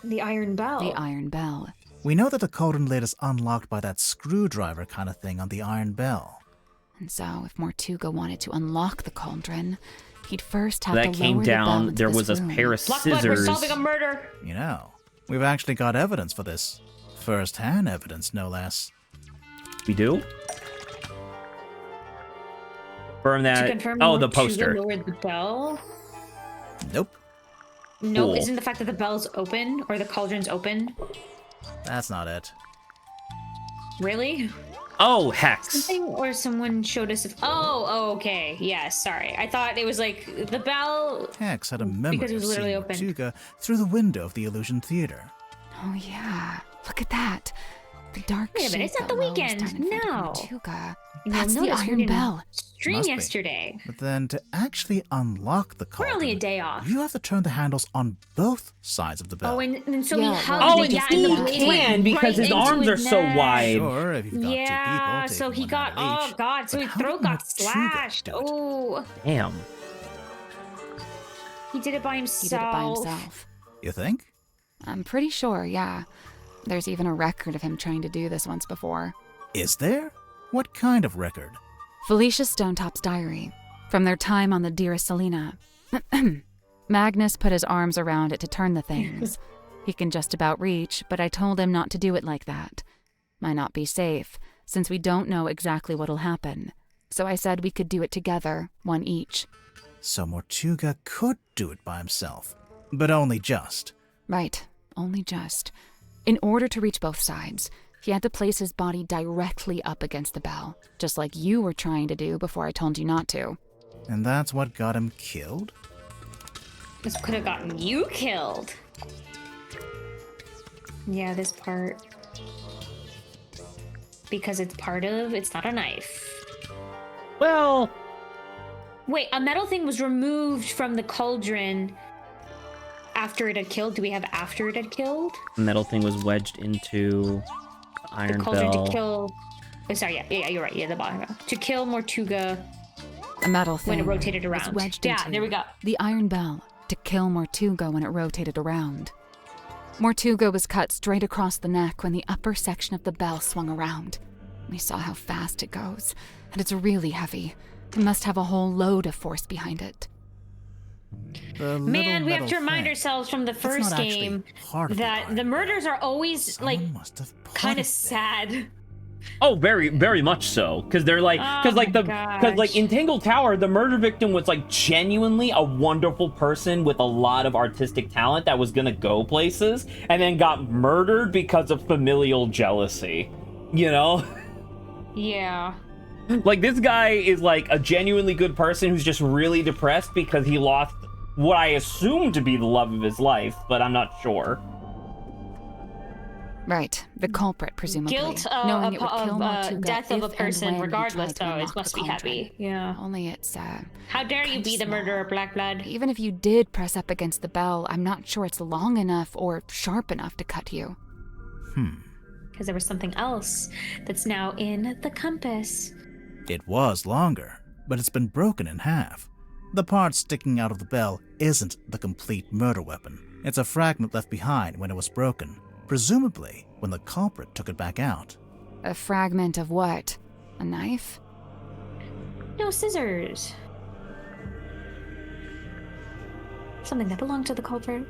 Speaker 2: The iron bell.
Speaker 4: The iron bell.
Speaker 3: We know that the cauldron lid is unlocked by that screwdriver kind of thing on the iron bell.
Speaker 4: And so, if Mortuga wanted to unlock the cauldron, he'd first have
Speaker 1: that
Speaker 4: to lower
Speaker 1: came
Speaker 4: the
Speaker 1: down.
Speaker 4: bell into
Speaker 1: There
Speaker 4: this
Speaker 1: was a
Speaker 4: room.
Speaker 1: pair of
Speaker 2: Blackblood,
Speaker 1: scissors.
Speaker 2: we're solving a murder.
Speaker 3: You know, we've actually got evidence for this. First-hand evidence, no less.
Speaker 1: We do? Confirm that.
Speaker 2: To confirm
Speaker 1: Oh, the
Speaker 2: Mortuga
Speaker 1: poster.
Speaker 2: lowered the bell?
Speaker 3: Nope.
Speaker 2: No,
Speaker 1: Cool.
Speaker 2: isn't the fact that the bell's open or the cauldron's open?
Speaker 3: That's not it.
Speaker 2: Really?
Speaker 1: Oh, hex.
Speaker 2: Something or someone showed us. Oh, okay. Yeah, sorry. I thought it was like the bell.
Speaker 3: Hex had a memory
Speaker 2: Because it was
Speaker 3: of
Speaker 2: literally
Speaker 3: seeing
Speaker 2: open.
Speaker 3: Mortuga through the window of the Illusion Theater.
Speaker 4: Oh, yeah. Look at that. The dark
Speaker 2: Wait a
Speaker 4: shape
Speaker 2: minute, it's not
Speaker 4: that
Speaker 2: the
Speaker 4: lowers
Speaker 2: weekend.
Speaker 4: down in front of
Speaker 2: No.
Speaker 4: Mortuga.
Speaker 2: You'll
Speaker 4: That's the
Speaker 2: notice we
Speaker 4: iron
Speaker 2: didn't
Speaker 4: bell.
Speaker 2: Stream
Speaker 3: Must be.
Speaker 2: yesterday.
Speaker 3: But then to actually unlock the
Speaker 2: We're
Speaker 3: cauldron,
Speaker 2: only a day off.
Speaker 3: you have to turn the handles on both sides of the bell.
Speaker 2: Oh, and so
Speaker 4: Yeah,
Speaker 2: he hugged
Speaker 1: Oh,
Speaker 2: the
Speaker 1: and
Speaker 2: guy
Speaker 1: he
Speaker 2: and the blade went
Speaker 1: can because
Speaker 2: right
Speaker 1: his
Speaker 2: into
Speaker 1: arms are
Speaker 2: his
Speaker 1: so
Speaker 2: neck.
Speaker 1: wide.
Speaker 3: Sure, if you've got
Speaker 2: Yeah,
Speaker 3: two
Speaker 2: so
Speaker 3: people,
Speaker 2: he
Speaker 3: taking
Speaker 2: got.
Speaker 3: one out
Speaker 2: Oh
Speaker 3: each.
Speaker 2: god, so
Speaker 3: But
Speaker 2: his
Speaker 3: how
Speaker 2: throat
Speaker 3: did
Speaker 2: got
Speaker 3: Mortuga
Speaker 2: slashed.
Speaker 3: do it?
Speaker 2: Oh,
Speaker 1: Damn.
Speaker 2: he did it by
Speaker 4: He
Speaker 2: himself.
Speaker 4: did it by himself.
Speaker 3: You think?
Speaker 4: I'm pretty sure, yeah. There's even a record of him trying to do this once before.
Speaker 3: Is there? What kind of record? Felicia
Speaker 4: Felicia Stonetop's diary, from their time on the Dearest Selena. Magnus put his arms around it to turn the things. He can just about reach, but I told him not to do it like that. Might not be safe, since we don't know exactly what'll happen. So I said we could do it together, one each.
Speaker 3: So Mortuga could do it by himself, but only just.
Speaker 4: Right, only just. In order to reach both sides, he had to place his body directly up against the bell, just like you were trying to do before I told you not to.
Speaker 3: And that's what got him killed?
Speaker 2: This could have gotten you killed. Yeah, this part. Because it's not a knife.
Speaker 1: Well...
Speaker 2: Wait, a metal thing was removed from the cauldron after it had killed? Do we have after it had killed?
Speaker 1: The metal thing was wedged into the iron
Speaker 2: the cauldron
Speaker 1: bell.
Speaker 2: To kill... Oh, sorry, yeah, you're right. Yeah, the bottom. To kill Mortuga.
Speaker 4: A metal thing
Speaker 2: when it rotated around.
Speaker 4: Was wedged
Speaker 2: yeah,
Speaker 4: into
Speaker 2: there we go.
Speaker 4: The iron bell to kill Mortuga when it rotated around. Mortuga was cut straight across the neck when the upper section of the bell swung around. We saw how fast it goes, and it's really heavy. It must have a whole load of force behind it.
Speaker 2: Man, we have to remind ourselves from the first game that the murders are always kind of sad.
Speaker 1: Oh, very, very much so. Because they're like, because in Tangle Tower, the murder victim was like genuinely a wonderful person with a lot of artistic talent that was gonna go places, and then got murdered because of familial jealousy. You know?
Speaker 2: Yeah.
Speaker 1: Like, this guy is like a genuinely good person who's just really depressed because he lost what I assume to be the love of his life, but I'm not sure.
Speaker 4: Right, the culprit, presumably.
Speaker 2: Guilt
Speaker 4: knowing it would kill Mortuga
Speaker 2: death of a
Speaker 4: if
Speaker 2: person,
Speaker 4: and when
Speaker 2: regardless,
Speaker 4: we tried to
Speaker 2: though,
Speaker 4: unlock
Speaker 2: it must
Speaker 4: the
Speaker 2: be
Speaker 4: cauldron.
Speaker 2: heavy. Yeah.
Speaker 4: Only it's,
Speaker 2: How dare you be the murderer, Blackblood?
Speaker 4: Even if you did press up against the bell, I'm not sure it's long enough or sharp enough to cut you.
Speaker 2: Because there was something else that's now in the compass.
Speaker 3: It was longer, but it's been broken in half. The part sticking out of the bell isn't the complete murder weapon. It's a fragment left behind when it was broken, presumably when the culprit took it back out.
Speaker 4: A fragment of what? A knife?
Speaker 2: No, scissors. Something that belonged to the culprit.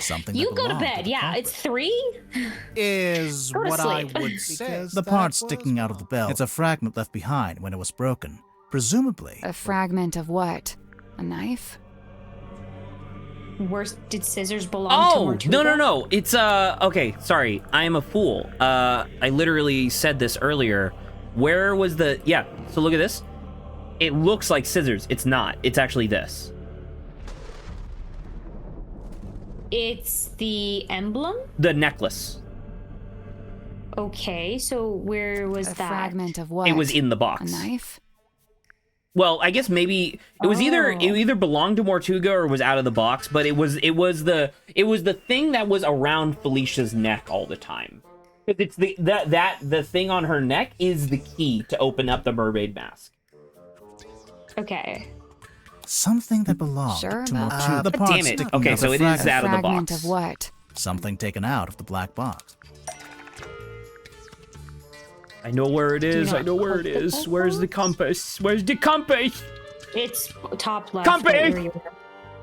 Speaker 3: Something
Speaker 2: You
Speaker 3: that
Speaker 2: go to
Speaker 3: belonged
Speaker 2: bed.
Speaker 3: the
Speaker 2: Yeah,
Speaker 3: culprit.
Speaker 2: it's 3?
Speaker 3: Is
Speaker 2: Go to
Speaker 3: what I
Speaker 2: sleep.
Speaker 3: would say. The part sticking out of the bell, it's a fragment left behind when it was broken, presumably.
Speaker 4: A fragment of what? A knife?
Speaker 2: Worse, did scissors belong to Mortuga?
Speaker 1: No. It's, okay, sorry. I am a fool. I literally said this earlier. Where was the... Yeah, so look at this. It looks like scissors. It's not. It's actually this.
Speaker 2: It's the emblem?
Speaker 1: The necklace.
Speaker 2: Okay, so where was that?
Speaker 4: A fragment of what?
Speaker 1: It was in the box.
Speaker 4: A knife?
Speaker 1: Well, I guess maybe it was either belonged to Mortuga or was out of the box, but it was the thing that was around Felicia's neck all the time. It's the thing on her neck is the key to open up the mermaid mask.
Speaker 2: Okay.
Speaker 3: Something that belonged to Mortuga. The part
Speaker 1: damn it.
Speaker 3: sticking
Speaker 1: Okay,
Speaker 3: out
Speaker 1: so
Speaker 3: the
Speaker 1: it is
Speaker 3: fragment.
Speaker 1: out of the
Speaker 4: Fragment
Speaker 1: box.
Speaker 4: of what?
Speaker 3: Something taken out of the black box.
Speaker 1: I know where it is. I know where it is. Where's the compass? Where's the compass?
Speaker 2: It's top left.
Speaker 1: Compass!
Speaker 2: right where you were.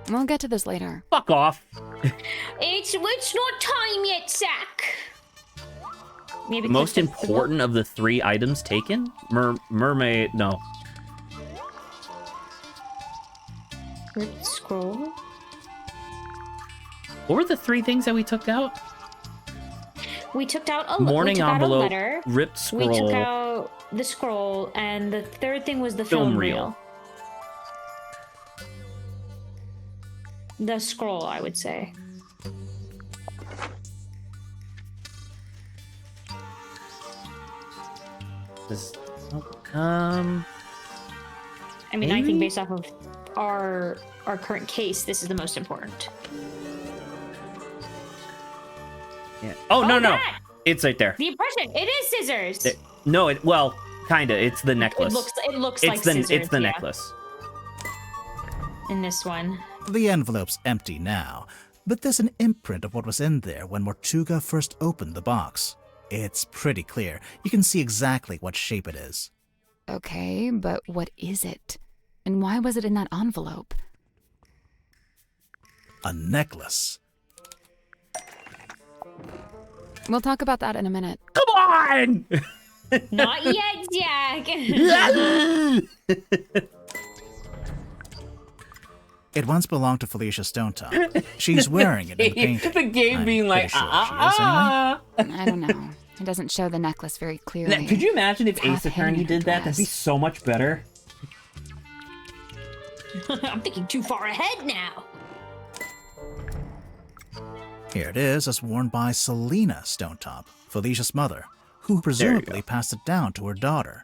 Speaker 4: We'll get to this later.
Speaker 1: Fuck off.
Speaker 2: It's not time yet, Zach.
Speaker 1: The most important of the 3 items taken? Mermaid, no.
Speaker 2: Ripped scroll.
Speaker 1: What were the 3 things that we took out?
Speaker 2: We took out a
Speaker 1: Morning
Speaker 2: we took
Speaker 1: envelope,
Speaker 2: out a letter.
Speaker 1: ripped scroll.
Speaker 2: We took out the scroll, and the third thing was the film reel. The scroll, I would say. I mean, I think based off of our current case, this is the most important.
Speaker 1: Yeah. Oh, no.
Speaker 2: That!
Speaker 1: It's right there.
Speaker 2: The impression. It is scissors.
Speaker 1: No, well, kinda. It's the necklace.
Speaker 2: It looks like scissors.
Speaker 1: It's the
Speaker 2: yeah.
Speaker 1: necklace.
Speaker 2: In this one.
Speaker 3: The envelope's empty now, but there's an imprint of what was in there when Mortuga first opened the box. It's pretty clear. You can see exactly what shape it is.
Speaker 4: Okay, but what is it? And why was it in that envelope?
Speaker 3: A necklace.
Speaker 4: We'll talk about that in a minute.
Speaker 1: Come on!
Speaker 2: Not yet, Jack.
Speaker 3: It once belonged to Felicia Stonetop. She's wearing it in the painting.
Speaker 1: The game being like,
Speaker 3: pretty sure she is anyway.
Speaker 4: I don't know. It doesn't show the necklace very clearly.
Speaker 1: Now, could you imagine if
Speaker 4: It's
Speaker 1: Ace
Speaker 4: half hidden
Speaker 1: Attorney
Speaker 4: in her
Speaker 1: did that? That'd be
Speaker 4: dress.
Speaker 1: so much better.
Speaker 2: I'm thinking too far ahead now.
Speaker 3: Here it is, as worn by Selena Stonetop, Felicia's mother, who presumably passed it down to her daughter.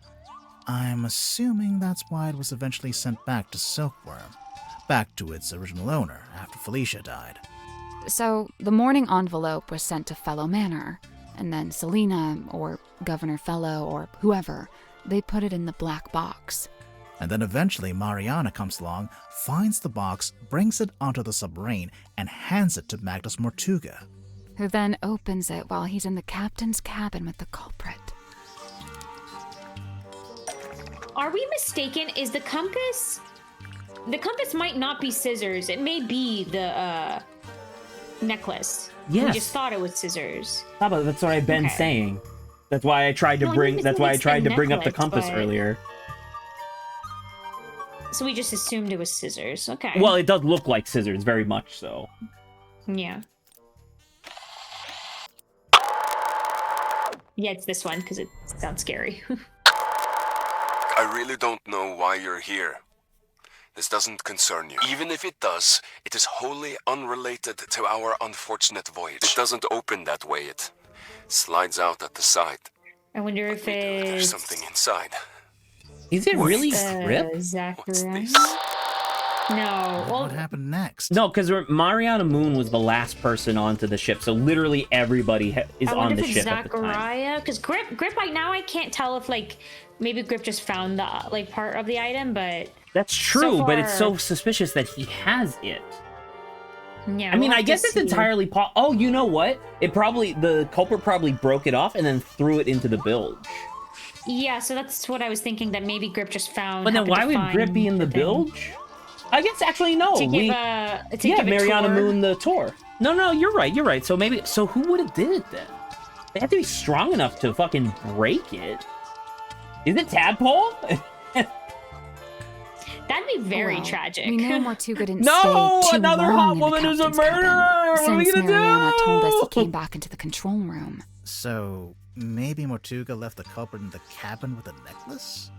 Speaker 3: I'm assuming that's why it was eventually sent back to Silkworm, back to its original owner after Felicia died.
Speaker 4: So, the mourning envelope was sent to Fellow Manor, and then Selena, or Governor Fellow, or whoever, they put it in the black box.
Speaker 3: And then eventually Mariana comes along, finds the box, brings it onto the submarine, and hands it to Magnus Mortuga.
Speaker 4: Who then opens it while he's in the captain's cabin with the culprit.
Speaker 2: Are we mistaken? Is the compass... The compass might not be scissors. It may be the necklace.
Speaker 1: Yes.
Speaker 2: We just thought it was scissors.
Speaker 1: But that's what I've been
Speaker 2: Okay.
Speaker 1: saying. That's why I tried to
Speaker 2: No, I
Speaker 1: bring.
Speaker 2: think
Speaker 1: That's why I
Speaker 2: it's
Speaker 1: tried
Speaker 2: the
Speaker 1: to bring up the
Speaker 2: necklace,
Speaker 1: compass
Speaker 2: but-
Speaker 1: earlier.
Speaker 2: So we just assumed it was scissors. Okay.
Speaker 1: Well, it does look like scissors, very much so.
Speaker 2: Yeah. Yeah, it's this one because it sounds scary.
Speaker 8: I really don't know why you're here. This doesn't concern you. Even if it does, it is wholly unrelated to our unfortunate voyage. It doesn't open that way. It slides out at the side.
Speaker 2: I wonder if
Speaker 8: There's
Speaker 2: it's
Speaker 8: something inside.
Speaker 1: Is it really Grip?
Speaker 2: Zachariah. No. Well,
Speaker 3: What happened next?
Speaker 1: No, because Mariana Moon was the last person onto the ship, so literally everybody is
Speaker 2: I
Speaker 1: on
Speaker 2: wonder
Speaker 1: the
Speaker 2: if it's
Speaker 1: ship at the time.
Speaker 2: Zachariah. Because Grip right now I can't tell if like maybe Grip just found the like part of the item, but
Speaker 1: That's true,
Speaker 2: so
Speaker 1: but it's so
Speaker 2: far-
Speaker 1: suspicious that he has it.
Speaker 2: yeah.
Speaker 1: I mean,
Speaker 2: we'll
Speaker 1: I
Speaker 2: have to
Speaker 1: guess it's
Speaker 2: see.
Speaker 1: entirely Oh, you know what? The culprit probably broke it off and then threw it into the bilge.
Speaker 2: Yeah, so that's what I was thinking, that maybe Grip just found.
Speaker 1: But then
Speaker 2: happened
Speaker 1: why
Speaker 2: to
Speaker 1: would
Speaker 2: find
Speaker 1: Grip be in the
Speaker 2: thing.
Speaker 1: bilge? I guess actually no.
Speaker 2: To give give a
Speaker 1: Mariana
Speaker 2: tour.
Speaker 1: Moon the tour. No, you're right. So who would have did it then? They have to be strong enough to fucking break it. Is it Tadpole?
Speaker 2: That'd be very
Speaker 4: Well,
Speaker 2: tragic.
Speaker 4: We know Mortuga didn't
Speaker 1: No,
Speaker 4: stay too
Speaker 1: another
Speaker 4: long
Speaker 1: hot
Speaker 4: in the
Speaker 1: woman is a
Speaker 4: captain's cabin,
Speaker 1: murderer! What are we
Speaker 4: since
Speaker 1: gonna
Speaker 4: Mariana
Speaker 1: do?
Speaker 4: told us he came back into the control room.
Speaker 3: So, maybe Mortuga left the culprit in the cabin with a necklace?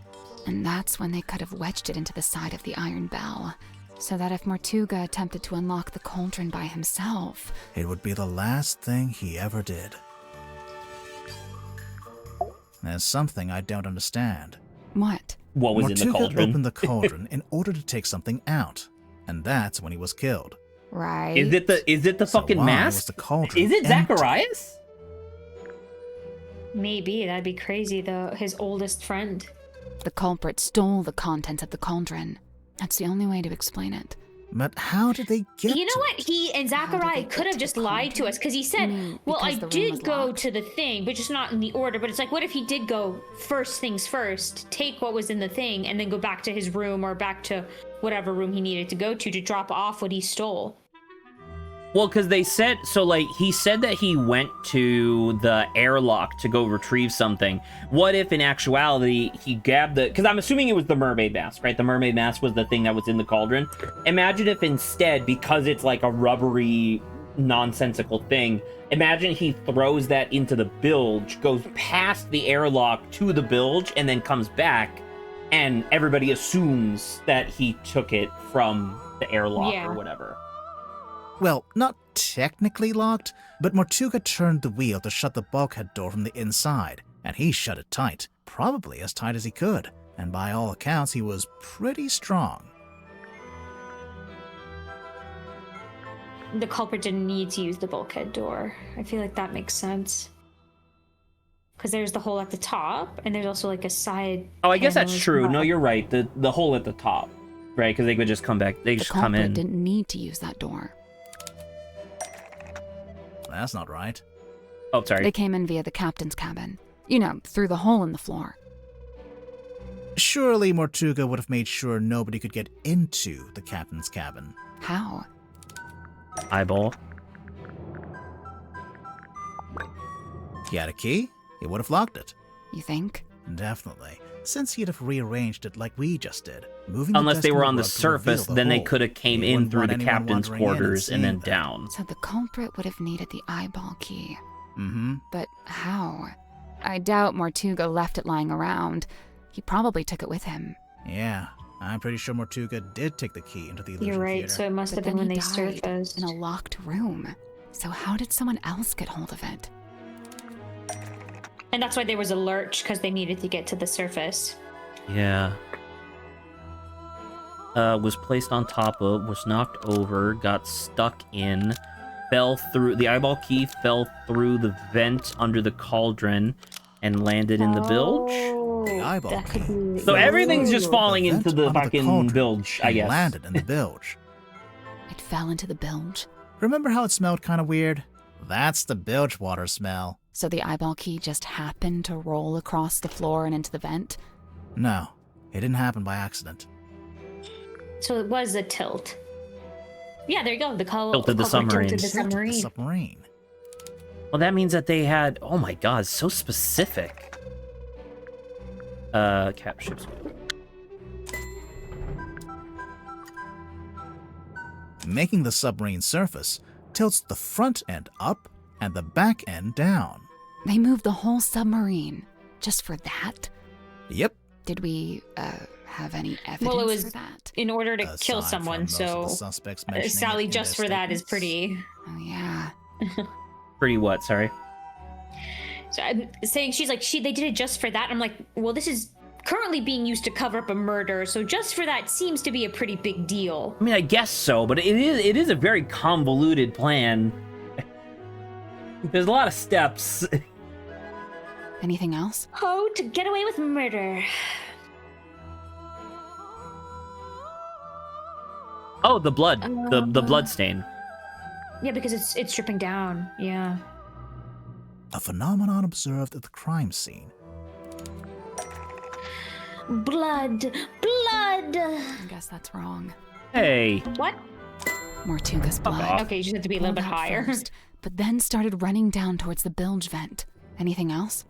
Speaker 4: And that's when they could have wedged it into the side of the iron bell, so that if Mortuga attempted to unlock the cauldron by himself...
Speaker 3: It would be the last thing he ever did. There's something I don't understand.
Speaker 4: What?
Speaker 1: What was in the
Speaker 3: Mortuga
Speaker 1: cauldron?
Speaker 3: opened the cauldron in order to take something out, and that's when he was killed.
Speaker 4: Right?
Speaker 1: Is it the
Speaker 3: So
Speaker 1: fucking
Speaker 3: why
Speaker 1: mask?
Speaker 3: was the cauldron
Speaker 1: Is it
Speaker 3: empty?
Speaker 1: Zacharias?
Speaker 2: Maybe that'd be crazy though. His oldest friend.
Speaker 4: The culprit stole the contents of the cauldron. That's the only way to explain it.
Speaker 3: But how did they get
Speaker 2: You know
Speaker 3: to
Speaker 2: what?
Speaker 3: it?
Speaker 2: He and Zachariah could have just lied to us because he said, "Well, I
Speaker 4: because the room was
Speaker 2: did go
Speaker 4: locked.
Speaker 2: to the thing, but just not in the order." But it's like, what if he did go first things first, take what was in the thing, and then go back to his room or back to whatever room he needed to go to drop off what he stole?
Speaker 1: Well, because they said, so like, he said that he went to the airlock to go retrieve something. What if in actuality he grabbed because I'm assuming it was the mermaid mask, right? The mermaid mask was the thing that was in the cauldron. Imagine if instead, because it's like a rubbery, nonsensical thing, imagine he throws that into the bilge, goes past the airlock to the bilge, and then comes back, and everybody assumes that he took it from the airlock
Speaker 2: Yeah.
Speaker 1: or whatever.
Speaker 3: Well, not technically locked, but Mortuga turned the wheel to shut the bulkhead door from the inside, and he shut it tight, probably as tight as he could, and by all accounts he was pretty strong.
Speaker 2: The culprit didn't need to use the bulkhead door. I feel like that makes sense. Because there's the hole at the top, and there's also like a side.
Speaker 1: Oh, I guess
Speaker 2: panel
Speaker 1: that's
Speaker 2: as
Speaker 1: true.
Speaker 2: well.
Speaker 1: No, you're right. The hole at the top, right? Because they could just come back. They
Speaker 4: The
Speaker 1: just come
Speaker 4: culprit
Speaker 1: in.
Speaker 4: didn't need to use that door.
Speaker 3: That's not right.
Speaker 1: Oh, sorry.
Speaker 4: They came in via the captain's cabin. You know, through the hole in the floor.
Speaker 3: Surely Mortuga would have made sure nobody could get into the captain's cabin.
Speaker 4: How?
Speaker 1: Eyeball.
Speaker 3: He had a key, he would have locked it.
Speaker 4: You think?
Speaker 3: Definitely. Since he'd have rearranged it like we just did. Moving
Speaker 1: Unless
Speaker 3: the
Speaker 1: they
Speaker 3: desk
Speaker 1: were
Speaker 3: and
Speaker 1: on the
Speaker 3: rug to reveal
Speaker 1: surface,
Speaker 3: the
Speaker 1: then they
Speaker 3: hole.
Speaker 1: could have came
Speaker 3: He
Speaker 1: in
Speaker 3: wouldn't
Speaker 1: through
Speaker 3: want
Speaker 1: the
Speaker 3: anyone
Speaker 1: captain's
Speaker 3: wandering in
Speaker 1: quarters and then
Speaker 3: seeing that.
Speaker 1: down.
Speaker 4: So the culprit would have needed the eyeball key.
Speaker 3: Mm-hmm.
Speaker 4: But how? I doubt Mortuga left it lying around. He probably took it with him.
Speaker 3: Yeah, I'm pretty sure Mortuga did take the key into the illusion
Speaker 2: You're right,
Speaker 3: theater.
Speaker 2: so it must have been when they surfaced.
Speaker 4: In a locked room. So how did someone else get hold of it?
Speaker 2: And that's why there was a lurch, because they needed to get to the surface.
Speaker 1: Yeah. Was placed on top of, was knocked over, got stuck in, fell through, the eyeball key fell through the vent under the cauldron and landed in the bilge.
Speaker 3: The eyeball key.
Speaker 1: So everything's just falling
Speaker 3: The
Speaker 1: into
Speaker 3: vent
Speaker 1: the
Speaker 3: under
Speaker 1: fucking
Speaker 3: cauldron
Speaker 1: bilge, I
Speaker 3: and
Speaker 1: guess.
Speaker 3: landed in the bilge.
Speaker 4: It fell into the bilge.
Speaker 3: Remember how it smelled kind of weird? That's the bilge water smell.
Speaker 4: So the eyeball key just happened to roll across the floor and into the vent?
Speaker 3: No, it didn't happen by accident.
Speaker 2: So it was a tilt. Yeah, there you go. The
Speaker 1: Tilted the submarine.
Speaker 2: Tilted the submarine.
Speaker 3: The submarine.
Speaker 1: Well, that means that they had, oh my god, so specific. Cap ships.
Speaker 3: Making the submarine surface tilts the front end up and the back end down.
Speaker 4: They moved the whole submarine just for that?
Speaker 3: Yep.
Speaker 4: Did we have any evidence
Speaker 2: Well, it was
Speaker 4: for that?
Speaker 2: in order to kill
Speaker 3: Aside
Speaker 2: someone,
Speaker 3: from most of
Speaker 2: so
Speaker 3: the suspects mentioning
Speaker 2: Sally,
Speaker 3: it in
Speaker 2: just
Speaker 3: their
Speaker 2: for that is
Speaker 3: statements.
Speaker 2: pretty.
Speaker 4: Oh yeah.
Speaker 1: Pretty what, sorry?
Speaker 2: So I'm saying they did it just for that. I'm like, well, this is currently being used to cover up a murder, so just for that seems to be a pretty big deal.
Speaker 1: I mean, I guess so, but it is a very convoluted plan. There's a lot of steps.
Speaker 4: Anything else?
Speaker 2: Oh, to get away with murder.
Speaker 1: Oh, the blood. The blood stain.
Speaker 2: Yeah, because it's dripping down. Yeah.
Speaker 3: A phenomenon observed at the crime scene.
Speaker 2: Blood.
Speaker 4: I guess that's wrong.
Speaker 1: Hey.
Speaker 2: What?
Speaker 4: Mortuga's blood.
Speaker 2: Okay, you just have to be a little bit
Speaker 4: Pulled out
Speaker 2: higher.
Speaker 4: first, but then started running down towards the bilge vent. Anything else?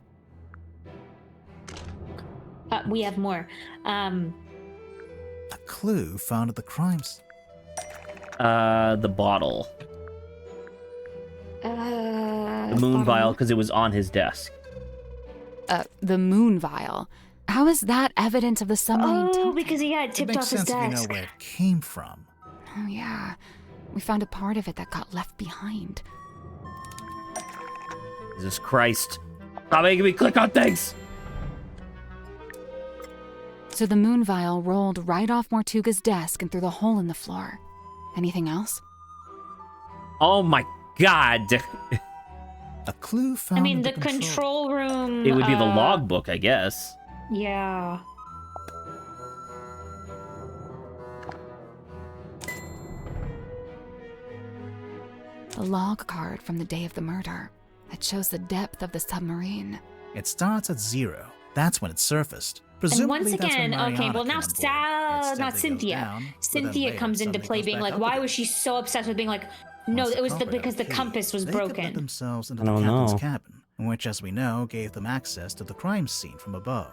Speaker 2: We have more.
Speaker 3: A clue found at the crime scene.
Speaker 1: The bottle. The moon vial, because it was on his desk.
Speaker 4: The moon vial. How is that evidence of the submarine tilting?
Speaker 2: Because he had
Speaker 3: It
Speaker 2: tipped
Speaker 3: makes
Speaker 2: off his
Speaker 3: sense if you
Speaker 2: desk.
Speaker 3: know where it came from.
Speaker 4: Oh yeah. We found a part of it that got left behind.
Speaker 1: Jesus Christ. Stop making me click on things!
Speaker 4: So the moon vial rolled right off Mortuga's desk and through the hole in the floor. Anything else?
Speaker 1: Oh my god.
Speaker 3: A clue found
Speaker 2: I mean,
Speaker 3: in
Speaker 2: the control room.
Speaker 1: It would be the logbook, I guess.
Speaker 2: Yeah.
Speaker 4: The log card from the day of the murder. It shows the depth of the submarine.
Speaker 3: It starts at 0. That's when it surfaced.
Speaker 2: And
Speaker 3: Presumably
Speaker 2: once
Speaker 3: that's when
Speaker 2: again, okay,
Speaker 3: Mariana
Speaker 2: well now
Speaker 3: came on board. It
Speaker 2: not
Speaker 3: steadily goes
Speaker 2: Cynthia.
Speaker 3: down, but then
Speaker 2: Cynthia
Speaker 3: later
Speaker 2: comes into
Speaker 3: suddenly
Speaker 2: play
Speaker 3: goes
Speaker 2: being
Speaker 3: back
Speaker 2: like,
Speaker 3: up
Speaker 2: why
Speaker 3: again.
Speaker 2: was she so obsessed with being like, no,
Speaker 3: Once
Speaker 2: it was
Speaker 3: culprit had
Speaker 2: because the
Speaker 3: key,
Speaker 2: compass was
Speaker 3: they could let
Speaker 2: broken.
Speaker 3: themselves into
Speaker 1: I
Speaker 3: the
Speaker 1: don't
Speaker 3: captain's
Speaker 1: know.
Speaker 3: cabin, which, as we know, gave them access to the crime scene from above.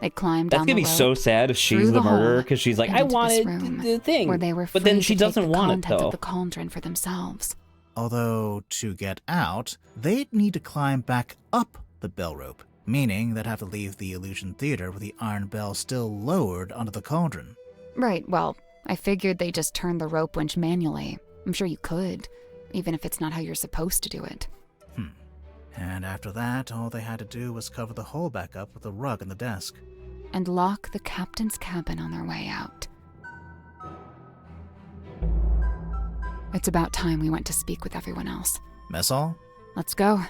Speaker 4: They climbed
Speaker 1: That's
Speaker 4: down
Speaker 1: gonna
Speaker 4: the
Speaker 1: be
Speaker 4: rope,
Speaker 1: so sad if she's
Speaker 4: through
Speaker 1: the
Speaker 4: hole,
Speaker 1: murderer, because she's like,
Speaker 4: and
Speaker 1: I
Speaker 4: into this
Speaker 1: wanted
Speaker 4: room,
Speaker 1: the thing.
Speaker 4: where they were
Speaker 1: But then
Speaker 4: free
Speaker 1: she
Speaker 4: to take
Speaker 1: doesn't
Speaker 4: the
Speaker 1: want it,
Speaker 4: contents
Speaker 1: though.
Speaker 4: of the cauldron for themselves.
Speaker 3: Although, to get out, they'd need to climb back up the bell rope, meaning they'd have to leave the illusion theater with the iron bell still lowered onto the cauldron.
Speaker 4: Right, well, I figured they just turned the rope winch manually. I'm sure you could, even if it's not how you're supposed to do it.
Speaker 3: And after that, all they had to do was cover the hole back up with the rug in the desk.
Speaker 4: And lock the captain's cabin on their way out. It's about time we went to speak with everyone else.
Speaker 3: Mess hall?
Speaker 4: Let's go.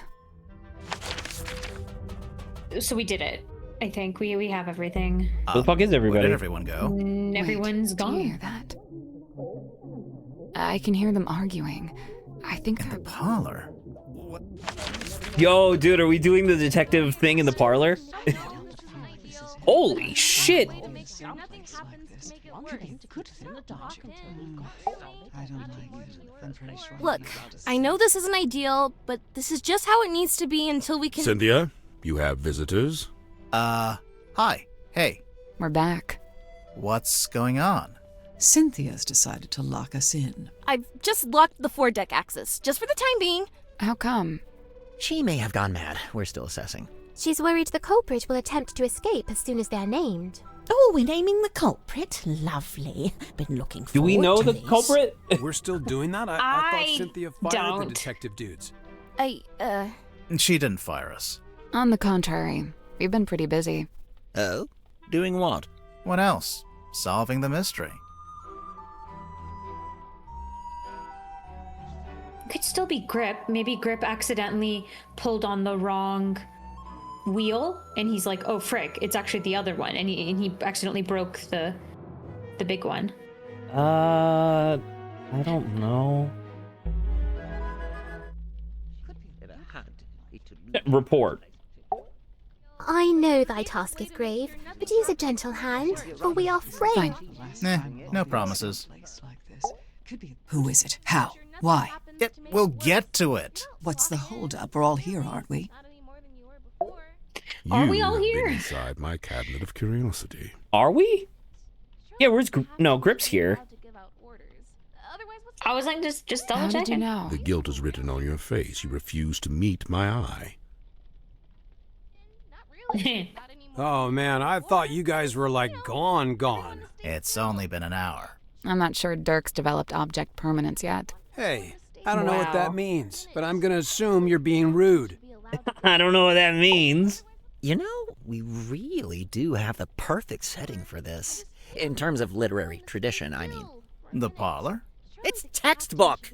Speaker 2: So we did it. I think we have everything.
Speaker 1: Where the fuck is everybody?
Speaker 3: Where did everyone go?
Speaker 2: Everyone's
Speaker 4: Do you
Speaker 2: gone.
Speaker 4: hear that? I can hear them arguing. I think
Speaker 3: In
Speaker 4: they're...
Speaker 3: the parlor?
Speaker 1: Yo, dude, are we doing the detective thing in the parlor? Holy shit!
Speaker 9: I don't like it. I'm pretty sure.
Speaker 11: Look, I know this isn't ideal, but this is just how it needs to be until we can.
Speaker 8: Cynthia, you have visitors?
Speaker 3: Hi. Hey.
Speaker 4: We're back.
Speaker 3: What's going on?
Speaker 9: Cynthia's decided to lock us in.
Speaker 11: I've just locked the foredeck access, just for the time being.
Speaker 4: How come?
Speaker 10: She may have gone mad. We're still assessing.
Speaker 12: She's worried the culprit will attempt to escape as soon as they're named.
Speaker 5: Oh, we're naming the culprit? Lovely. Been looking forward
Speaker 1: Do we know
Speaker 5: to
Speaker 1: the
Speaker 5: this.
Speaker 1: culprit?
Speaker 15: We're still doing that? I thought Cynthia fired the detective dudes.
Speaker 3: She didn't fire us.
Speaker 4: On the contrary, we've been pretty busy.
Speaker 10: Oh? Doing what?
Speaker 3: What else? Solving the mystery.
Speaker 2: Could still be Grip. Maybe Grip accidentally pulled on the wrong wheel, and he's like, "Oh frick, it's actually the other one," and he accidentally broke the big one.
Speaker 1: I don't know. Report.
Speaker 12: I know thy task is grave, but use a gentle hand, for we are frail.
Speaker 3: No promises.
Speaker 9: Who is it? How? Why?
Speaker 3: We'll get to it.
Speaker 9: What's the holdup? We're all here, aren't we?
Speaker 2: Are we all here?
Speaker 8: Been inside my cabinet of curiosity.
Speaker 1: Are we? Yeah, where's Grip's here.
Speaker 2: I was like, just double
Speaker 4: How
Speaker 2: checking.
Speaker 4: did you know?
Speaker 8: The guilt is written on your face. You refuse to meet my eye.
Speaker 15: Oh man, I thought you guys were like gone.
Speaker 3: It's only been an hour.
Speaker 4: I'm not sure Dirk's developed object permanence yet.
Speaker 15: Hey, I don't know what that means, but I'm gonna assume you're being rude.
Speaker 1: I don't know what that means.
Speaker 10: You know, we really do have the perfect setting for this. In terms of literary tradition, I mean.
Speaker 3: The parlor?
Speaker 10: It's textbook!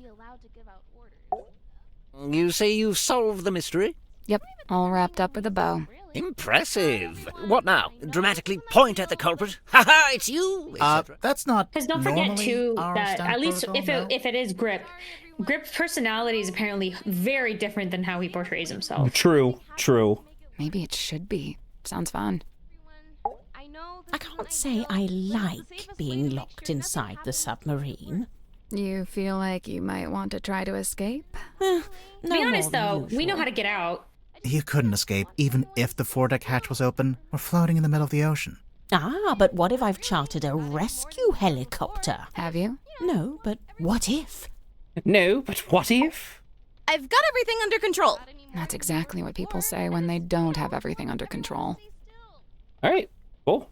Speaker 10: You say you've solved the mystery?
Speaker 4: Yep, all wrapped up with a bow.
Speaker 10: Impressive. What now? Dramatically point at the culprit? Ha-ha, it's you!
Speaker 3: That's not
Speaker 2: Because don't forget
Speaker 3: normally
Speaker 2: too
Speaker 3: our
Speaker 2: that
Speaker 3: standard
Speaker 2: at least
Speaker 3: protocol,
Speaker 2: if it is Grip's personality is apparently very different than how he portrays himself.
Speaker 1: True.
Speaker 4: Maybe it should be. Sounds fun.
Speaker 5: I can't say I like being locked inside the submarine.
Speaker 4: You feel like you might want to try to escape?
Speaker 2: To be honest though, we know how to get out.
Speaker 3: You couldn't escape even if the foredeck hatch was open. We're floating in the middle of the ocean.
Speaker 5: Ah, but what if I've chartered a rescue helicopter?
Speaker 4: Have you?
Speaker 5: No, but what if?
Speaker 1: No, but what if?
Speaker 11: I've got everything under control.
Speaker 4: That's exactly what people say when they don't have everything under control.
Speaker 1: All right, cool.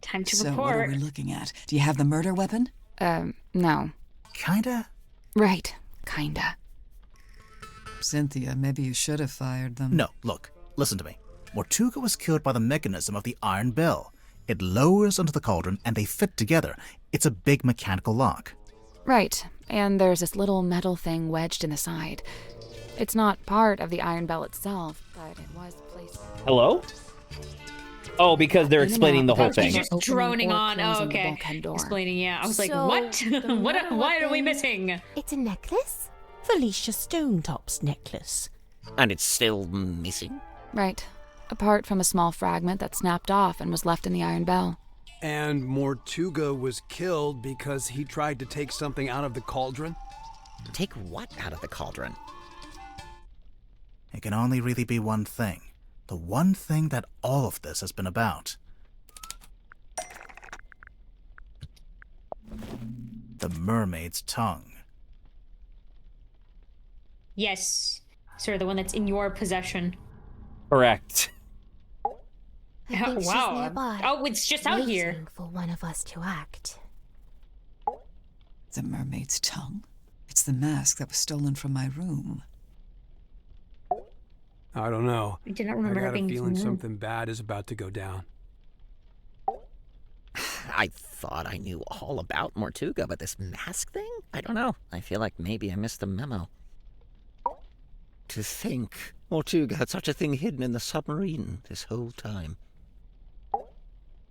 Speaker 2: Time to
Speaker 9: So what are
Speaker 2: report.
Speaker 9: we looking at? Do you have the murder weapon?
Speaker 4: No.
Speaker 3: Kinda?
Speaker 4: Right, kinda.
Speaker 9: Cynthia, maybe you should have fired them.
Speaker 3: No, look, listen to me. Mortuga was killed by the mechanism of the iron bell. It lowers into the cauldron and they fit together. It's a big mechanical lock.
Speaker 4: Right, and there's this little metal thing wedged in the side. It's not part of the iron bell itself, but it was placed...
Speaker 1: Hello? Oh, because they're explaining the whole thing.
Speaker 2: Just droning on. Oh,
Speaker 4: closing the
Speaker 2: okay.
Speaker 4: bulkhead door.
Speaker 2: Explaining, yeah. I was like,
Speaker 12: So,
Speaker 2: what?
Speaker 12: the
Speaker 2: What?
Speaker 12: murder
Speaker 2: Why are we
Speaker 12: weapon-
Speaker 2: missing?
Speaker 12: It's a necklace?
Speaker 5: Felicia Stonetop's necklace.
Speaker 10: And it's still missing?
Speaker 4: Right, apart from a small fragment that snapped off and was left in the iron bell.
Speaker 15: And Mortuga was killed because he tried to take something out of the cauldron?
Speaker 10: Take what out of the cauldron?
Speaker 3: It can only really be one thing. The one thing that all of this has been about. The mermaid's tongue.
Speaker 2: Yes, sir. The one that's in your possession.
Speaker 1: Correct.
Speaker 12: I think she's
Speaker 2: Wow.
Speaker 12: nearby.
Speaker 2: Oh, it's just out here.
Speaker 12: Waiting for one of us to act.
Speaker 9: The mermaid's tongue? It's the mask that was stolen from my room.
Speaker 15: I don't know.
Speaker 2: I did not remember
Speaker 15: I
Speaker 2: her
Speaker 15: got a
Speaker 2: being
Speaker 15: feeling
Speaker 2: from the room.
Speaker 15: something bad is about to go down.
Speaker 10: I thought I knew all about Mortuga, but this mask thing? I don't know. I feel like maybe I missed the memo. To think, Mortuga had such a thing hidden in the submarine this whole time.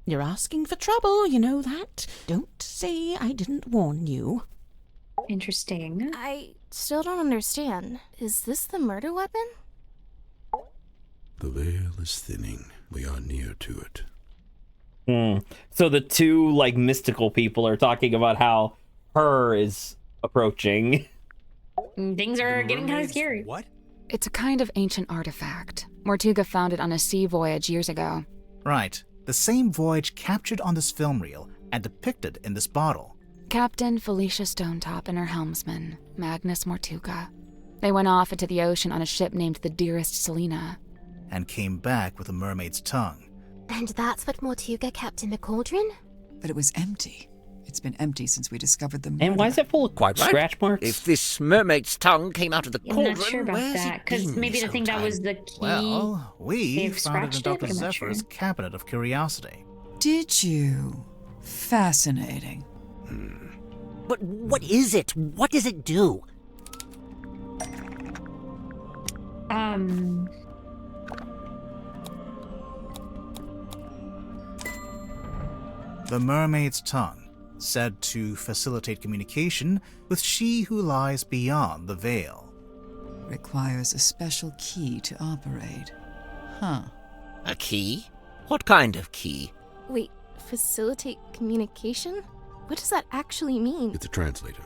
Speaker 5: You're asking for trouble, you know that. Don't say I didn't warn you.
Speaker 2: Interesting.
Speaker 11: I still don't understand. Is this the murder weapon?
Speaker 8: The veil is thinning. We are near to it.
Speaker 1: So the two like mystical people are talking about how her is approaching.
Speaker 2: Things are getting kind of scary.
Speaker 15: What?
Speaker 4: It's a kind of ancient artifact. Mortuga found it on a sea voyage years ago.
Speaker 3: Right. The same voyage captured on this film reel and depicted in this bottle.
Speaker 4: Captain Felicia Stonetop and her helmsman, Magnus Mortuga. They went off into the ocean on a ship named the Dearest Selena.
Speaker 3: And came back with a mermaid's tongue.
Speaker 12: And that's what Mortuga kept in the cauldron?
Speaker 9: But it was empty. It's been empty since we discovered the murder.
Speaker 1: And why is it full of
Speaker 10: Quite right.
Speaker 1: scratch marks?
Speaker 10: If this mermaid's tongue came out of the cauldron,
Speaker 2: I'm not sure about
Speaker 10: where's
Speaker 2: that,
Speaker 10: it
Speaker 2: because
Speaker 10: been
Speaker 2: maybe the
Speaker 10: this
Speaker 2: thing
Speaker 10: whole
Speaker 2: that was
Speaker 10: time?
Speaker 2: the key.
Speaker 3: Well, we
Speaker 2: they've
Speaker 3: found it in
Speaker 2: scratched
Speaker 3: Dr.
Speaker 2: I'm not
Speaker 3: Zephyr's
Speaker 2: sure.
Speaker 3: cabinet of curiosity.
Speaker 9: Did you? Fascinating.
Speaker 10: But what is it? What does it do?
Speaker 3: The mermaid's tongue, said to facilitate communication with she who lies beyond the veil.
Speaker 9: Requires a special key to operate. Huh.
Speaker 10: A key? What kind of key?
Speaker 11: Wait, facilitate communication? What does that actually mean?
Speaker 16: It's a translator.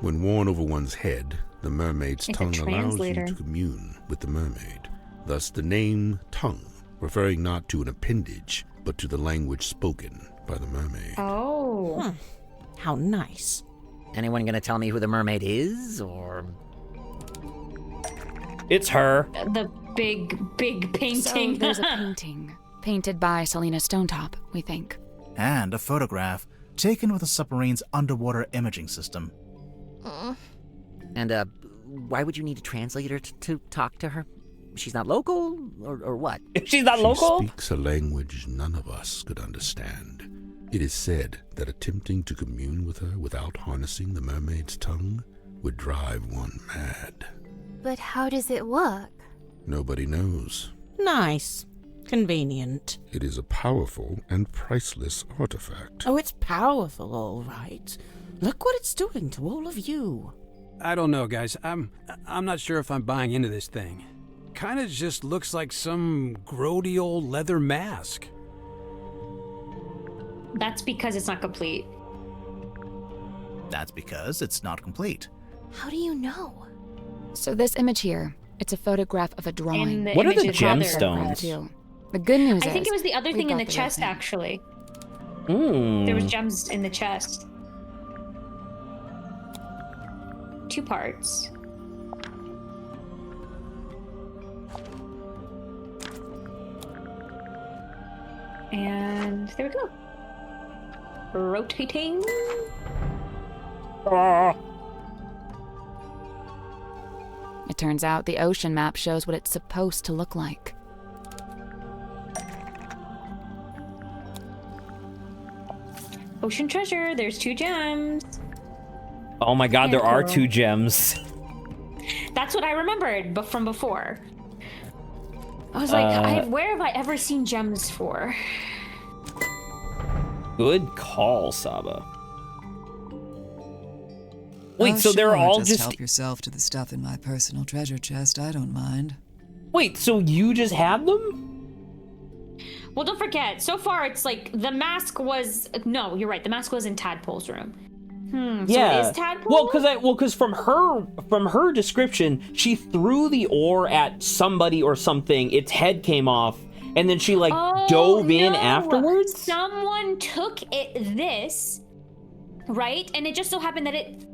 Speaker 16: When worn over one's head, the mermaid's
Speaker 2: It's a
Speaker 16: tongue allows you
Speaker 2: translator.
Speaker 16: to commune with the mermaid. Thus the name tongue, referring not to an appendage, but to the language spoken by the mermaid.
Speaker 2: Oh.
Speaker 5: How nice.
Speaker 10: Anyone gonna tell me who the mermaid is, or...?
Speaker 1: It's her.
Speaker 2: The big painting.
Speaker 4: So there's a painting. Painted by Selena Stonetop, we think.
Speaker 3: And a photograph taken with a submarine's underwater imaging system.
Speaker 10: And, why would you need a translator to talk to her? She's not local, or what?
Speaker 1: She's not local?
Speaker 16: She speaks a language none of us could understand. It is said that attempting to commune with her without harnessing the mermaid's tongue would drive one mad.
Speaker 12: But how does it work?
Speaker 16: Nobody knows.
Speaker 5: Nice. Convenient.
Speaker 16: It is a powerful and priceless artifact.
Speaker 5: Oh, it's powerful, all right. Look what it's doing to all of you.
Speaker 15: I don't know, guys. I'm not sure if I'm buying into this thing. Kinda just looks like some grody old leather mask.
Speaker 2: That's because it's not complete.
Speaker 3: That's because it's not complete.
Speaker 12: How do you know?
Speaker 4: So this image here, it's a photograph of a drawing.
Speaker 2: And the
Speaker 1: What are the
Speaker 2: image is other.
Speaker 1: gemstones?
Speaker 4: The good news
Speaker 2: I
Speaker 4: is...
Speaker 2: think it was the other
Speaker 4: we
Speaker 2: thing in
Speaker 4: got
Speaker 2: the
Speaker 4: the real
Speaker 2: chest,
Speaker 4: thing.
Speaker 2: actually.
Speaker 1: Hmm.
Speaker 2: There was gems in the chest. 2 parts. And there we go. Rotating.
Speaker 4: It turns out the ocean map shows what it's supposed to look like.
Speaker 2: Ocean treasure. There's 2 gems.
Speaker 1: Oh my god, there are
Speaker 2: Cool.
Speaker 1: 2 gems.
Speaker 2: That's what I remembered, but from before. I was like, where have I ever seen gems for?
Speaker 1: Good call, Saba. Wait,
Speaker 9: Oh,
Speaker 1: so they're
Speaker 9: sure,
Speaker 1: all
Speaker 9: just
Speaker 1: just...
Speaker 9: help yourself to the stuff in my personal treasure chest. I don't mind.
Speaker 1: Wait, so you just have them?
Speaker 2: Well, don't forget, so far it's like the mask was... No, you're right, the mask was in Tadpole's room. So
Speaker 1: Yeah.
Speaker 2: it is Tadpole?
Speaker 1: Well, because from her description, she threw the oar at somebody or something. Its head came off, and then she like dove in afterwards.
Speaker 2: Someone took this, right? And it just so happened that it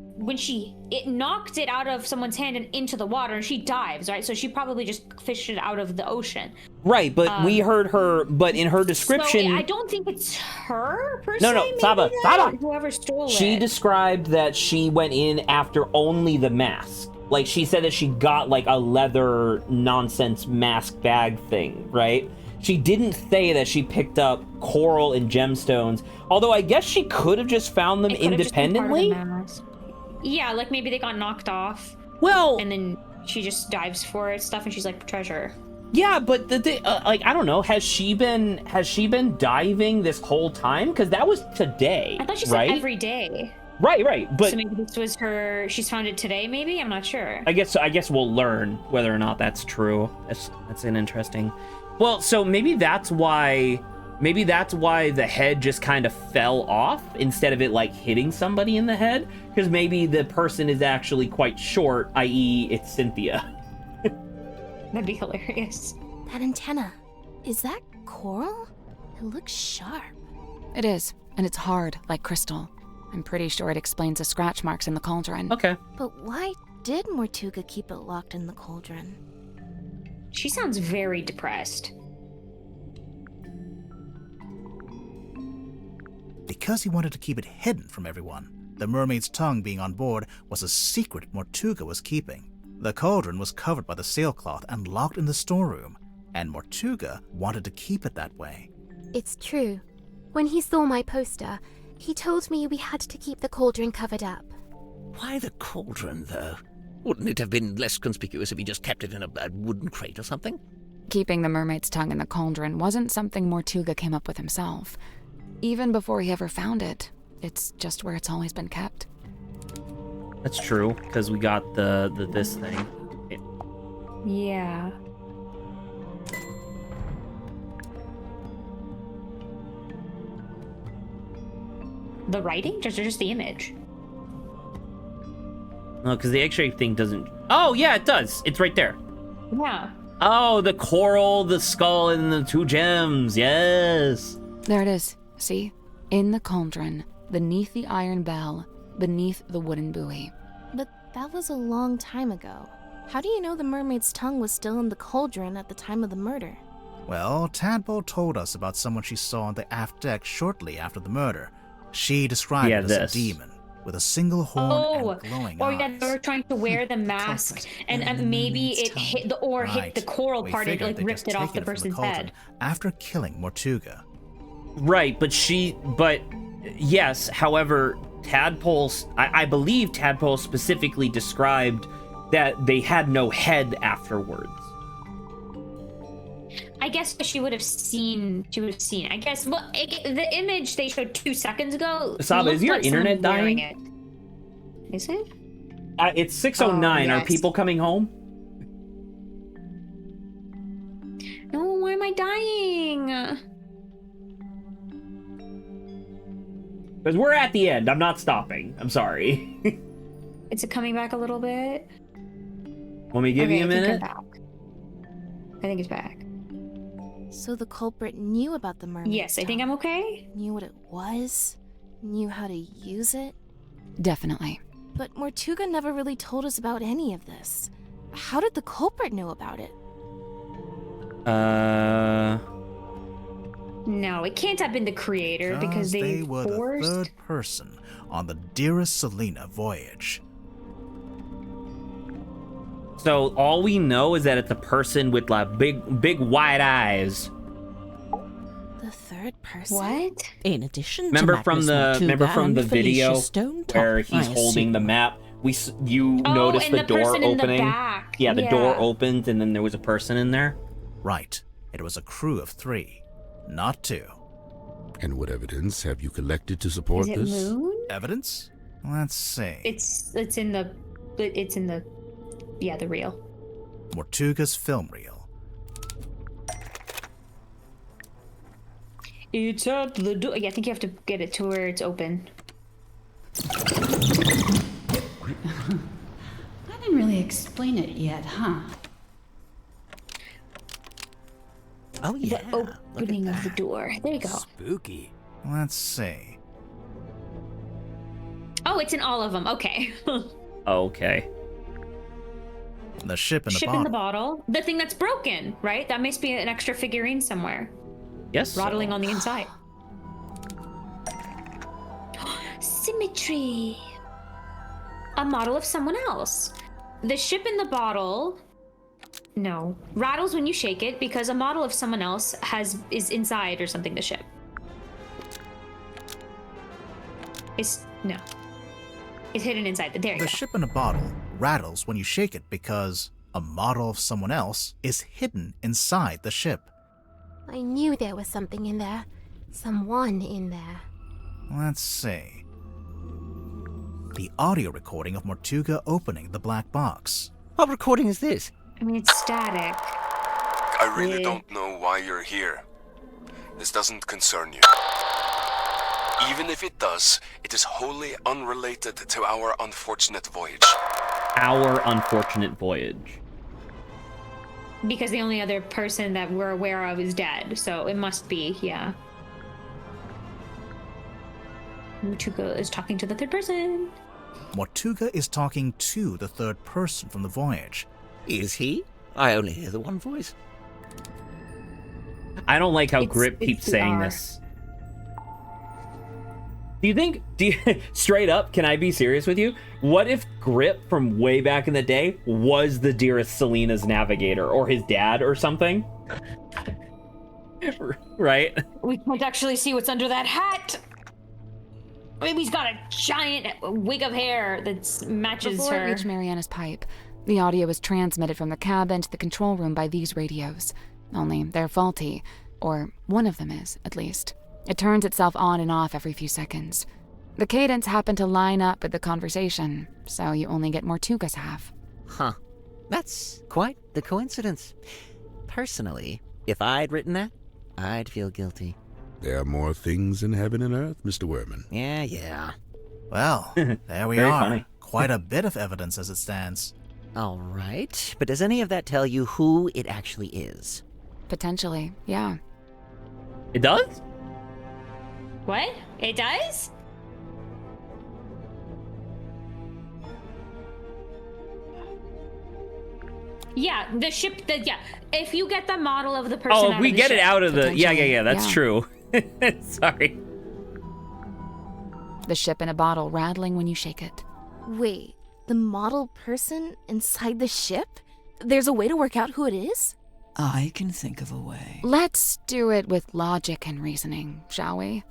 Speaker 2: knocked it out of someone's hand and into the water, and she dives, right? So she probably just fished it out of the ocean.
Speaker 1: Right, but we heard her. But in her description,
Speaker 2: So I don't think it's her per
Speaker 1: No,
Speaker 2: se.
Speaker 1: no,
Speaker 2: maybe
Speaker 1: Saba, Saba.
Speaker 2: Whoever stole
Speaker 1: she
Speaker 2: it.
Speaker 1: described that she went in after only the mask. Like she said that she got like a leather nonsense mask bag thing, right? She didn't say that she picked up coral and gemstones. Although I guess she could have just found them
Speaker 2: It could've just been part of the
Speaker 1: independently.
Speaker 2: mask. Yeah, like maybe they got knocked off.
Speaker 1: Well,
Speaker 2: and then she just dives for it stuff, and she's like treasure.
Speaker 1: Yeah, but like I don't know. Has she been diving this whole time? Because that was today.
Speaker 2: I thought she
Speaker 1: right?
Speaker 2: said every day.
Speaker 1: Right. But
Speaker 2: so maybe this was her. She's found it today. Maybe I'm not sure.
Speaker 1: I guess we'll learn whether or not that's true. That's an interesting. Well, so maybe that's why Maybe that's why the head just kind of fell off instead of it like hitting somebody in the head. Because maybe the person is actually quite short, i.e. it's Cynthia.
Speaker 2: That'd be hilarious.
Speaker 11: That antenna, is that coral? It looks sharp.
Speaker 4: It is, and it's hard, like crystal. I'm pretty sure it explains the scratch marks in the cauldron.
Speaker 1: Okay.
Speaker 11: But why did Mortuga keep it locked in the cauldron?
Speaker 2: She sounds very depressed.
Speaker 3: Because he wanted to keep it hidden from everyone. The mermaid's tongue being on board was a secret Mortuga was keeping. The cauldron was covered by the sailcloth and locked in the storeroom, and Mortuga wanted to keep it that way.
Speaker 12: It's true. When he saw my poster, he told me we had to keep the cauldron covered up.
Speaker 10: Why the cauldron, though? Wouldn't it have been less conspicuous if he just kept it in a wooden crate or something?
Speaker 4: Keeping the mermaid's tongue in the cauldron wasn't something Mortuga came up with himself. Even before he ever found it, it's just where it's always been kept.
Speaker 1: That's true, because we got the this thing.
Speaker 2: Yeah. The writing? Just the image?
Speaker 1: No, because the X-ray thing doesn't... Oh, yeah, it does. It's right there.
Speaker 2: Yeah.
Speaker 1: Oh, the coral, the skull, and the 2 gems. Yes.
Speaker 4: There it is. See? In the cauldron, beneath the iron bell, beneath the wooden buoy.
Speaker 11: But that was a long time ago. How do you know the mermaid's tongue was still in the cauldron at the time of the murder?
Speaker 3: Well, Tadpole told us about someone she saw on the aft deck shortly after the murder. She described it as a demon with a single horn and glowing eyes.
Speaker 2: Yeah, they were trying to wear the mask, and maybe it hit hit the coral part and like ripped it off the person's head.
Speaker 3: After killing Mortuga.
Speaker 1: Right, but yes, however, Tadpole, I believe Tadpole specifically described that they had no head afterwards.
Speaker 2: I guess she would have seen. I guess. Well, the image they showed 2 seconds ago.
Speaker 1: Saba, is your
Speaker 2: like
Speaker 1: internet dying?
Speaker 2: It. Is it?
Speaker 1: It's 6:09.
Speaker 2: Yes.
Speaker 1: Are people coming home?
Speaker 2: No, why am I dying?
Speaker 1: Because we're at the end. I'm not stopping. I'm sorry.
Speaker 2: Is it coming back a little bit?
Speaker 1: Want me to give you a minute?
Speaker 2: I think it's back.
Speaker 11: So the culprit knew about the mermaid.
Speaker 2: Yes, I think I'm okay.
Speaker 11: Knew what it was? Knew how to use it?
Speaker 4: Definitely.
Speaker 11: But Mortuga never really told us about any of this. How did the culprit know about it?
Speaker 2: No, it can't have been the creator because they
Speaker 3: were
Speaker 2: forced...
Speaker 3: the third person on the Dearest Selena voyage.
Speaker 1: So all we know is that it's a person with like big white eyes.
Speaker 11: The third person?
Speaker 2: What?
Speaker 5: In addition
Speaker 1: Remember
Speaker 5: to
Speaker 1: from the video where he's holding the map? You noticed the door opening. Yeah, the door opened and then there was a person in there.
Speaker 3: Right. It was a crew of 3, not 2.
Speaker 16: And what evidence have you collected to support
Speaker 2: this? Moon?
Speaker 3: Evidence? Let's see.
Speaker 2: It's in the the reel.
Speaker 3: Mortuga's film reel.
Speaker 2: It's up the door. Yeah, I think you have to get it to where it's open.
Speaker 17: I didn't really explain it yet, huh?
Speaker 5: Oh yeah.
Speaker 2: The opening of the door. There you go.
Speaker 15: Spooky.
Speaker 3: Let's see.
Speaker 2: Oh, it's in all of them. Okay.
Speaker 1: Okay.
Speaker 3: The ship in the
Speaker 2: Ship
Speaker 3: bottle.
Speaker 2: in the bottle. The thing that's broken, right? That must be an extra figurine somewhere.
Speaker 1: Yes.
Speaker 2: Rattling on the inside. Symmetry. A model of someone else. The ship in the bottle. No. Rattles when you shake it because a model of someone else is inside or something. The ship. It's hidden inside. There you go.
Speaker 3: The ship in a bottle rattles when you shake it because a model of someone else is hidden inside the ship.
Speaker 12: I knew there was something in there. Someone in there.
Speaker 3: Let's see. The audio recording of Mortuga opening the black box.
Speaker 10: What recording is this?
Speaker 2: I mean, it's static.
Speaker 8: I really don't know why you're here. This doesn't concern you. Even if it does, it is wholly unrelated to our unfortunate voyage.
Speaker 1: Our unfortunate voyage.
Speaker 2: Because the only other person that we're aware of is dead, so it must be, yeah. Mortuga is talking to the third person.
Speaker 3: Mortuga is talking to the third person from the voyage.
Speaker 10: Is he? I only hear the one voice.
Speaker 1: I don't like how Grip keeps saying this. Do you straight up, can I be serious with you? What if Grip from way back in the day was the dearest Selena's navigator, or his dad or something? Right?
Speaker 2: We can't actually see what's under that hat. Maybe he's got a giant wig of hair that matches
Speaker 4: Before
Speaker 2: her.
Speaker 4: it reached Mariana's pipe, the audio was transmitted from the cabin to the control room by these radios. Only they're faulty, or one of them is, at least. It turns itself on and off every few seconds. The cadence happened to line up with the conversation, so you only get Mortuga's half.
Speaker 10: Huh. That's quite the coincidence. Personally, if I'd written that, I'd feel guilty.
Speaker 16: There are more things in heaven and earth, Mr. Werman.
Speaker 10: Yeah.
Speaker 3: Well, there we
Speaker 10: Very
Speaker 3: are.
Speaker 10: funny.
Speaker 3: Quite a bit of evidence as it stands.
Speaker 10: All right, but does any of that tell you who it actually is?
Speaker 4: Potentially, yeah.
Speaker 1: It does?
Speaker 2: What? It does? Yeah, the ship, yeah. If you get the model of the person
Speaker 1: Oh,
Speaker 2: out
Speaker 1: if we
Speaker 2: of the
Speaker 1: get
Speaker 2: ship,
Speaker 1: it out of the... Yeah, that's
Speaker 4: yeah.
Speaker 1: true. Sorry.
Speaker 4: The ship in a bottle rattling when you shake it.
Speaker 11: Wait, the model person inside the ship? There's a way to work out who it is?
Speaker 9: I can think of a way.
Speaker 4: Let's do it with logic and reasoning, shall we?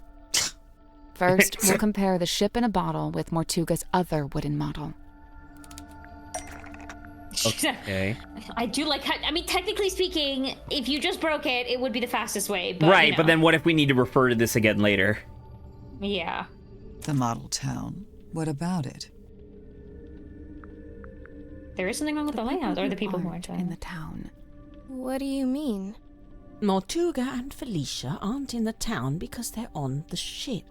Speaker 4: First, we'll compare the ship in a bottle with Mortuga's other wooden model.
Speaker 1: Okay.
Speaker 2: I do like how, I mean, technically speaking, if you just broke it, it would be the fastest way. But,
Speaker 1: Right,
Speaker 2: you know.
Speaker 1: but then what if we need to refer to this again later?
Speaker 2: Yeah.
Speaker 9: The model town. What about it?
Speaker 2: There is something wrong with the layout, or the people who
Speaker 4: aren't
Speaker 2: are
Speaker 4: in the town.
Speaker 11: What do you mean?
Speaker 5: Mortuga and Felicia aren't in the town because they're on the ship.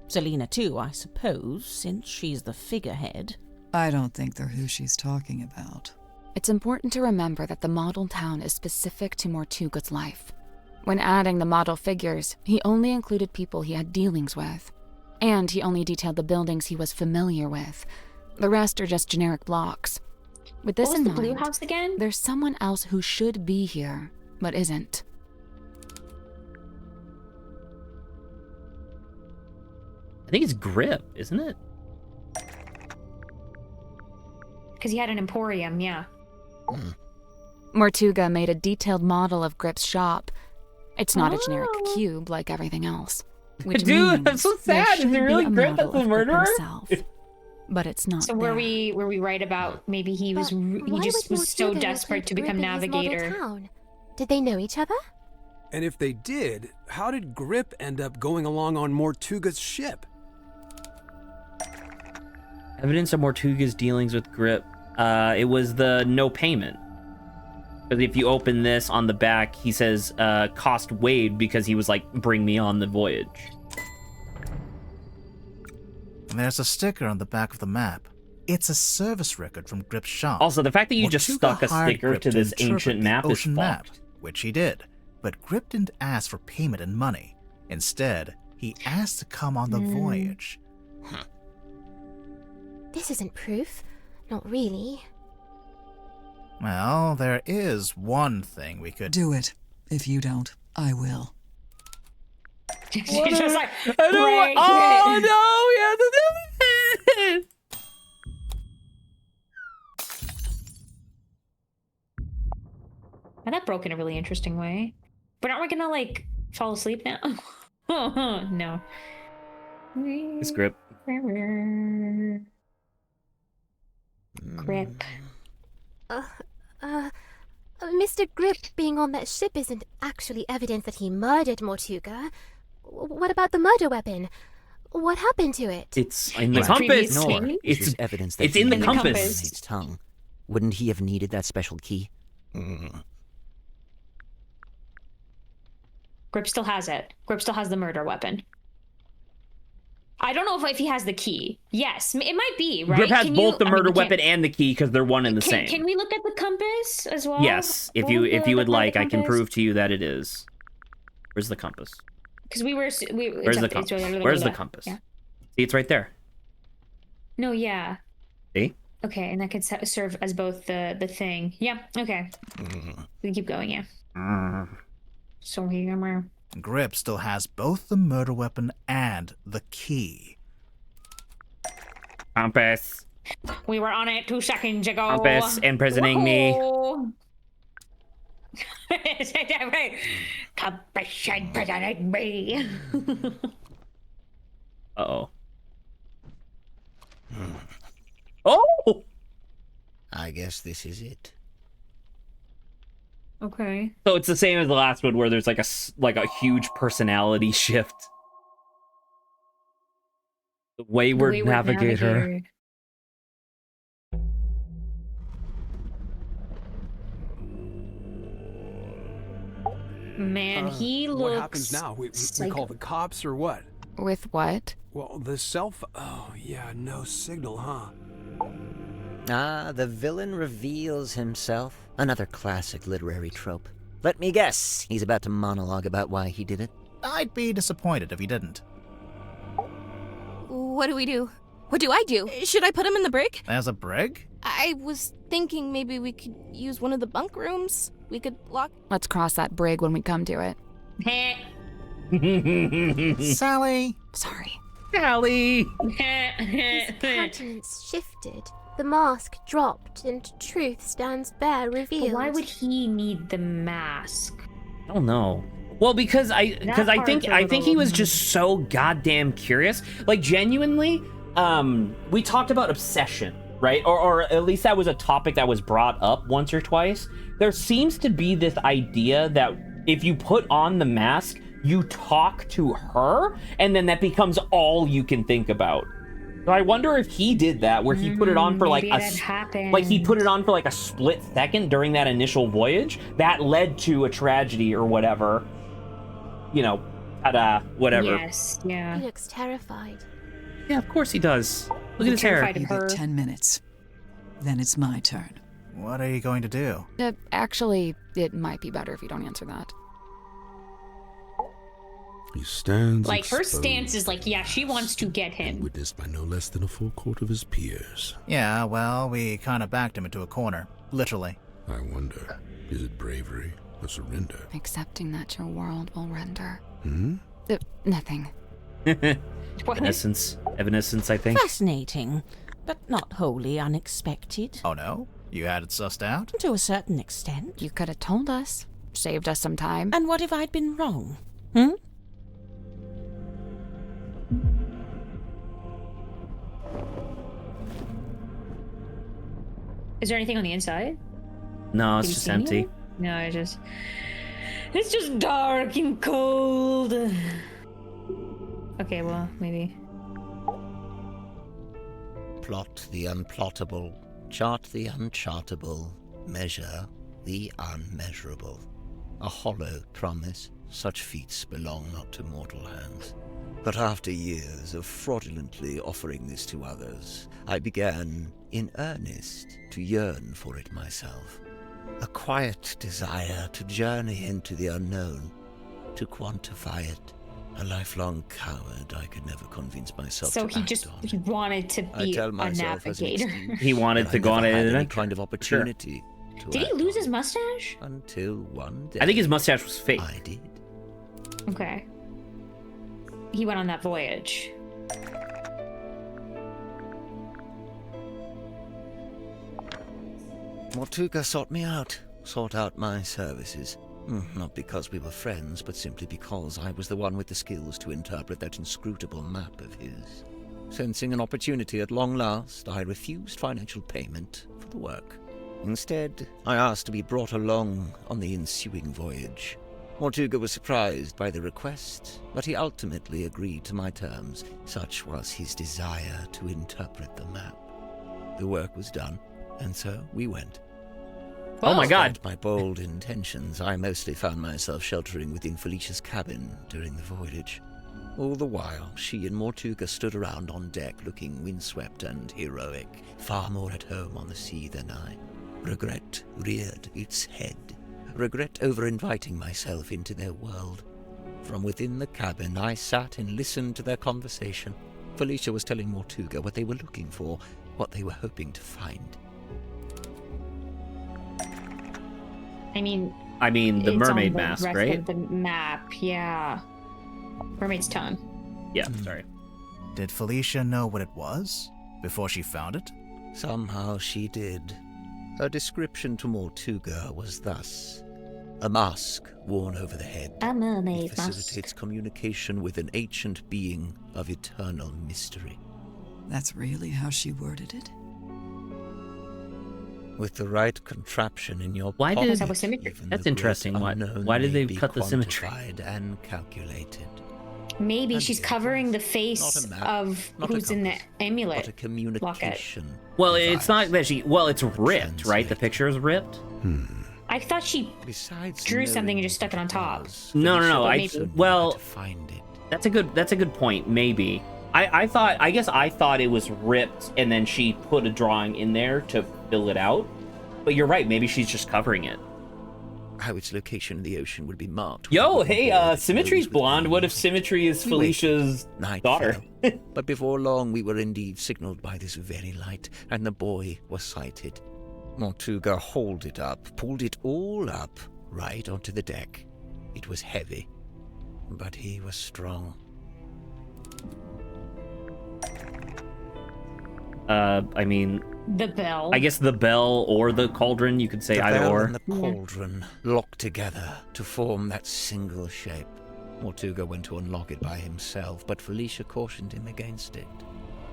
Speaker 5: Selena too, I suppose, since she's the figurehead.
Speaker 9: I don't think they're who she's talking about.
Speaker 4: It's important to remember that the model town is specific to Mortuga's life. When adding the model figures, he only included people he had dealings with. And he only detailed the buildings he was familiar with. The rest are just generic blocks. With this
Speaker 2: What was
Speaker 4: in
Speaker 2: the
Speaker 4: mind,
Speaker 2: blue house again?
Speaker 4: there's someone else who should be here, but isn't.
Speaker 1: I think it's Grip, isn't it?
Speaker 2: Because he had an emporium, yeah.
Speaker 4: Mortuga made a detailed model of Grip's shop. It's not a generic
Speaker 2: Oh.
Speaker 4: cube like everything else. Which
Speaker 1: Dude,
Speaker 4: means
Speaker 1: I'm so
Speaker 4: there
Speaker 1: sad. Is
Speaker 4: should
Speaker 1: it really
Speaker 4: be a
Speaker 1: Grip
Speaker 4: model
Speaker 1: that's the
Speaker 4: of Grip
Speaker 1: murderer?
Speaker 4: himself. But it's not
Speaker 2: So
Speaker 4: there.
Speaker 2: were we right about maybe he was he
Speaker 12: Why
Speaker 2: just
Speaker 12: would
Speaker 2: was so
Speaker 12: Mortuga
Speaker 2: desperate to
Speaker 12: include
Speaker 2: become
Speaker 12: Grip in his model
Speaker 2: navigator?
Speaker 12: town? Did they know each other?
Speaker 15: And if they did, how did Grip end up going along on Mortuga's ship?
Speaker 1: Evidence of Mortuga's dealings with Grip. It was the no payment. Because if you open this on the back, he says cost waived because he was like, bring me on the voyage.
Speaker 3: And there's a sticker on the back of the map. It's a service record from Grip's shop.
Speaker 1: Also, the fact that you just
Speaker 3: Mortuga
Speaker 1: stuck a
Speaker 3: hired sticker
Speaker 1: sticker to this
Speaker 3: interpret
Speaker 1: ancient
Speaker 3: the
Speaker 1: map is
Speaker 3: ocean map,
Speaker 1: fucked.
Speaker 3: which he did. But Grip didn't ask for payment in money. Instead, he asked to come on the voyage.
Speaker 12: This isn't proof. Not really.
Speaker 3: Well, there is one thing we could
Speaker 9: Do it. If you don't, I will.
Speaker 2: She's just like,
Speaker 1: I don't
Speaker 2: break
Speaker 1: oh
Speaker 2: it.
Speaker 1: no, we have to do it.
Speaker 2: And that broke in a really interesting way. But aren't we gonna like fall asleep now? No.
Speaker 1: It's Grip.
Speaker 2: Grip.
Speaker 12: Mr. Grip being on that ship isn't actually evidence that he murdered Mortuga. What about the murder weapon? What happened to it?
Speaker 1: It's in the
Speaker 10: Right.
Speaker 1: compass.
Speaker 10: Nor
Speaker 1: It's
Speaker 10: is there evidence that
Speaker 1: it's
Speaker 10: he
Speaker 1: in the
Speaker 10: knew
Speaker 1: compass.
Speaker 10: Mermaid's tongue. Wouldn't he have needed that special key?
Speaker 2: Grip Grip still has it. Grip still has the murder weapon. I don't know if he has the key. Yes, it might be, right?
Speaker 1: Grip has both the murder weapon and the key because they're one and the same.
Speaker 2: Can we look at the compass as well?
Speaker 1: Yes, if you would like, I can prove to you that it is. Where's the compass?
Speaker 2: Because where's
Speaker 1: the compass? Where's the compass?
Speaker 2: Yeah.
Speaker 1: See, it's right there.
Speaker 2: No, yeah.
Speaker 1: See?
Speaker 2: Okay, and that could serve as both the thing. Yeah, okay. We can keep going, yeah. So here,
Speaker 3: Grip still has both the murder weapon and the key.
Speaker 1: Compass.
Speaker 2: We were on it 2 seconds ago.
Speaker 1: Compass imprisoning me.
Speaker 2: Compass imprisoning me.
Speaker 1: Uh-oh. Oh!
Speaker 10: I guess this is it.
Speaker 2: Okay.
Speaker 1: So it's the same as the last one where there's like a huge personality shift. The Wayward Navigator.
Speaker 2: Man, he looks...
Speaker 15: What happens now? We call the cops or what?
Speaker 4: With what?
Speaker 15: Well, the oh, yeah, no signal, huh?
Speaker 10: Ah, the villain reveals himself. Another classic literary trope. Let me guess, he's about to monologue about why he did it.
Speaker 3: I'd be disappointed if he didn't.
Speaker 11: What do we do? What do I do? Should I put him in the brig?
Speaker 3: There's a brig?
Speaker 11: I was thinking maybe we could use one of the bunk rooms. We could lock...
Speaker 4: Let's cross that brig when we come to it.
Speaker 3: Sally!
Speaker 4: Sorry.
Speaker 1: Sally!
Speaker 12: His countenance shifted. The mask dropped, and truth stands bare revealed.
Speaker 2: But why would he need the mask?
Speaker 1: I don't know. Well, because I think he was just so goddamn curious. Like, genuinely, we talked about obsession, right? Or at least that was a topic that was brought up once or twice. There seems to be this idea that if you put on the mask, you talk to her, and then that becomes all you can think about. So I wonder if he did that, where he put it on for like he put it on for like a split second during that initial voyage. That led to a tragedy or whatever. You know, whatever.
Speaker 2: Yes, yeah.
Speaker 12: He looks terrified.
Speaker 1: Yeah, of course he does. Look at his hair.
Speaker 9: You get 10 minutes. Then it's my turn.
Speaker 3: What are you going to do?
Speaker 4: Actually, it might be better if you don't answer that.
Speaker 16: He stands
Speaker 2: like, her stance is like, yeah, she wants to get him.
Speaker 16: Witnessed by no less than a full court of his peers.
Speaker 3: Yeah, well, we kind of backed him into a corner. Literally.
Speaker 16: I wonder, is it bravery or surrender?
Speaker 4: Accepting that your world will render.
Speaker 3: Nothing.
Speaker 1: Evanescence, I think.
Speaker 5: Fascinating, but not wholly unexpected.
Speaker 3: Oh no? You had it sussed out?
Speaker 5: To a certain extent.
Speaker 4: You could have told us. Saved us some time.
Speaker 5: And what if I'd been wrong?
Speaker 2: Is there anything on the inside?
Speaker 1: No, it's just empty.
Speaker 2: Anything? No, it's just dark and cold. Okay, well, maybe.
Speaker 10: Plot the unplottable, chart the unchartable, measure the unmeasurable. A hollow promise, such feats belong not to mortal hands. But after years of fraudulently offering this to others, I began, in earnest, to yearn for it myself. A quiet desire to journey into the unknown, to quantify it. A lifelong coward, I could never convince myself to
Speaker 2: he
Speaker 10: act
Speaker 2: just
Speaker 10: on it.
Speaker 2: he wanted to be a navigator.
Speaker 1: He wanted to go on
Speaker 10: any kind of opportunity.
Speaker 2: Sure. Did he lose his mustache?
Speaker 10: Until one day.
Speaker 1: I think his mustache was fake.
Speaker 10: I did.
Speaker 2: Okay. He went on that voyage.
Speaker 10: Mortuga sought me out, sought out my services. Not because we were friends, but simply because I was the one with the skills to interpret that inscrutable map of his. Sensing an opportunity at long last, I refused financial payment for the work. Instead, I asked to be brought along on the ensuing voyage. Mortuga was surprised by the request, but he ultimately agreed to my terms. Such was his desire to interpret the map. The work was done, and so we went.
Speaker 1: Oh my God.
Speaker 10: Despite my bold intentions, I mostly found myself sheltering within Felicia's cabin during the voyage. All the while, she and Mortuga stood around on deck looking windswept and heroic, far more at home on the sea than I. Regret reared its head. Regret over inviting myself into their world. From within the cabin, I sat and listened to their conversation. Felicia was telling Mortuga what they were looking for, what they were hoping to find.
Speaker 2: I mean,
Speaker 1: the
Speaker 2: it's
Speaker 1: mermaid
Speaker 2: on the
Speaker 1: mask,
Speaker 2: rest
Speaker 1: right?
Speaker 2: of the map, yeah. Mermaid's tongue.
Speaker 1: Yeah, sorry.
Speaker 3: Did Felicia know what it was before she found it?
Speaker 10: Somehow she did. Her description to Mortuga was thus: a mask worn over the head.
Speaker 2: A mermaid
Speaker 10: It facilitates communication with an ancient being of eternal mystery.
Speaker 9: That's really how she worded it?
Speaker 10: With the right contraption in your
Speaker 1: Why
Speaker 10: pocket,
Speaker 1: did
Speaker 10: even
Speaker 1: that's
Speaker 10: the
Speaker 1: interesting.
Speaker 10: great
Speaker 1: Why
Speaker 10: unknown
Speaker 1: did they
Speaker 10: may be
Speaker 1: cut the symmetry?
Speaker 10: quantified and calculated.
Speaker 2: Maybe
Speaker 10: And
Speaker 2: she's
Speaker 10: yet,
Speaker 2: covering the
Speaker 10: not
Speaker 2: face
Speaker 10: a map,
Speaker 2: of
Speaker 10: not a
Speaker 2: who's in the
Speaker 10: compass,
Speaker 2: amulet
Speaker 10: but a communication.
Speaker 1: Well, it's not that she. Well, it's ripped, right? The picture is ripped.
Speaker 2: I thought she
Speaker 10: Besides
Speaker 2: drew something and just stuck it on top.
Speaker 1: No.
Speaker 2: But
Speaker 1: maybe- that's a good point. Maybe I guess I thought it was ripped and then she put a drawing in there to fill it out. But you're right. Maybe she's just covering it.
Speaker 10: How its location in the ocean would be marked.
Speaker 1: Yo, hey, Symmetry's blonde. What if Symmetry is Felicia's
Speaker 10: Night
Speaker 1: daughter?
Speaker 10: fell, but before long we were indeed signaled by this very light, and the boy was sighted. Mortuga hauled it up, pulled it all up, right onto the deck. It was heavy, but he was strong.
Speaker 2: The bell.
Speaker 1: I guess the bell or the cauldron. You could say
Speaker 10: The
Speaker 1: either
Speaker 10: bell
Speaker 1: or.
Speaker 10: and the cauldron locked together to form that single shape. Mortuga went to unlock it by himself, but Felicia cautioned him against it.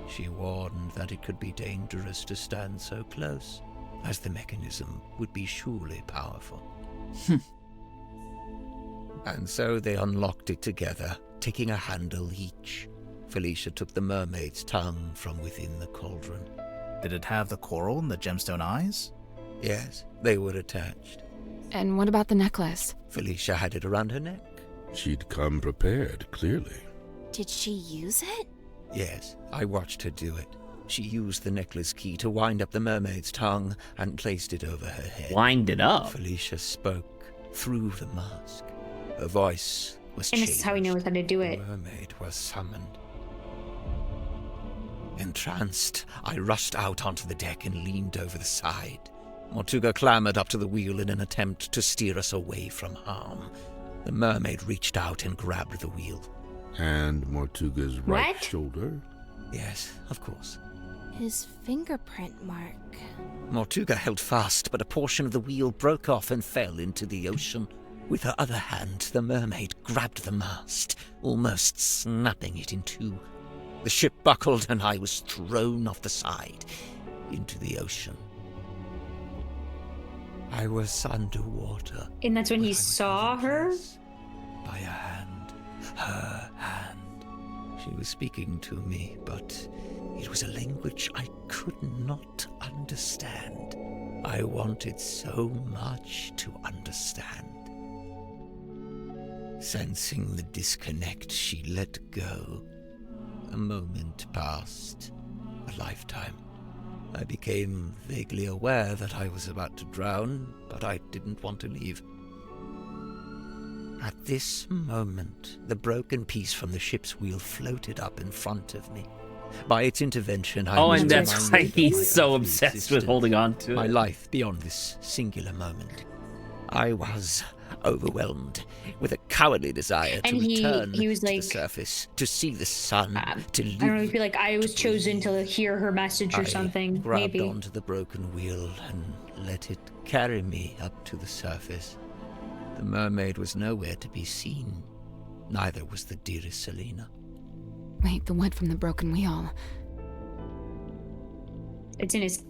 Speaker 10: She warned that it could be dangerous to stand so close, as the mechanism would be surely powerful. And so they unlocked it together, taking a handle each. Felicia took the mermaid's tongue from within the cauldron.
Speaker 3: Did it have the coral and the gemstone eyes?
Speaker 10: Yes, they were attached.
Speaker 4: And what about the necklace?
Speaker 10: Felicia had it around her neck.
Speaker 16: She'd come prepared, clearly.
Speaker 11: Did she use it?
Speaker 10: Yes, I watched her do it. She used the necklace key to wind up the mermaid's tongue and placed it over her head.
Speaker 1: Wind it up?
Speaker 10: Felicia spoke through the mask. Her voice was
Speaker 2: And
Speaker 10: changed.
Speaker 2: this is how he knows how to do it.
Speaker 10: The mermaid was summoned. Entranced, I rushed out onto the deck and leaned over the side. Mortuga clambered up to the wheel in an attempt to steer us away from harm. The mermaid reached out and grabbed the wheel.
Speaker 16: And Mortuga's right
Speaker 2: What?
Speaker 16: shoulder?
Speaker 10: Yes, of course.
Speaker 11: His fingerprint mark.
Speaker 10: Mortuga held fast, but a portion of the wheel broke off and fell into the ocean. With her other hand, the mermaid grabbed the mast, almost snapping it in two. The ship buckled and I was thrown off the side into the ocean. I was underwater.
Speaker 2: And that's when he saw her?
Speaker 10: By a hand. Her hand. She was speaking to me, but it was a language I could not understand. I wanted so much to understand. Sensing the disconnect, she let go. A moment passed. A lifetime. I became vaguely aware that I was about to drown, but I didn't want to leave. At this moment, the broken piece from the ship's wheel floated up in front of me. By its intervention, I was
Speaker 1: and that's why
Speaker 10: reminded
Speaker 1: he's
Speaker 10: of
Speaker 1: so
Speaker 10: my
Speaker 1: obsessed with
Speaker 10: existence,
Speaker 1: holding on to
Speaker 10: my
Speaker 1: it.
Speaker 10: life beyond this singular moment. I was overwhelmed with a cowardly desire
Speaker 2: And
Speaker 10: to
Speaker 2: he
Speaker 10: return
Speaker 2: was
Speaker 10: to the
Speaker 2: like,
Speaker 10: surface, to see the sun, to live.
Speaker 2: I don't know, he'd be like, I was chosen to hear her message or
Speaker 10: I
Speaker 2: something.
Speaker 10: grabbed
Speaker 2: Maybe.
Speaker 10: onto the broken wheel and let it carry me up to the surface. The mermaid was nowhere to be seen. Neither was the dearest Selena.
Speaker 4: Wait, the wood from the broken wheel.
Speaker 2: It's in his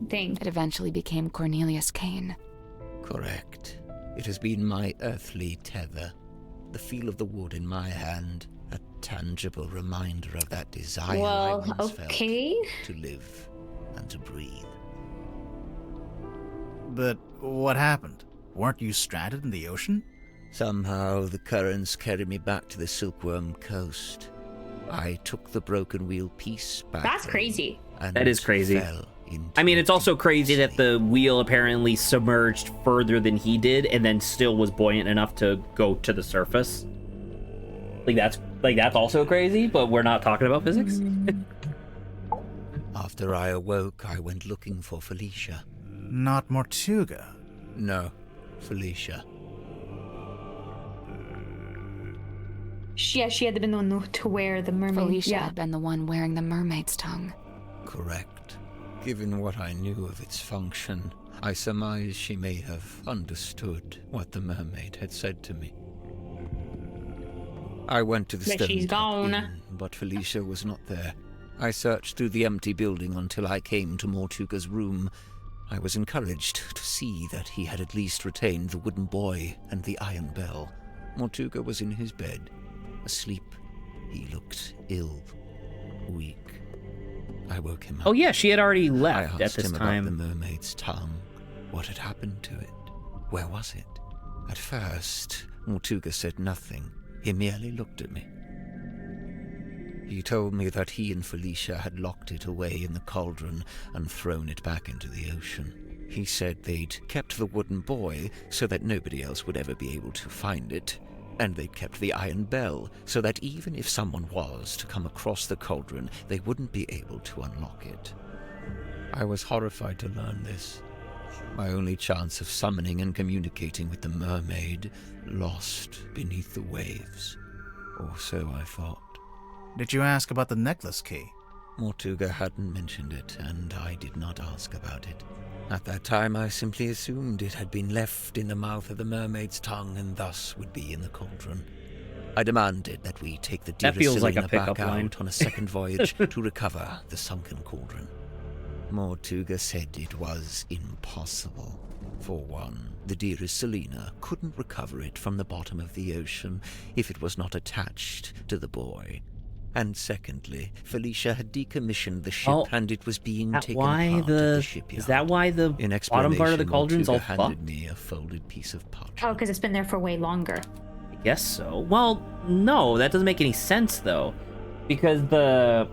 Speaker 2: thing.
Speaker 4: It eventually became Cornelius Kane.
Speaker 10: Correct. It has been my earthly tether. The feel of the wood in my hand, a tangible reminder of that desire I once felt
Speaker 2: okay.
Speaker 10: to live and to breathe.
Speaker 3: But what happened? Weren't you stranded in the ocean?
Speaker 10: Somehow the currents carried me back to the Silkworm Coast. I took the broken wheel piece back.
Speaker 2: That's crazy.
Speaker 1: That is crazy. I mean, it's also crazy that the wheel apparently submerged further than he did and then still was buoyant enough to go to the surface. That's also crazy, but we're not talking about physics.
Speaker 10: After I awoke, I went looking for Felicia.
Speaker 3: Not Mortuga.
Speaker 10: No, Felicia.
Speaker 2: She had been the one to wear the mermaid.
Speaker 4: Felicia had been the one wearing the mermaid's tongue.
Speaker 10: Correct. Given what I knew of its function, I surmise she may have understood what the mermaid had said to me. I went to the
Speaker 2: But she's gone.
Speaker 10: Inn, but Felicia was not there. I searched through the empty building until I came to Mortuga's room. I was encouraged to see that he had at least retained the wooden boy and the iron bell. Mortuga was in his bed, asleep. He looked ill, weak. I woke him up.
Speaker 1: Oh yeah, she had already left
Speaker 10: I
Speaker 1: at
Speaker 10: asked
Speaker 1: this
Speaker 10: him
Speaker 1: time.
Speaker 10: about the mermaid's tongue. What had happened to it? Where was it? At first, Mortuga said nothing. He merely looked at me. He told me that he and Felicia had locked it away in the cauldron and thrown it back into the ocean. He said they'd kept the wooden boy so that nobody else would ever be able to find it, and they'd kept the iron bell so that even if someone was to come across the cauldron, they wouldn't be able to unlock it. I was horrified to learn this. My only chance of summoning and communicating with the mermaid lost beneath the waves. Or so I thought.
Speaker 3: Did you ask about the necklace key?
Speaker 10: Mortuga hadn't mentioned it, and I did not ask about it. At that time, I simply assumed it had been left in the mouth of the mermaid's tongue and thus would be in the cauldron. I demanded that we take the
Speaker 1: That feels like a
Speaker 10: Selena
Speaker 1: pickup
Speaker 10: back
Speaker 1: line.
Speaker 10: out on a second voyage to recover the sunken cauldron. Mortuga said it was impossible. For one, the dearest Selena couldn't recover it from the bottom of the ocean if it was not attached to the boy. And secondly, Felicia had decommissioned the ship and it was being taken apart at the shipyard.
Speaker 1: Is that why the bottom part of the cauldron's all
Speaker 10: Mortuga
Speaker 1: fucked?
Speaker 10: handed me a folded piece of parchment.
Speaker 2: Oh, because it's been there for way longer.
Speaker 1: I guess so. Well, no, that doesn't make any sense though, because the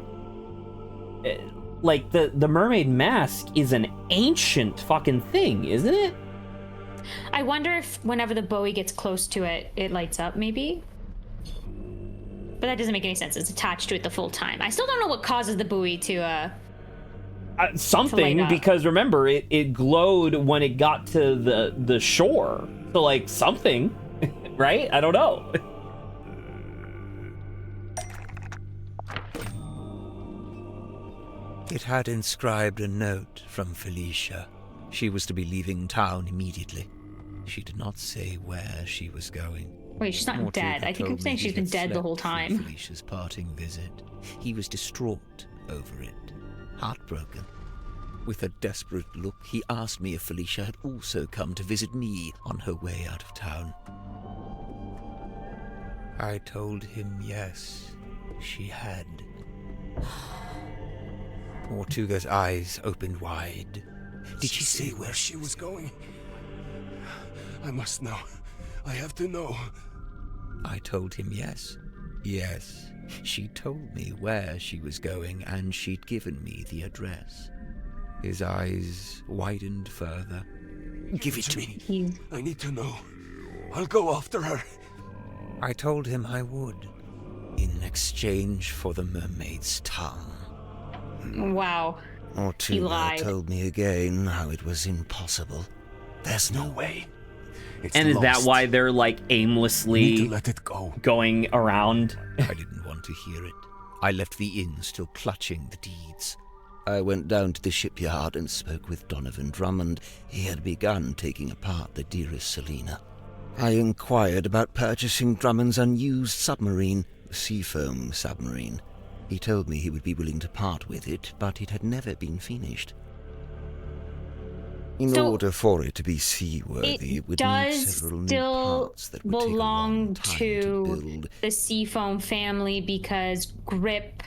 Speaker 1: mermaid mask is an ancient fucking thing, isn't it?
Speaker 2: I wonder if whenever the buoy gets close to it, it lights up, maybe? But that doesn't make any sense. It's attached to it the full time. I still don't know what causes the buoy to
Speaker 1: Something,
Speaker 2: up.
Speaker 1: because remember, it glowed when it got to the shore. So, like, something, right? I don't know.
Speaker 10: It had inscribed a note from Felicia. She was to be leaving town immediately. She did not say where she was going.
Speaker 2: Wait, she's not
Speaker 10: Mortuga
Speaker 2: dead. I think I'm
Speaker 10: told
Speaker 2: saying
Speaker 10: me
Speaker 2: she's
Speaker 10: he
Speaker 2: been
Speaker 10: had
Speaker 2: dead the whole
Speaker 10: slept
Speaker 2: time.
Speaker 10: through Felicia's parting visit. He was distraught over it, heartbroken. With a desperate look, he asked me if Felicia had also come to visit me on her way out of town. I told him yes, she had. Mortuga's eyes opened wide. Did she say where she was going?
Speaker 8: I must know. I have to know.
Speaker 10: I told him yes. Yes, she told me where she was going and she'd given me the address. His eyes widened further. Give it to me.
Speaker 8: I need to know. I'll go after her.
Speaker 10: I told him I would, in exchange for the mermaid's tongue.
Speaker 2: Wow. He
Speaker 10: Mortuga
Speaker 2: lied.
Speaker 10: told me again how it was impossible. There's no
Speaker 8: way.
Speaker 1: And is that why they're like aimlessly
Speaker 8: let it go.
Speaker 1: going around?
Speaker 10: I didn't want to hear it. I left the inn still clutching the deeds. I went down to the shipyard and spoke with Donovan Drummond. He had begun taking apart the dearest Selena. I inquired about purchasing Drummond's unused submarine, the Seafoam submarine. He told me he would be willing to part with it, but it had never been finished. In order for it to be seaworthy, it would need
Speaker 2: Does
Speaker 10: several new
Speaker 2: still
Speaker 10: parts that would take a long
Speaker 2: belong
Speaker 10: time
Speaker 2: to
Speaker 10: build.
Speaker 2: the Seafoam family because Grip,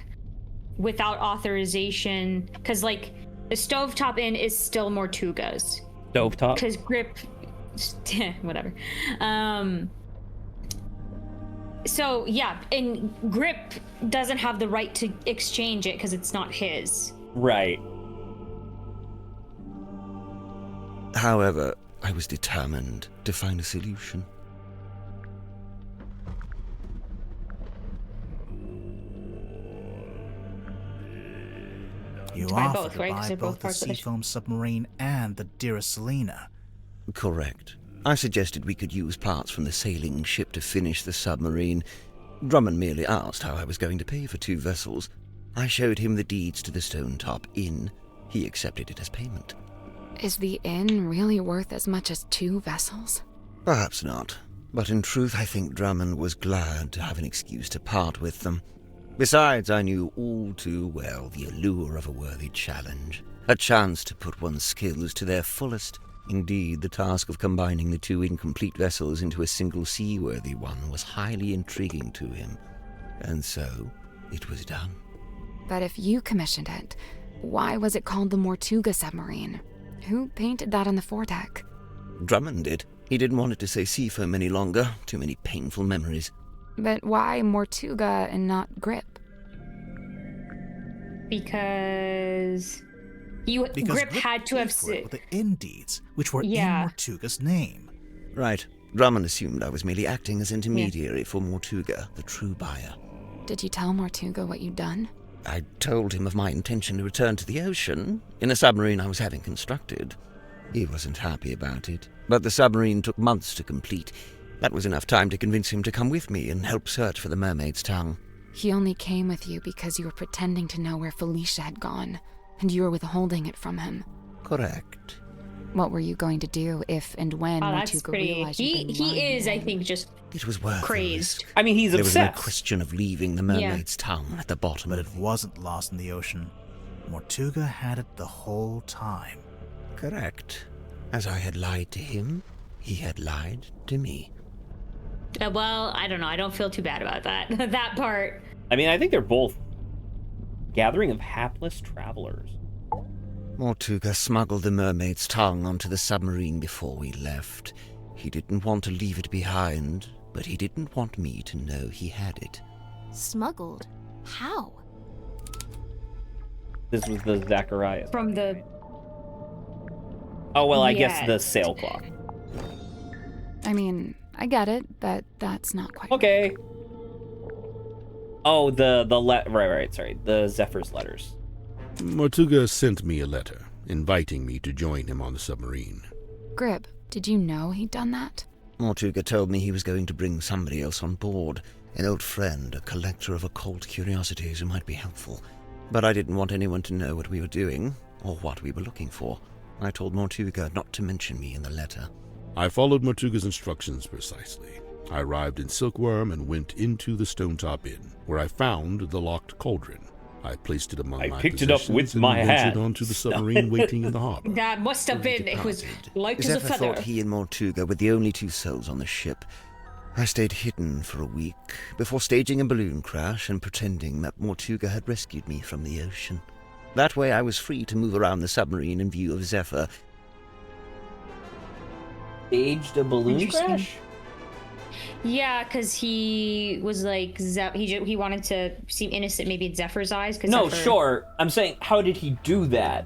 Speaker 2: without authorization, because like the Stovetop Inn is still Mortuga's.
Speaker 1: Stovetop?
Speaker 2: Because Grip... whatever. So, yeah, and Grip doesn't have the right to exchange it because it's not his.
Speaker 1: Right.
Speaker 10: However, I was determined to find a solution.
Speaker 3: You
Speaker 2: To buy
Speaker 3: offered
Speaker 2: both,
Speaker 3: to
Speaker 2: right? 'Cause
Speaker 3: buy
Speaker 2: they're both
Speaker 3: both the
Speaker 2: parts of the
Speaker 3: Seafoam submarine and the dearest Selena.
Speaker 10: Correct. I suggested we could use parts from the sailing ship to finish the submarine. Drummond merely asked how I was going to pay for 2 vessels. I showed him the deeds to the Stone Top Inn. He accepted it as payment.
Speaker 4: Is the inn really worth as much as 2 vessels?
Speaker 10: Perhaps not, but in truth I think Drummond was glad to have an excuse to part with them. Besides, I knew all too well the allure of a worthy challenge, a chance to put one's skills to their fullest. Indeed, the task of combining the 2 incomplete vessels into a single seaworthy one was highly intriguing to him, and so it was done.
Speaker 4: But if you commissioned it, why was it called the Mortuga submarine? Who painted that on the foredeck?
Speaker 10: Drummond did. He didn't want it to say Seafoam any longer. Too many painful memories.
Speaker 4: But why Mortuga and not Grip?
Speaker 2: Because Grip had to have
Speaker 3: with the inn deeds, which were
Speaker 2: Yeah.
Speaker 3: in Mortuga's name.
Speaker 10: Right. Drummond assumed I was merely acting as intermediary for Mortuga, the true buyer.
Speaker 4: Did you tell Mortuga what you'd done?
Speaker 10: I told him of my intention to return to the ocean in a submarine I was having constructed. He wasn't happy about it, but the submarine took months to complete. That was enough time to convince him to come with me and help search for the Mermaid's tongue.
Speaker 4: He only came with you because you were pretending to know where Felicia had gone, and you were withholding it from him.
Speaker 10: Correct.
Speaker 4: What were you going to do if and when
Speaker 2: that's
Speaker 4: Mortuga
Speaker 2: pretty...
Speaker 4: realized you'd been lying?
Speaker 2: He is, I think, just
Speaker 10: It was worth
Speaker 2: crazed.
Speaker 1: I mean, he's
Speaker 10: There was no
Speaker 1: obsessed.
Speaker 10: question of leaving the Mermaid's tongue at the bottom.
Speaker 3: But it wasn't lost in the ocean. Mortuga had it the whole time.
Speaker 10: Correct. As I had lied to him, he had lied to me.
Speaker 2: Well, I don't know. I don't feel too bad about that. That part.
Speaker 1: I mean, I think they're both gathering of hapless travelers.
Speaker 10: Mortuga smuggled the Mermaid's tongue onto the submarine before we left. He didn't want to leave it behind, but he didn't want me to know he had it.
Speaker 11: Smuggled? How?
Speaker 1: This was the Zacharias.
Speaker 2: From the...
Speaker 1: Oh, well, I guess the sailcloth.
Speaker 4: I mean, I get it, but that's not quite
Speaker 1: Okay. Oh, sorry, the Zephyr's letters.
Speaker 16: Mortuga sent me a letter, inviting me to join him on the submarine.
Speaker 4: Grib, did you know he'd done that?
Speaker 10: Mortuga told me he was going to bring somebody else on board, an old friend, a collector of occult curiosities who might be helpful. But I didn't want anyone to know what we were doing, or what we were looking for. I told Mortuga not to mention me in the letter.
Speaker 16: I followed Mortuga's instructions precisely. I arrived in Silkworm and went into the Stone Top Inn, where I found the locked cauldron. I placed it among my
Speaker 1: picked it up
Speaker 16: possessions
Speaker 1: with
Speaker 16: and
Speaker 1: my
Speaker 16: ventured
Speaker 1: hand.
Speaker 16: onto the submarine waiting in the harbor.
Speaker 2: That must have been... It was light as a
Speaker 10: Zephyr
Speaker 2: feather.
Speaker 10: thought he and Mortuga were the only 2 souls on the ship. I stayed hidden for a week, before staging a balloon crash and pretending that Mortuga had rescued me from the ocean. That way I was free to move around the submarine in view of Zephyr.
Speaker 1: Staged a balloon crash?
Speaker 2: Yeah, because he was like... He wanted to seem innocent maybe in Zephyr's eyes. Cause
Speaker 1: No,
Speaker 2: Zephyr...
Speaker 1: sure. I'm saying, how did he do that?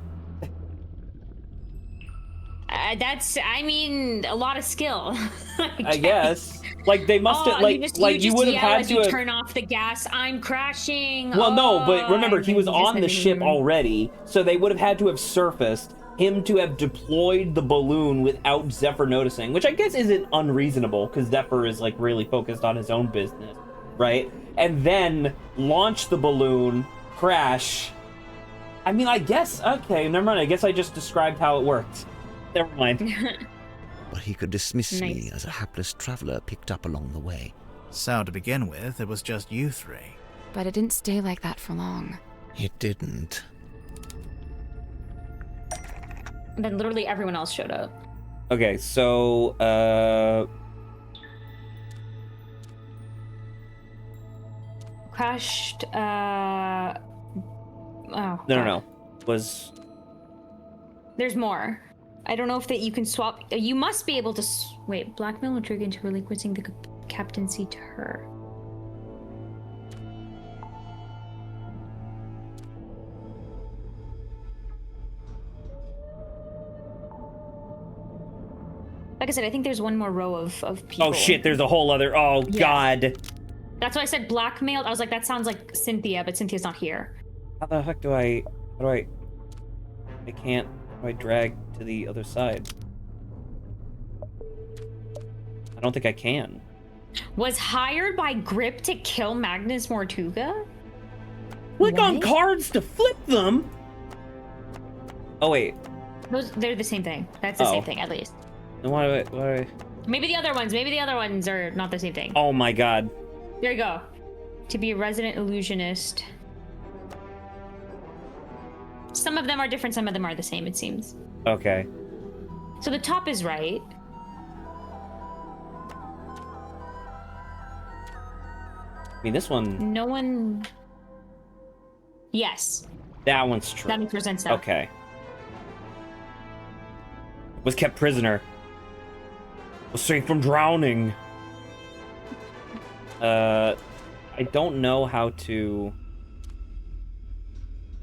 Speaker 2: That's, I mean, a lot of skill.
Speaker 1: I guess. Like, they must have, you would have had to have...
Speaker 2: turn off the gas. I'm crashing.
Speaker 1: Well, no, but remember,
Speaker 2: and
Speaker 1: he
Speaker 2: then
Speaker 1: was
Speaker 2: just
Speaker 1: on the
Speaker 2: had to-
Speaker 1: ship already, so they would have had to have surfaced, him to have deployed the balloon without Zephyr noticing, which I guess isn't unreasonable, because Zephyr is, like, really focused on his own business, right? And then launch the balloon, crash. I mean, I guess, okay, never mind, I guess I just described how it worked. Never mind.
Speaker 10: But he could dismiss me as a hapless traveler picked up along the way.
Speaker 3: So, to begin with, it was just you 3.
Speaker 4: But it didn't stay like that for long.
Speaker 10: It didn't.
Speaker 2: And then literally everyone else showed up.
Speaker 1: Okay, so,
Speaker 2: Crashed,
Speaker 1: No. Was...
Speaker 2: There's more. I don't know if that you can swap. You must be able to wait. Blackmail Mortuga into relinquishing the captaincy to her. Like I said, I think there's one more row of people.
Speaker 1: Oh shit, there's a whole other. Oh
Speaker 2: Yeah.
Speaker 1: God.
Speaker 2: That's why I said blackmailed. I was like, that sounds like Cynthia, but Cynthia's not here.
Speaker 1: How the heck do I can't. How do I drag to the other side? I don't think I can.
Speaker 2: Was hired by Grip to kill Magnus Mortuga?
Speaker 1: Click on cards to flip them. Oh wait.
Speaker 2: They're the same thing. That's the same thing, at least.
Speaker 1: Then why do I...
Speaker 2: Maybe the other ones are not the same thing.
Speaker 1: Oh my God.
Speaker 2: There you go. To be a resident illusionist. Some of them are different, some of them are the same, it seems.
Speaker 1: Okay.
Speaker 2: So the top is right.
Speaker 1: I mean, this one...
Speaker 2: No one... Yes.
Speaker 1: That one's true.
Speaker 2: That makes more sense now.
Speaker 1: Okay. Was kept prisoner. Was saved from drowning. I don't know how to...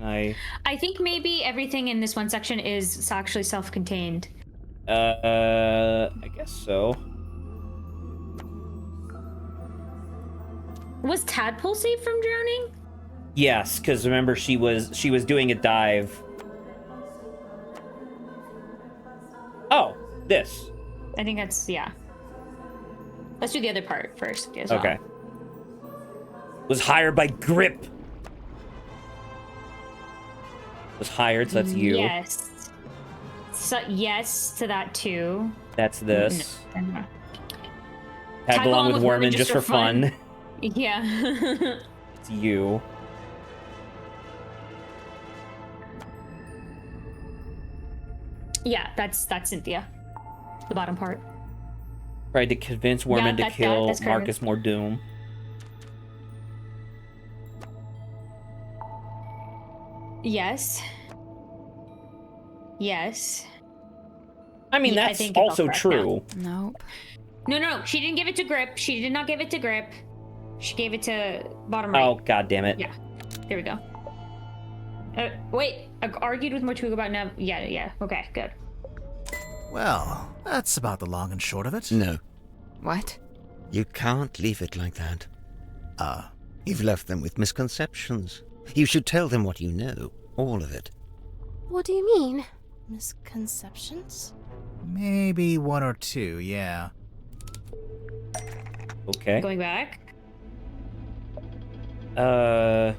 Speaker 1: I
Speaker 2: think maybe everything in this one section is actually self-contained.
Speaker 1: I guess so.
Speaker 2: Was Tadpole saved from drowning?
Speaker 1: Yes, because remember she was doing a dive. Oh, this.
Speaker 2: I think that's, yeah. Let's do the other part first as well.
Speaker 1: Okay. Was hired by Grip. Was hired, so that's you.
Speaker 2: Yes. So yes to that too.
Speaker 1: That's this.
Speaker 2: No.
Speaker 1: Tag along with Worman just for fun.
Speaker 2: Yeah.
Speaker 1: It's you.
Speaker 2: Yeah, that's Cynthia. The bottom part.
Speaker 1: Tried to convince Worman to kill
Speaker 2: that's
Speaker 1: Marcus Mordoom.
Speaker 2: Yes. Yes.
Speaker 1: I mean,
Speaker 2: Yeah, I
Speaker 1: that's
Speaker 2: think it's all
Speaker 1: also
Speaker 2: correct
Speaker 1: true.
Speaker 4: Nope.
Speaker 2: No. She didn't give it to Grip. She did not give it to Grip. She gave it to bottom right.
Speaker 1: Oh, God damn it.
Speaker 2: Yeah. There we go. Wait. I argued with Mortuga about Nev. Yeah. Okay, good.
Speaker 3: Well, that's about the long and short of it.
Speaker 10: No.
Speaker 4: What?
Speaker 10: You can't leave it like that. You've left them with misconceptions. You should tell them what you know. All of it.
Speaker 12: What do you mean?
Speaker 11: Misconceptions?
Speaker 3: Maybe one or two, yeah.
Speaker 1: Okay.
Speaker 2: Going back.
Speaker 1: Okay.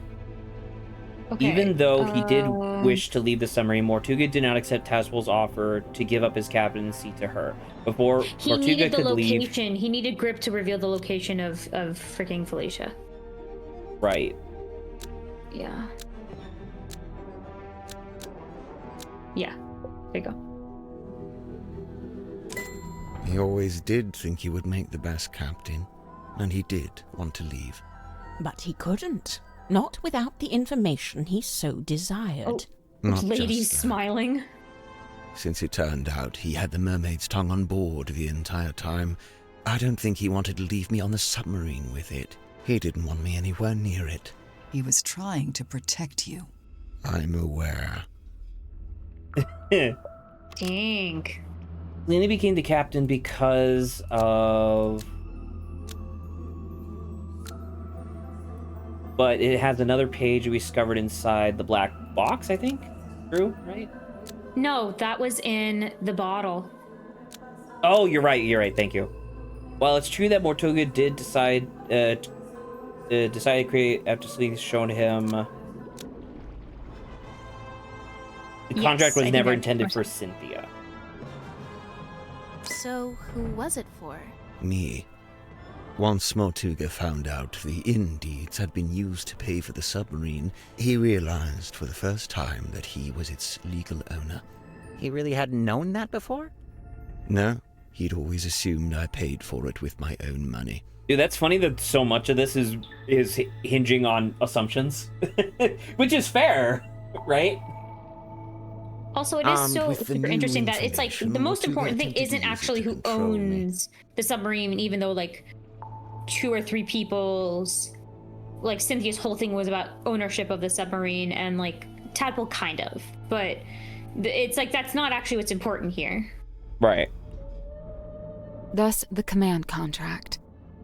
Speaker 1: Even though he did wish to leave the submarine, Mortuga did not accept Tadpole's offer to give up his captaincy to her. Before
Speaker 2: He
Speaker 1: Mortuga
Speaker 2: needed the
Speaker 1: could leave...
Speaker 2: location. He needed Grip to reveal the location of freaking Felicia.
Speaker 1: Right.
Speaker 2: Yeah. Yeah. There you go.
Speaker 10: He always did think he would make the best captain, and he did want to leave.
Speaker 5: But he couldn't. Not without the information he so desired.
Speaker 10: Not
Speaker 2: Lady's
Speaker 10: just that.
Speaker 2: smiling.
Speaker 10: Since it turned out he had the Mermaid's tongue on board the entire time, I don't think he wanted to leave me on the submarine with it. He didn't want me anywhere near it.
Speaker 9: He was trying to protect you.
Speaker 10: I'm aware.
Speaker 2: Dang.
Speaker 1: Lena became the captain because of... But it has another page we discovered inside the black box, I think? True, right?
Speaker 2: No, that was in the bottle.
Speaker 1: Oh, you're right, thank you. While it's true that Mortuga did decide to create after something shown him... The contract was never intended for Cynthia.
Speaker 11: So, who was it for?
Speaker 10: Me. Once Mortuga found out the inn deeds had been used to pay for the submarine, he realized for the first time that he was its legal owner. He really hadn't known that before?
Speaker 16: No, he'd always assumed I paid for it with my own money.
Speaker 1: Dude, that's funny that so much of this is hinging on assumptions, which is fair, right?
Speaker 2: Also, it is so
Speaker 18: with the
Speaker 2: super
Speaker 18: new
Speaker 2: interesting that it's like
Speaker 18: information,
Speaker 2: the most
Speaker 18: Mortuga
Speaker 2: important thing
Speaker 18: attempted to
Speaker 2: isn't
Speaker 18: use it
Speaker 2: actually
Speaker 18: to
Speaker 2: who
Speaker 18: control me.
Speaker 2: owns the submarine, even though like 2 or 3 people's, like Cynthia's whole thing was about ownership of the submarine, and like Tadpole kind of, but it's like that's not actually what's important here.
Speaker 1: Right.
Speaker 4: Thus, the command contract.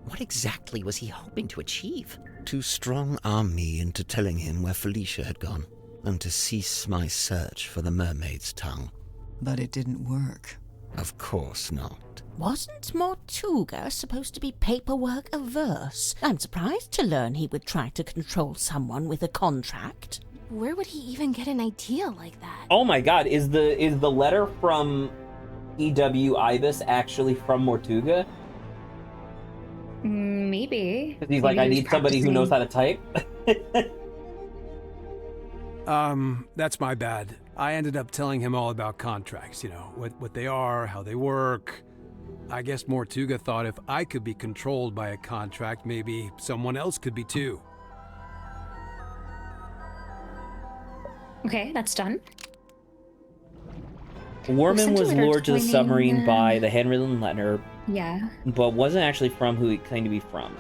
Speaker 10: What exactly was he hoping to achieve?
Speaker 18: To strong-arm me into telling him where Felicia had gone, and to cease my search for the mermaid's tongue.
Speaker 9: But it didn't work.
Speaker 18: Of course not.
Speaker 5: Wasn't Mortuga supposed to be paperwork averse? I'm surprised to learn he would try to control someone with a contract.
Speaker 11: Where would he even get an idea like that?
Speaker 1: Oh my god, is the letter from E.W. Ibis actually from Mortuga?
Speaker 2: Maybe.
Speaker 1: Because he's like, I need somebody who knows how to type.
Speaker 15: That's my bad. I ended up telling him all about contracts, you know, what they are, how they work. I guess Mortuga thought if I could be controlled by a contract, maybe someone else could be too.
Speaker 2: Okay, that's done.
Speaker 1: Warman was lured to the submarine by the handwritten letter,
Speaker 2: Yeah.
Speaker 1: but wasn't actually from who he claimed to be from.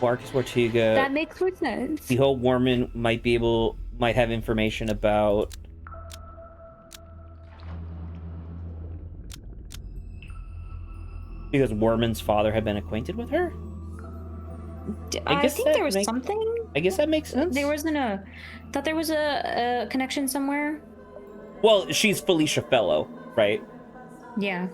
Speaker 1: Marcus Mortuga.
Speaker 2: That makes more sense.
Speaker 1: He hoped Warman might have information about because Warman's father had been acquainted with her.
Speaker 2: I think there was something.
Speaker 1: I guess that makes sense.
Speaker 2: There wasn't a. Thought there was a connection somewhere.
Speaker 1: Well, she's Felicia Fellow, right?
Speaker 2: Yeah.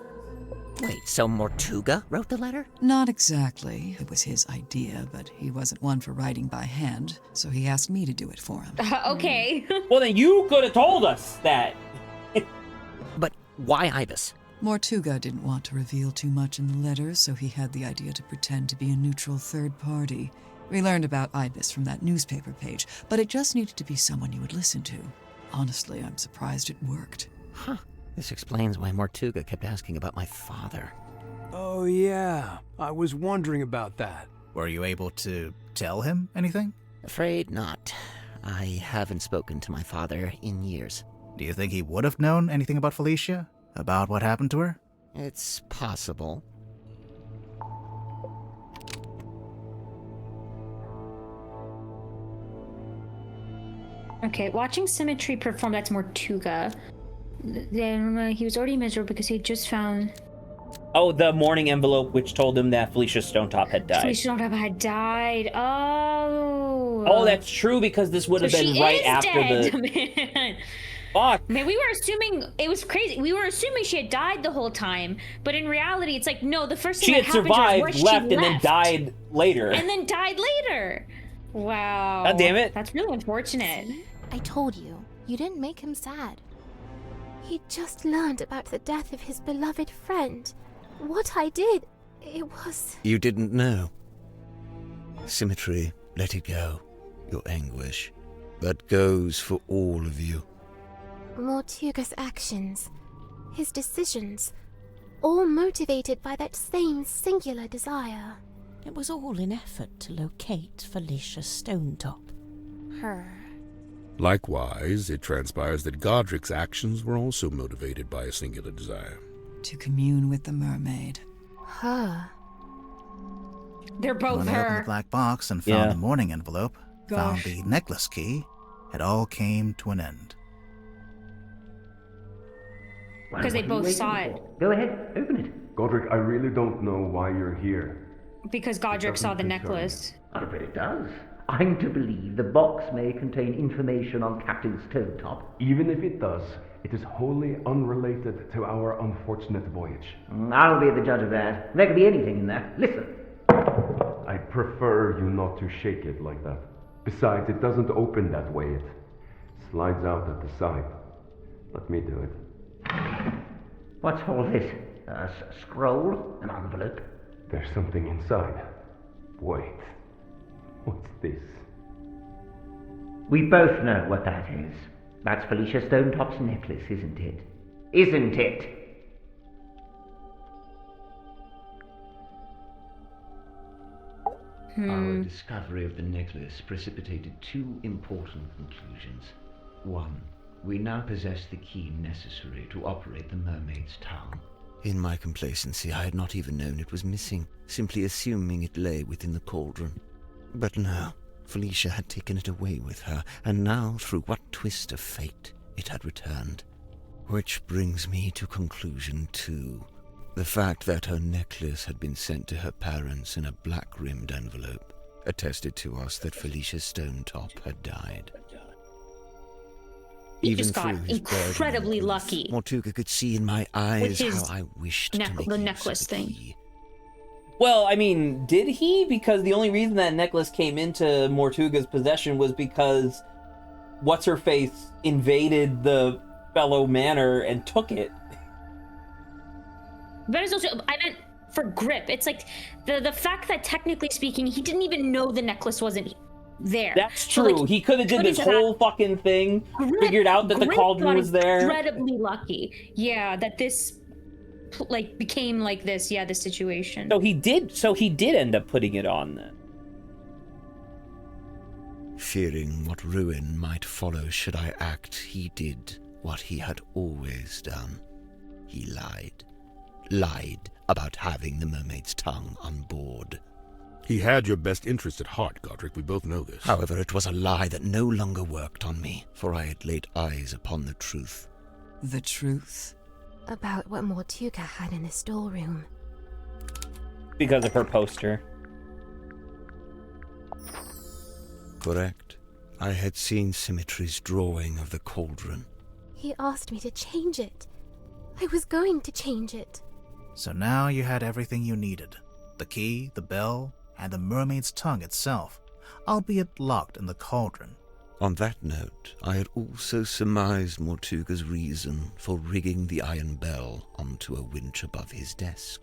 Speaker 10: Wait, so Mortuga wrote the letter?
Speaker 9: Not exactly. It was his idea, but he wasn't one for writing by hand, so he asked me to do it for him.
Speaker 2: Okay.
Speaker 1: Well, then you could have told us that.
Speaker 10: But why Ibis?
Speaker 9: Mortuga didn't want to reveal too much in the letter, so he had the idea to pretend to be a neutral third party. We learned about Ibis from that newspaper page, but it just needed to be someone you would listen to. Honestly, I'm surprised it worked.
Speaker 10: Huh. This explains why Mortuga kept asking about my father.
Speaker 15: Oh yeah, I was wondering about that.
Speaker 3: Were you able to tell him anything?
Speaker 10: Afraid not. I haven't spoken to my father in years.
Speaker 3: Do you think he would have known anything about Felicia? About what happened to her?
Speaker 10: It's possible.
Speaker 2: Okay, watching Symmetry perform, that's Mortuga. Then he was already miserable because he just found...
Speaker 1: Oh, the morning envelope which told him that Felicia Stonetop had died.
Speaker 2: Felicia Stonetop had died. Oh.
Speaker 1: Oh, that's true, because this would have been right after
Speaker 2: dead,
Speaker 1: the...
Speaker 2: Man.
Speaker 1: Fuck.
Speaker 2: Man, we were assuming... It was crazy. We were assuming she had died the whole time, but in reality, it's like, no, the first thing
Speaker 1: She
Speaker 2: that
Speaker 1: had
Speaker 2: happened to her
Speaker 1: survived,
Speaker 2: was
Speaker 1: left,
Speaker 2: she
Speaker 1: and then died later.
Speaker 2: And then died later. Wow.
Speaker 1: God damn it.
Speaker 2: That's really unfortunate.
Speaker 11: I told you, you didn't make him sad.
Speaker 12: He just learned about the death of his beloved friend. What I did, it was...
Speaker 18: You didn't know. Symmetry, let it go. Your anguish. That goes for all of you.
Speaker 12: Mortuga's actions, his decisions, all motivated by that same singular desire.
Speaker 5: It was all in effort to locate Felicia Stonetop.
Speaker 11: Her.
Speaker 16: Likewise, it transpires that Godric's actions were also motivated by a singular desire.
Speaker 9: To commune with the mermaid.
Speaker 12: Her.
Speaker 2: They're both
Speaker 3: when they opened the black box and found the morning envelope, found the necklace key, it all came to an end.
Speaker 2: Because they both saw it.
Speaker 19: Go ahead, open it. Godric, I really don't know why you're here.
Speaker 2: Because Godric saw the necklace.
Speaker 19: I bet it does. I'm to believe the box may contain information on Captain Stonetop. Even if it does, it is wholly unrelated to our unfortunate voyage.
Speaker 20: I'll be the judge of that. There could be anything in there. Listen.
Speaker 19: I prefer you not to shake it like that. Besides, it doesn't open that way. It slides out at the side. Let me do it.
Speaker 20: What's all this? A scroll? An envelope?
Speaker 19: There's something inside. Wait. What's this?
Speaker 20: We both know what that is. That's Felicia Stonetop's necklace, isn't it? Isn't it?
Speaker 2: Hmm.
Speaker 21: Our discovery of the necklace precipitated two important conclusions.
Speaker 20: 1. We now possess the key necessary to operate the Mermaid's tongue.
Speaker 18: In my complacency, I had not even known it was missing, simply assuming it lay within the cauldron. But no, Felicia had taken it away with her, and now, through what twist of fate, it had returned. Which brings me to conclusion 2. The fact that her necklace had been sent to her parents in a black-rimmed envelope attested to us that Felicia Stonetop had died.
Speaker 2: He
Speaker 18: Even
Speaker 2: just got
Speaker 18: through his
Speaker 2: incredibly
Speaker 18: burden,
Speaker 2: lucky
Speaker 18: Mortuga could see in my eyes
Speaker 2: with his
Speaker 18: how I wished to make
Speaker 2: the
Speaker 18: use
Speaker 2: necklace
Speaker 18: of the
Speaker 2: thing.
Speaker 18: key.
Speaker 1: Well, I mean, did he? Because the only reason that necklace came into Mortuga's possession was because What's-Her-Face invaded the fellow manor and took it.
Speaker 2: But it's also, I meant for Grip. It's like the fact that technically speaking, he didn't even know the necklace wasn't there.
Speaker 1: That's
Speaker 2: So,
Speaker 1: true.
Speaker 2: like,
Speaker 1: He could have did this whole fucking thing, figured out that the
Speaker 2: Grip
Speaker 1: cauldron
Speaker 2: got
Speaker 1: was there.
Speaker 2: Incredibly lucky. Yeah, that this like became like this. Yeah, this situation.
Speaker 1: So he did end up putting it on then.
Speaker 18: Fearing what ruin might follow should I act, he did what he had always done. He lied. Lied about having the Mermaid's tongue on board.
Speaker 16: He had your best interest at heart, Godric. We both know this.
Speaker 18: However, it was a lie that no longer worked on me, for I had laid eyes upon the truth.
Speaker 9: The truth?
Speaker 12: About what Mortuga had in the storeroom.
Speaker 1: Because of her poster.
Speaker 18: Correct. I had seen Symmetry's drawing of the cauldron.
Speaker 12: He asked me to change it. I was going to change it.
Speaker 3: So now you had everything you needed. The key, the bell, and the mermaid's tongue itself, albeit locked in the cauldron.
Speaker 18: On that note, I had also surmised Mortuga's reason for rigging the iron bell onto a winch above his desk.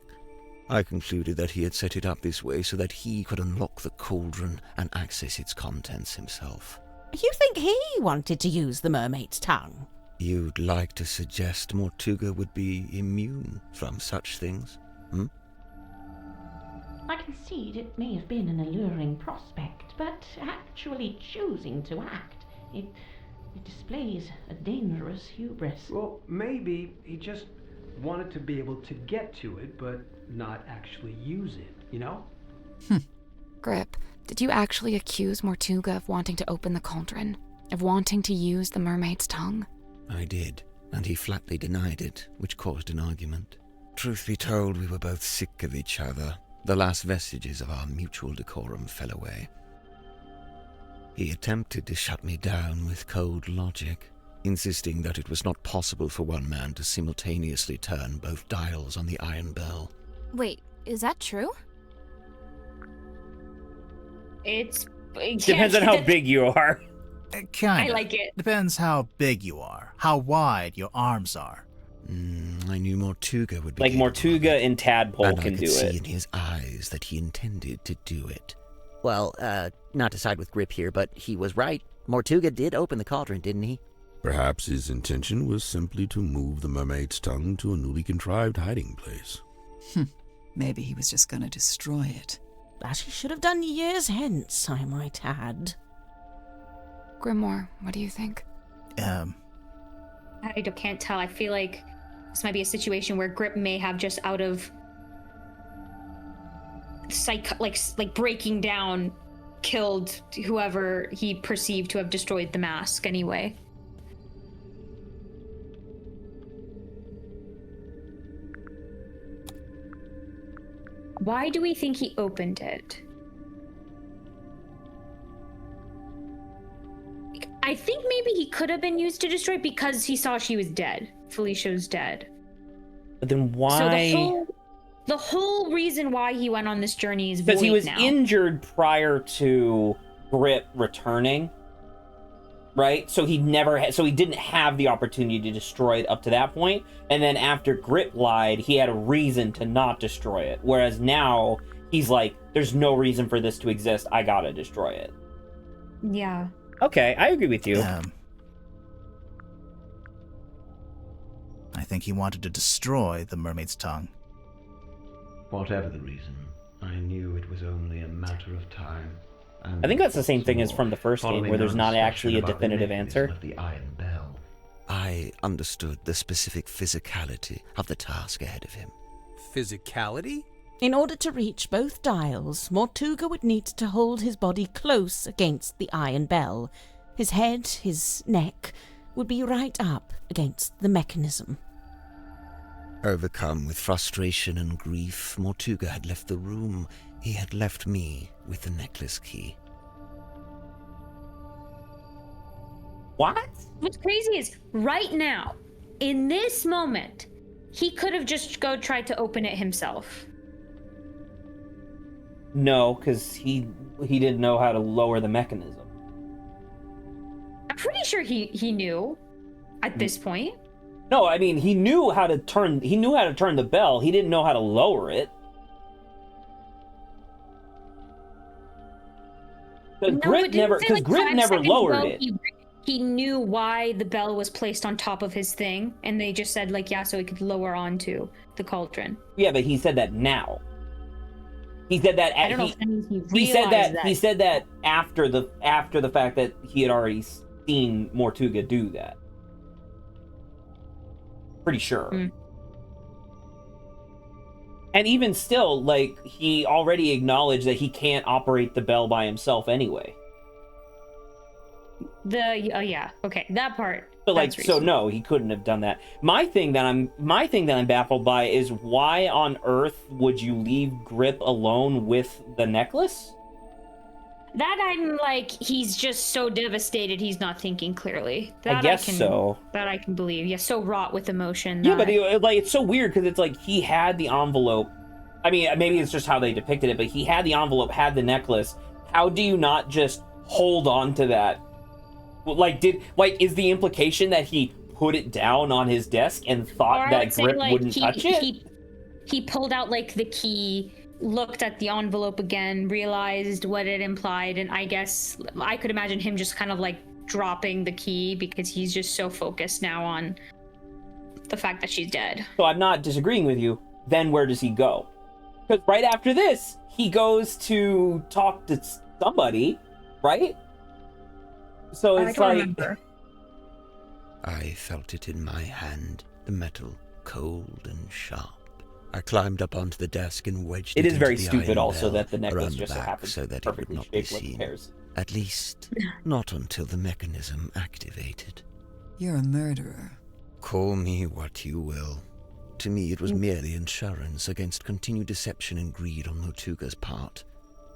Speaker 18: I concluded that he had set it up this way so that he could unlock the cauldron and access its contents himself.
Speaker 5: You think he wanted to use the mermaid's tongue?
Speaker 18: You'd like to suggest Mortuga would be immune from such things, hmm?
Speaker 5: I concede it may have been an alluring prospect, but actually choosing to act, it displays a dangerous hubris.
Speaker 15: Well, maybe he just wanted to be able to get to it, but not actually use it, you know?
Speaker 4: Grip, did you actually accuse Mortuga of wanting to open the cauldron? Of wanting to use the mermaid's tongue?
Speaker 18: I did, and he flatly denied it, which caused an argument. Truth be told, we were both sick of each other. The last vestiges of our mutual decorum fell away. He attempted to shut me down with cold logic, insisting that it was not possible for one man to simultaneously turn both dials on the iron bell.
Speaker 11: Wait, is that true?
Speaker 2: It's
Speaker 1: Depends on how big you are.
Speaker 3: Kinda.
Speaker 2: I like it.
Speaker 3: Depends how big you are, how wide your arms are.
Speaker 18: I knew Mortuga would be
Speaker 1: Like Mortuga and Tadpole
Speaker 18: and
Speaker 1: can
Speaker 18: I could
Speaker 1: do
Speaker 18: see
Speaker 1: it.
Speaker 18: in his eyes that he intended to do it.
Speaker 10: Well, not to side with Grip here, but he was right. Mortuga did open the cauldron, didn't he?
Speaker 16: Perhaps his intention was simply to move the mermaid's tongue to a newly contrived hiding place.
Speaker 9: Maybe he was just going to destroy it.
Speaker 5: As he should have done years hence, I might add.
Speaker 4: Grimoire, what do you think?
Speaker 2: I can't tell. I feel like this might be a situation where Grip may have just out of like breaking down, killed whoever he perceived to have destroyed the mask anyway. Why do we think he opened it? I think maybe he could have been used to destroy it because he saw she was dead. Felicia was dead.
Speaker 1: But then why?
Speaker 2: So the whole reason why he went on this journey is
Speaker 1: Because he was
Speaker 2: now.
Speaker 1: injured prior to Grip returning, right? So he never had, so he didn't have the opportunity to destroy it up to that point. And then after Grip lied, he had a reason to not destroy it. Whereas now he's like, there's no reason for this to exist. I gotta destroy it.
Speaker 2: Yeah.
Speaker 1: Okay, I agree with you.
Speaker 3: I think he wanted to destroy the mermaid's tongue.
Speaker 20: Whatever the reason, I knew it was only a matter of time.
Speaker 1: I think that's the same thing as from the first game, where there's not actually a definitive answer.
Speaker 18: Of the Iron Bell. I understood the specific physicality of the task ahead of him.
Speaker 15: Physicality?
Speaker 5: In order to reach both dials, Mortuga would need to hold his body close against the iron bell. His head, his neck, would be right up against the mechanism.
Speaker 18: Overcome with frustration and grief, Mortuga had left the room. He had left me with the necklace key.
Speaker 1: What?
Speaker 2: What's crazy is, right now, in this moment, he could have just tried to open it himself.
Speaker 1: No, because he didn't know how to lower the mechanism.
Speaker 2: I'm pretty sure he knew at this point.
Speaker 1: No, I mean he knew how to turn the bell. He didn't know how to lower it. Grit never lowered it.
Speaker 2: He knew why the bell was placed on top of his thing, and they just said like, yeah, so he could lower onto the cauldron.
Speaker 1: Yeah, but he said that now. He said that
Speaker 2: I don't know if that means he
Speaker 1: said that after the fact that he had already seen Mortuga do that. Pretty sure. And even still, like, he already acknowledged that he can't operate the bell by himself anyway.
Speaker 2: Yeah, okay, that part.
Speaker 1: So no, he couldn't have done that. My thing that I'm baffled by is why on earth would you leave Grip alone with the necklace?
Speaker 2: That I'm like, he's just so devastated he's not thinking clearly.
Speaker 1: I guess so.
Speaker 2: That I can believe. Yeah, so wrought with emotion.
Speaker 1: Yeah, but it's so weird because it's like he had the envelope. I mean, maybe it's just how they depicted it, but he had the envelope, had the necklace. How do you not just hold on to that? Is the implication that he put it down on his desk and thought that Grip wouldn't touch it?
Speaker 2: He pulled out like the key, looked at the envelope again, realized what it implied, and I guess I could imagine him just kind of like dropping the key because he's just so focused now on the fact that she's dead.
Speaker 1: So I'm not disagreeing with you. Then where does he go? Because right after this, he goes to talk to somebody, right? So it's
Speaker 2: remember.
Speaker 18: I felt it in my hand, the metal cold and sharp. I climbed up onto the desk and wedged it into the
Speaker 1: very stupid also
Speaker 18: iron
Speaker 1: that the
Speaker 18: bell
Speaker 1: necklace
Speaker 18: around
Speaker 1: just
Speaker 18: the back
Speaker 1: happens
Speaker 18: so that it would not be
Speaker 1: shaped like
Speaker 18: seen.
Speaker 1: pears.
Speaker 18: At least, not until the mechanism activated.
Speaker 9: You're a murderer.
Speaker 18: Call me what you will. To me, it was merely insurance against continued deception and greed on Mortuga's part.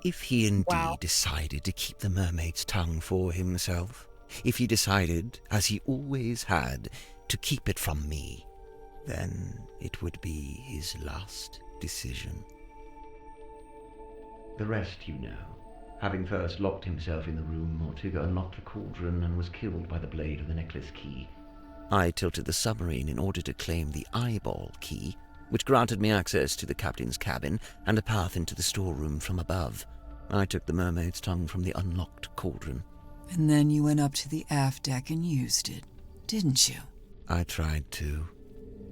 Speaker 18: If he indeed decided to keep the mermaid's tongue for himself, if he decided, as he always had, to keep it from me, then it would be his last decision.
Speaker 20: The rest you know. Having first locked himself in the room, Mortuga unlocked the cauldron and was killed by the blade of the necklace key.
Speaker 18: I tilted the submarine in order to claim the eyeball key, which granted me access to the captain's cabin and a path into the storeroom from above. I took the mermaid's tongue from the unlocked cauldron.
Speaker 9: And then you went up to the aft deck and used it, didn't you?
Speaker 18: I tried to,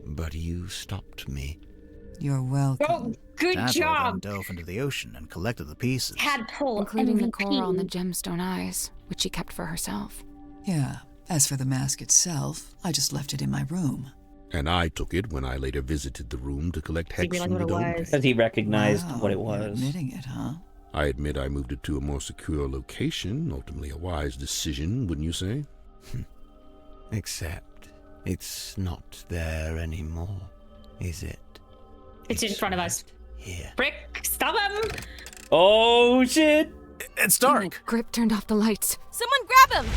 Speaker 18: but you stopped me.
Speaker 9: You're welcome.
Speaker 2: Oh, good
Speaker 3: Tadpole
Speaker 2: job!
Speaker 3: then dove into the ocean and collected the pieces.
Speaker 2: Tadpole,
Speaker 4: including the
Speaker 2: MVP.
Speaker 4: coral on the gemstone eyes, which she kept for herself.
Speaker 9: Yeah. As for the mask itself, I just left it in my room.
Speaker 16: And I took it when I later visited the room to collect hex from the dome.
Speaker 1: Because he recognized what it was.
Speaker 9: You're admitting it, huh?
Speaker 16: I admit I moved it to a more secure location, ultimately a wise decision, wouldn't you say?
Speaker 18: Except, it's not there anymore, is it?
Speaker 2: It's in front of us.
Speaker 18: Here.
Speaker 2: Brick, stop him!
Speaker 1: Oh, shit!
Speaker 3: It's dark.
Speaker 4: Grip turned off the lights.
Speaker 11: Someone grab him!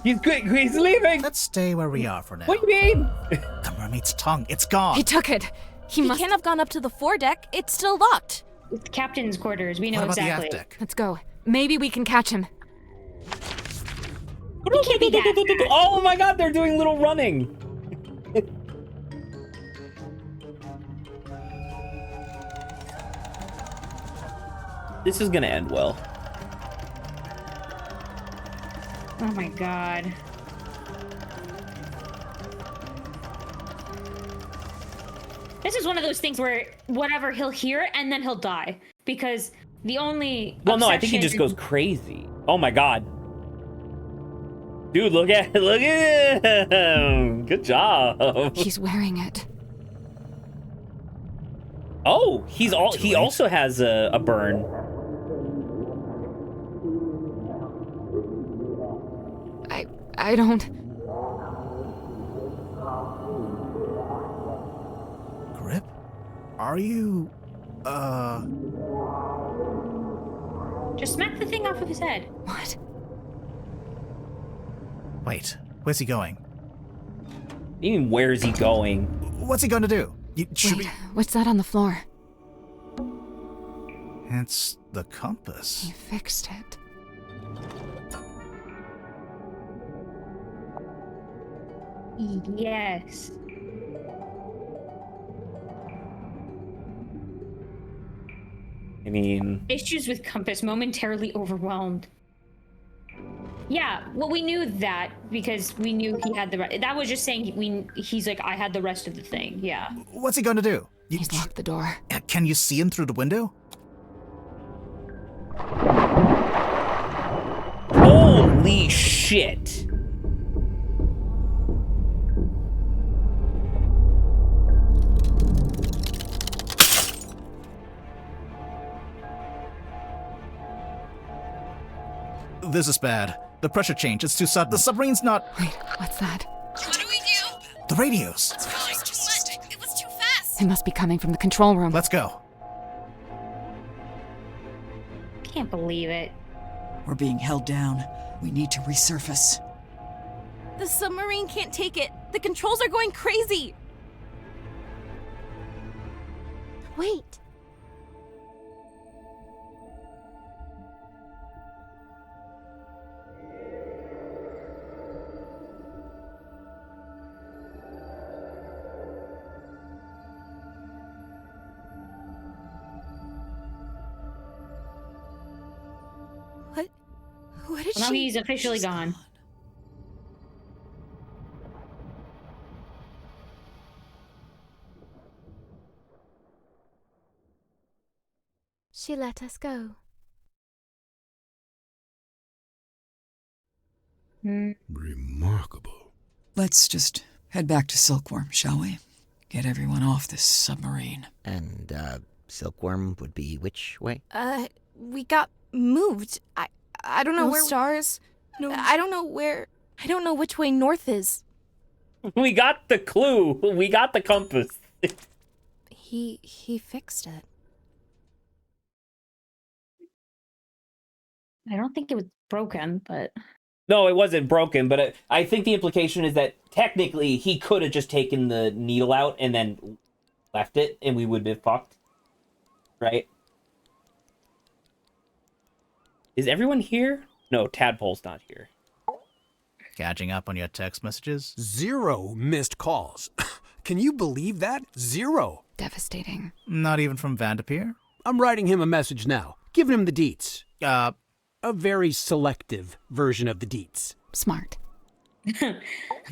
Speaker 1: He's leaving!
Speaker 3: Let's stay where we are for now.
Speaker 1: What do you mean?
Speaker 3: The mermaid's tongue, it's gone.
Speaker 4: He took it. He must
Speaker 11: can't have gone up to the foredeck. It's still locked.
Speaker 2: It's captain's quarters. We know
Speaker 3: What about
Speaker 2: exactly.
Speaker 3: the aft deck?
Speaker 4: Let's go. Maybe we can catch him.
Speaker 2: He can't be that.
Speaker 1: Oh my god, they're doing little running. This is gonna end well.
Speaker 2: Oh my god. This is one of those things where whatever he'll hear and then he'll die. Because The only
Speaker 1: Well, no, I think he
Speaker 2: obsession-
Speaker 1: just goes crazy. Oh my god. Dude, look at him. Good job.
Speaker 4: He's wearing it.
Speaker 1: Oh, he also has a burn.
Speaker 4: I don't...
Speaker 3: Grip? Are you...
Speaker 2: Just smack the thing off of his head.
Speaker 4: What?
Speaker 3: Wait, where's he going?
Speaker 1: Even where's he going?
Speaker 3: What's he gonna do?
Speaker 4: Wait, what's that on the floor?
Speaker 3: It's the compass.
Speaker 4: He fixed it.
Speaker 2: Yes.
Speaker 1: I mean...
Speaker 2: Issues with compass, momentarily overwhelmed. Yeah, well, we knew that because we knew he had the rest. That was just saying he's like, I had the rest of the thing, yeah.
Speaker 3: What's he gonna do?
Speaker 4: He's locked the door.
Speaker 3: Can you see him through the window?
Speaker 1: Holy shit.
Speaker 3: This is bad. The pressure change, it's too sudden. The submarine's not...
Speaker 4: Wait, what's that?
Speaker 12: What do we do?
Speaker 3: The radios.
Speaker 12: It was too fast.
Speaker 4: It must be coming from the control room.
Speaker 3: Let's go.
Speaker 2: Can't believe it.
Speaker 9: We're being held down. We need to resurface.
Speaker 11: The submarine can't take it. The controls are going crazy.
Speaker 12: Wait.
Speaker 11: What is
Speaker 2: Well, now
Speaker 11: she?
Speaker 2: he's officially gone.
Speaker 12: She let us go.
Speaker 16: Remarkable.
Speaker 9: Let's just head back to Silkworm, shall we? Get everyone off this submarine.
Speaker 10: And, Silkworm would be which way?
Speaker 11: We got moved. I don't know
Speaker 17: No
Speaker 11: where
Speaker 17: stars.
Speaker 11: No. I don't know where. I don't know which way north is.
Speaker 1: We got the clue. We got the compass.
Speaker 11: He fixed it.
Speaker 2: I don't think it was broken, but...
Speaker 1: No, it wasn't broken, but I think the implication is that technically he could have just taken the needle out and then left it, and we would have been fucked. Right? Is everyone here? No, Tadpole's not here.
Speaker 3: Catching up on your text messages?
Speaker 15: 0 missed calls. Can you believe that? 0.
Speaker 4: Devastating.
Speaker 3: Not even from Vanderpeer?
Speaker 15: I'm writing him a message now, giving him the deets. A very selective version of the deets.
Speaker 4: Smart.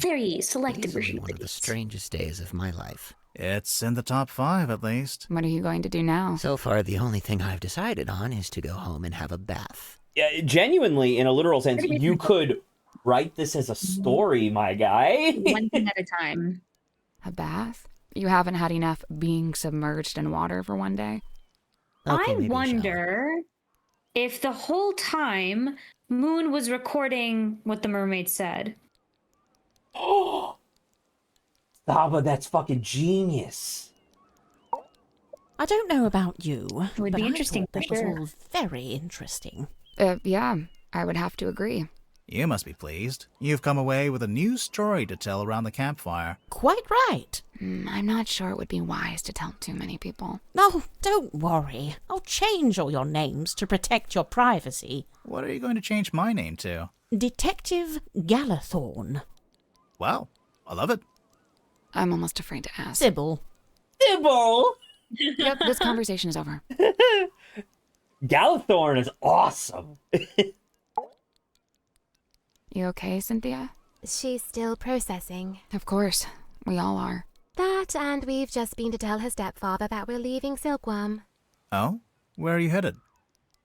Speaker 2: Very selective
Speaker 10: These
Speaker 2: version.
Speaker 10: are one of the strangest days of my life.
Speaker 3: It's in the top 5, at least.
Speaker 4: What are you going to do now?
Speaker 10: So far, the only thing I've decided on is to go home and have a bath.
Speaker 1: Yeah, genuinely, in a literal sense, you could write this as a story, my guy.
Speaker 2: One thing at a time.
Speaker 4: A bath? You haven't had enough being submerged in water for one day?
Speaker 10: Okay,
Speaker 2: I
Speaker 10: maybe a
Speaker 2: wonder if the whole time Moon was recording what the mermaid said.
Speaker 1: Oh, Saba, that's fucking genius.
Speaker 5: I don't know about you,
Speaker 2: It would be
Speaker 5: but
Speaker 2: interesting
Speaker 5: I
Speaker 2: for
Speaker 5: thought that
Speaker 2: sure.
Speaker 5: was all very interesting.
Speaker 4: Yeah, I would have to agree.
Speaker 3: You must be pleased. You've come away with a new story to tell around the campfire.
Speaker 5: Quite right.
Speaker 4: I'm not sure it would be wise to tell too many people.
Speaker 5: No, don't worry. I'll change all your names to protect your privacy.
Speaker 3: What are you going to change my name to?
Speaker 5: Detective Galathorn.
Speaker 3: Wow, I love it.
Speaker 4: I'm almost afraid to ask.
Speaker 5: Sybil.
Speaker 1: Sybil!
Speaker 4: Yep, this conversation is over.
Speaker 1: Galathorn is awesome.
Speaker 4: You okay, Cynthia?
Speaker 12: She's still processing.
Speaker 4: Of course. We all are.
Speaker 12: That, and we've just been to tell her stepfather that we're leaving Silkworm.
Speaker 3: Oh? Where are you headed?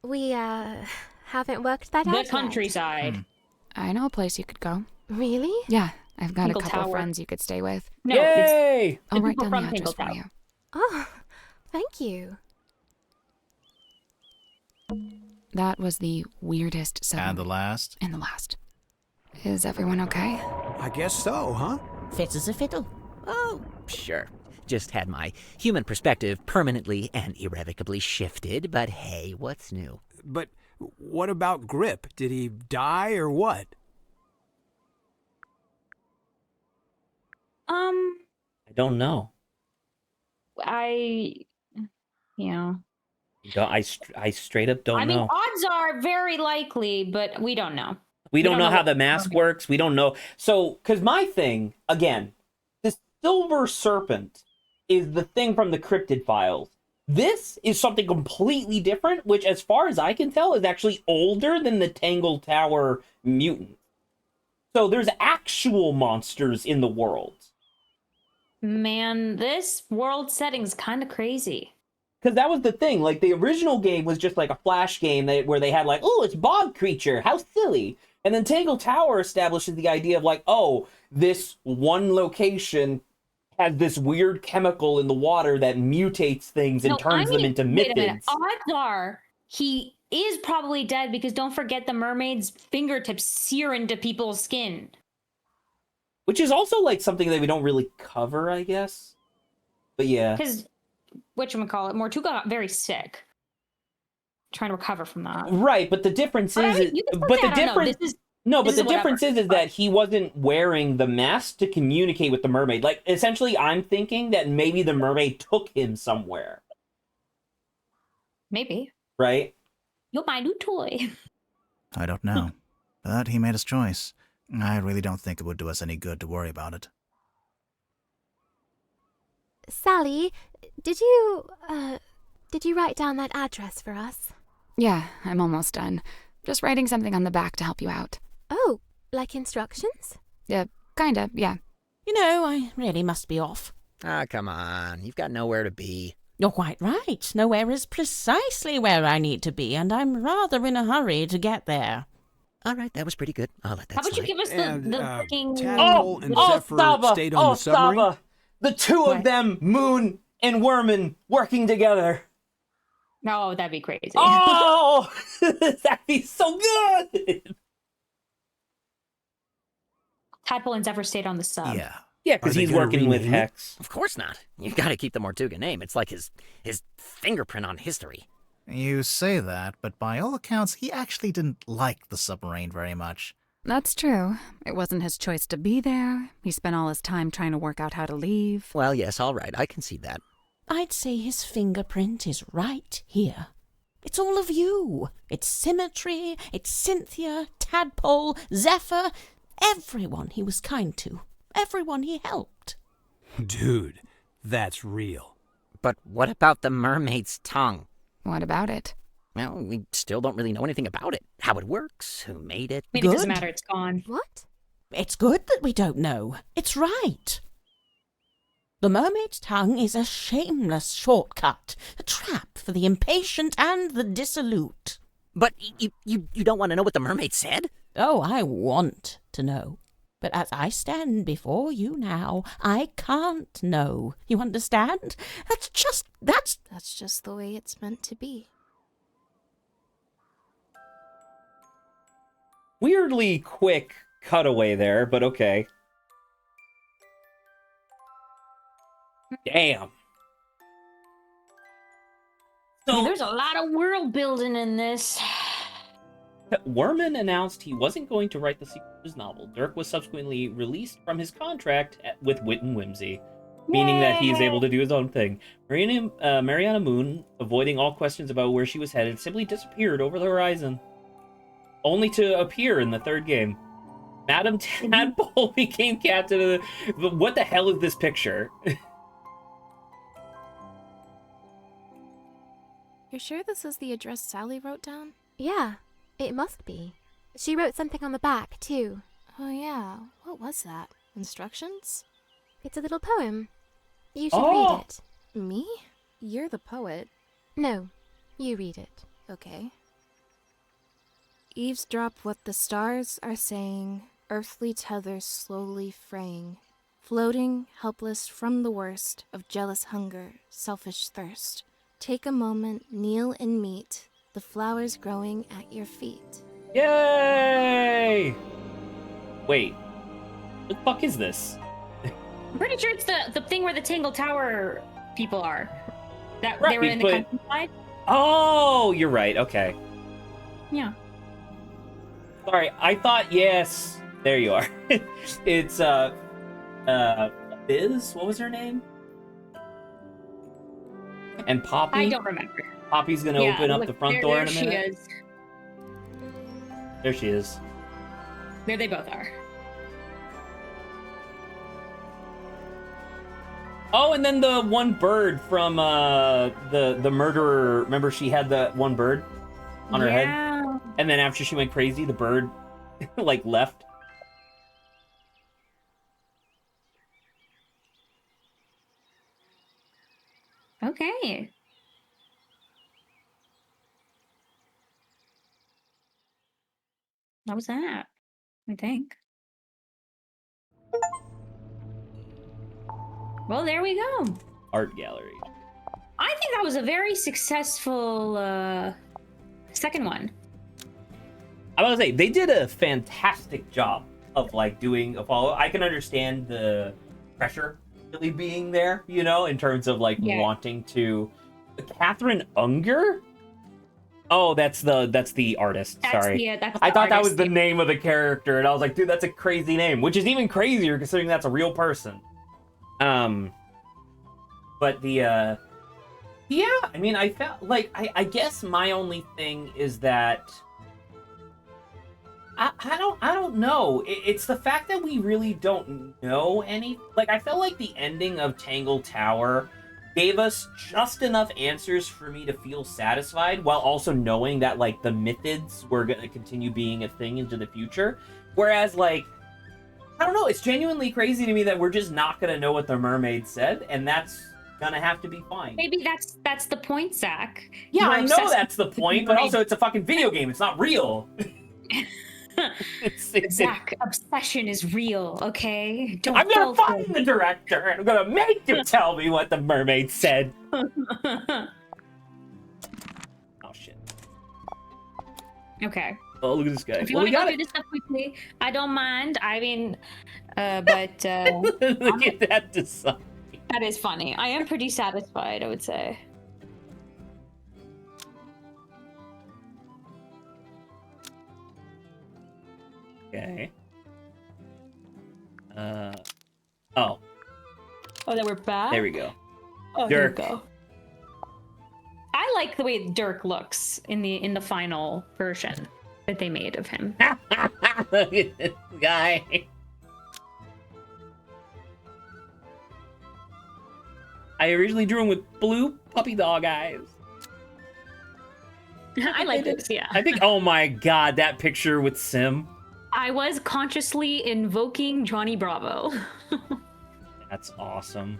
Speaker 12: We, haven't worked that out
Speaker 2: The
Speaker 12: yet.
Speaker 2: countryside.
Speaker 4: I know a place you could go.
Speaker 12: Really?
Speaker 4: Yeah, I've got
Speaker 2: Tinkle
Speaker 4: a couple
Speaker 2: Tower.
Speaker 4: friends you could stay with.
Speaker 2: No,
Speaker 1: Yay!
Speaker 4: I'll write
Speaker 2: people
Speaker 4: down the
Speaker 2: from
Speaker 4: address
Speaker 2: Tinkle
Speaker 4: for
Speaker 2: Tower.
Speaker 4: you.
Speaker 12: Oh, thank you.
Speaker 4: That was the weirdest seven.
Speaker 3: And the last?
Speaker 4: And the last. Is everyone okay?
Speaker 15: I guess so, huh?
Speaker 5: Fit as a fiddle.
Speaker 10: Oh, sure. Just had my human perspective permanently and irrevocably shifted, but hey, what's new?
Speaker 15: But what about Grip? Did he die or what?
Speaker 1: I don't know. I straight up don't
Speaker 2: I mean,
Speaker 1: know.
Speaker 2: odds are very likely, but we don't know.
Speaker 1: We don't know how the
Speaker 2: what-
Speaker 1: mask works. We don't know. So, because my thing, again, the Silver Serpent is the thing from the Cryptid Files. This is something completely different, which, as far as I can tell, is actually older than the Tangle Tower mutant. So there's actual monsters in the world.
Speaker 2: Man, this world setting's kind of crazy.
Speaker 1: Because that was the thing. Like, the original game was just like a flash game where they had like, oh, it's bog creature. How silly. And then Tangle Tower establishes the idea of like, oh, this one location has this weird chemical in the water that mutates things and turns them into
Speaker 2: wait a minute.
Speaker 1: mythids.
Speaker 2: Odds are he is probably dead because don't forget the mermaid's fingertips sear into people's skin.
Speaker 1: Which is also like something that we don't really cover, I guess. But yeah.
Speaker 2: Because, whatchamacallit, Mortuga got very sick. Trying to recover from that.
Speaker 1: Right, but the difference
Speaker 2: But I
Speaker 1: is,
Speaker 2: mean, you can
Speaker 1: but
Speaker 2: say,
Speaker 1: the
Speaker 2: I don't know,
Speaker 1: difference,
Speaker 2: this is-
Speaker 1: no, but
Speaker 2: this
Speaker 1: the
Speaker 2: is whatever,
Speaker 1: difference is that he wasn't wearing the mask to communicate with the mermaid. Like, essentially, I'm thinking that maybe the mermaid took him somewhere.
Speaker 2: Maybe.
Speaker 1: Right?
Speaker 2: You're my new toy.
Speaker 3: I don't know. But he made his choice. I really don't think it would do us any good to worry about it.
Speaker 12: Sally, did you write down that address for us?
Speaker 4: Yeah, I'm almost done. Just writing something on the back to help you out.
Speaker 12: Oh, like instructions?
Speaker 4: Kinda, yeah.
Speaker 5: You know, I really must be off.
Speaker 10: Ah, come on. You've got nowhere to be.
Speaker 5: You're quite right. Nowhere is precisely where I need to be, and I'm rather in a hurry to get there.
Speaker 10: All right, that was pretty good. I'll let that
Speaker 2: How about you
Speaker 10: slide.
Speaker 2: give us the freaking...
Speaker 15: Tadpole and Zephyr
Speaker 1: Saba!
Speaker 15: stayed on the submarine?
Speaker 1: Saba! The two of them, Moon and Worman, working together.
Speaker 2: No, that'd be crazy.
Speaker 1: Oh! That'd be so good!
Speaker 2: Tadpole and Zephyr stayed on the sub.
Speaker 3: Yeah.
Speaker 1: Yeah, because he's working with Hex.
Speaker 10: Of course not. You gotta keep the Mortuga name. It's like his fingerprint on history.
Speaker 3: You say that, but by all accounts, he actually didn't like the submarine very much.
Speaker 4: That's true. It wasn't his choice to be there. He spent all his time trying to work out how to leave.
Speaker 10: Well, yes, all right. I can see that.
Speaker 5: I'd say his fingerprint is right here. It's all of you. It's Symmetry, it's Cynthia, Tadpole, Zephyr, everyone he was kind to, everyone he helped.
Speaker 15: Dude, that's real.
Speaker 10: But what about the mermaid's tongue?
Speaker 4: What about it?
Speaker 10: Well, we still don't really know anything about it. How it works, who made it.
Speaker 2: I mean, it doesn't matter. It's gone.
Speaker 12: What?
Speaker 5: It's good that we don't know. It's right. The mermaid's tongue is a shameless shortcut, a trap for the impatient and the dissolute.
Speaker 10: But you don't want to know what the mermaid said?
Speaker 5: Oh, I want to know. But as I stand before you now, I can't know. You understand? That's just
Speaker 11: the way it's meant to be.
Speaker 1: Weirdly quick cutaway there, but okay. Damn.
Speaker 2: So there's a lot of world building in this.
Speaker 1: Worman announced he wasn't going to write the sequel to his novel. Dirk was subsequently released from his contract with Wit and Whimsy, meaning that he is able to do his own thing. Mariana Moon, avoiding all questions about where she was headed, simply disappeared over the horizon, only to appear in the third game. Madame Tadpole became captain of the... What the hell is this picture?
Speaker 11: You're sure this is the address Sally wrote down?
Speaker 12: Yeah, it must be. She wrote something on the back, too.
Speaker 11: Oh yeah, what was that? Instructions?
Speaker 12: It's a little poem. You should read it.
Speaker 11: Me? You're the poet.
Speaker 12: No, you read it.
Speaker 11: Okay. Eavesdrop what the stars are saying, earthly tethers slowly fraying, floating, helpless from the worst of jealous hunger, selfish thirst. Take a moment, kneel and meet the flowers growing at your feet.
Speaker 1: Yay! Wait, what the fuck is this?
Speaker 2: I'm pretty sure it's the thing where the Tangle Tower people are. That
Speaker 1: Right,
Speaker 2: they were in the
Speaker 1: but-
Speaker 2: countryside.
Speaker 1: Oh, you're right. Okay.
Speaker 2: Yeah.
Speaker 1: Sorry, I thought, yes. There you are. It's, Biz? What was her name? And Poppy?
Speaker 2: I don't remember.
Speaker 1: Poppy's gonna open up the front door in a minute.
Speaker 2: There she is.
Speaker 1: There she is.
Speaker 2: There they both are.
Speaker 1: Oh, and then the one bird from the murderer. Remember, she had the one bird on her head, and then after she went crazy, the bird like left.
Speaker 2: Okay. What was that? I think. Well, there we go.
Speaker 1: Art gallery.
Speaker 2: I think that was a very successful second one.
Speaker 1: I was gonna say they did a fantastic job of like doing a follow. I can understand the pressure really being there, you know, in terms of like wanting to. Catherine Unger. Oh, that's the artist. Sorry,
Speaker 2: that's
Speaker 1: I
Speaker 2: the
Speaker 1: thought that was
Speaker 2: artist,
Speaker 1: the name of the character, and I was like, dude, that's a crazy name, which is even crazier considering that's a real person. But the yeah, I mean, I felt like I guess my only thing is that I don't know. It's the fact that we really don't know any. Like, I felt like the ending of Tangle Tower gave us just enough answers for me to feel satisfied, while also knowing that like the mythids were gonna continue being a thing into the future. Whereas, like, I don't know, it's genuinely crazy to me that we're just not gonna know what the mermaid said, and that's gonna have to be fine.
Speaker 2: Maybe that's the point, Zach.
Speaker 1: Yeah,
Speaker 2: You're
Speaker 1: I know
Speaker 2: obsessed
Speaker 1: that's the
Speaker 2: with
Speaker 1: point, but also it's a fucking video game. It's not real.
Speaker 2: Zach, obsession is real, okay? Don't
Speaker 1: I'm gonna
Speaker 2: fall
Speaker 1: find the director, and I'm gonna make him tell me what the mermaid said. Oh shit.
Speaker 2: Okay.
Speaker 1: Oh, look at this guy.
Speaker 2: If you want to go through this stuff quickly, I don't mind. I mean, but
Speaker 1: look at that design.
Speaker 2: That is funny. I am pretty satisfied, I would say.
Speaker 1: Okay. Oh.
Speaker 2: Oh, that we're back?
Speaker 1: There we go.
Speaker 2: Oh,
Speaker 1: Dirk.
Speaker 2: Here we go. I like the way Dirk looks in the final version that they made of him.
Speaker 1: Look at this guy. I originally drew him with blue puppy dog eyes.
Speaker 2: I like this, yeah.
Speaker 1: I think, oh my god, that picture with Sim.
Speaker 2: I was consciously invoking Johnny Bravo.
Speaker 1: That's awesome.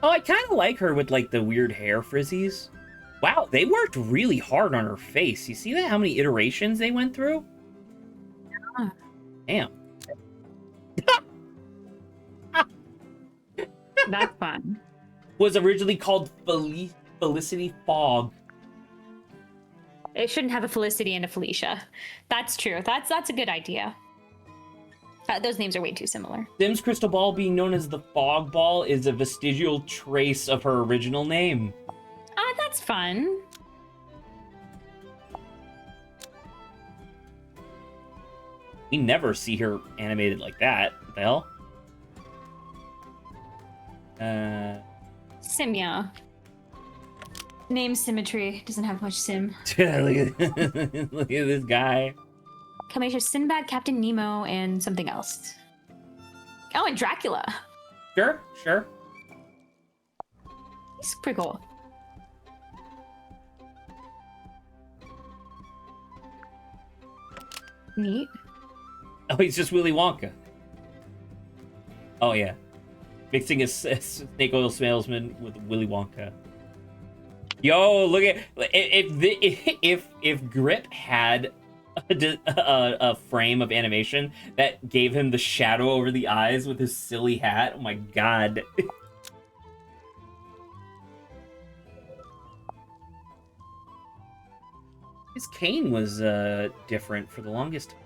Speaker 1: Oh, I kind of like her with like the weird hair frizzies. Wow, they worked really hard on her face. You see that? How many iterations they went through?
Speaker 2: Yeah.
Speaker 1: Damn.
Speaker 2: That's fun.
Speaker 1: Was originally called Felicity Fogg.
Speaker 2: It shouldn't have a Felicity and a Felicia. That's true. That's a good idea. Those names are way too similar.
Speaker 1: Sim's crystal ball being known as the Fog Ball is a vestigial trace of her original name.
Speaker 2: Ah, that's fun.
Speaker 1: We never see her animated like that. What the hell?
Speaker 2: Simya. Name symmetry. Doesn't have much sim.
Speaker 1: look at this guy.
Speaker 2: Combination of Sinbad, Captain Nemo, and something else. Oh, and Dracula.
Speaker 1: Sure.
Speaker 2: He's pretty cool. Neat.
Speaker 1: Oh, he's just Willy Wonka. Oh, yeah. Mixing a snake oil salesman with Willy Wonka. Yo, look at if Grip had a frame of animation that gave him the shadow over the eyes with his silly hat. Oh my god. His cane was different for the longest time.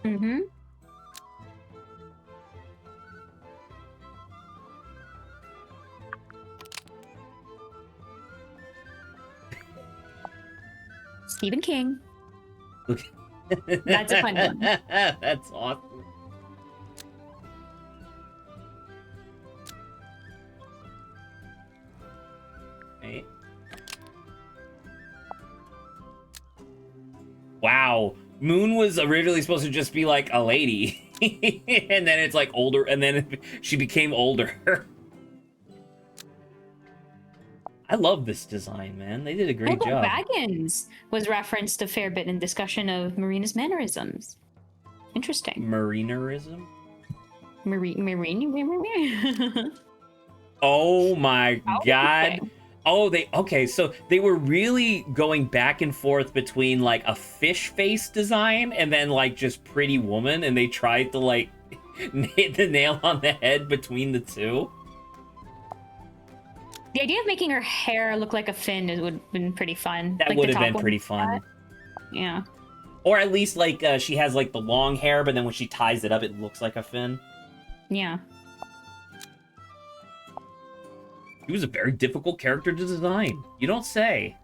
Speaker 2: Mm-hmm. Stephen King. That's a fun one.
Speaker 1: That's awesome. Right. Wow. Moon was originally supposed to just be like a lady. And then it's like older, and then she became older. I love this design, man. They did a great
Speaker 2: Bilbo
Speaker 1: job.
Speaker 2: Baggins was referenced a fair bit in discussion of Marina's mannerisms. Interesting.
Speaker 1: Marinerism?
Speaker 2: Marine.
Speaker 1: Oh my god. Oh, so they were really going back and forth between like a fish face design and then like just Pretty Woman, and they tried to like hit the nail on the head between the two.
Speaker 2: The idea of making her hair look like a fin would have been pretty fun.
Speaker 1: That
Speaker 2: Like
Speaker 1: would
Speaker 2: the
Speaker 1: have been
Speaker 2: top
Speaker 1: pretty
Speaker 2: one.
Speaker 1: fun.
Speaker 2: Yeah.
Speaker 1: Or at least like she has like the long hair, but then when she ties it up, it looks like a fin.
Speaker 2: Yeah.
Speaker 1: He was a very difficult character to design. You don't say.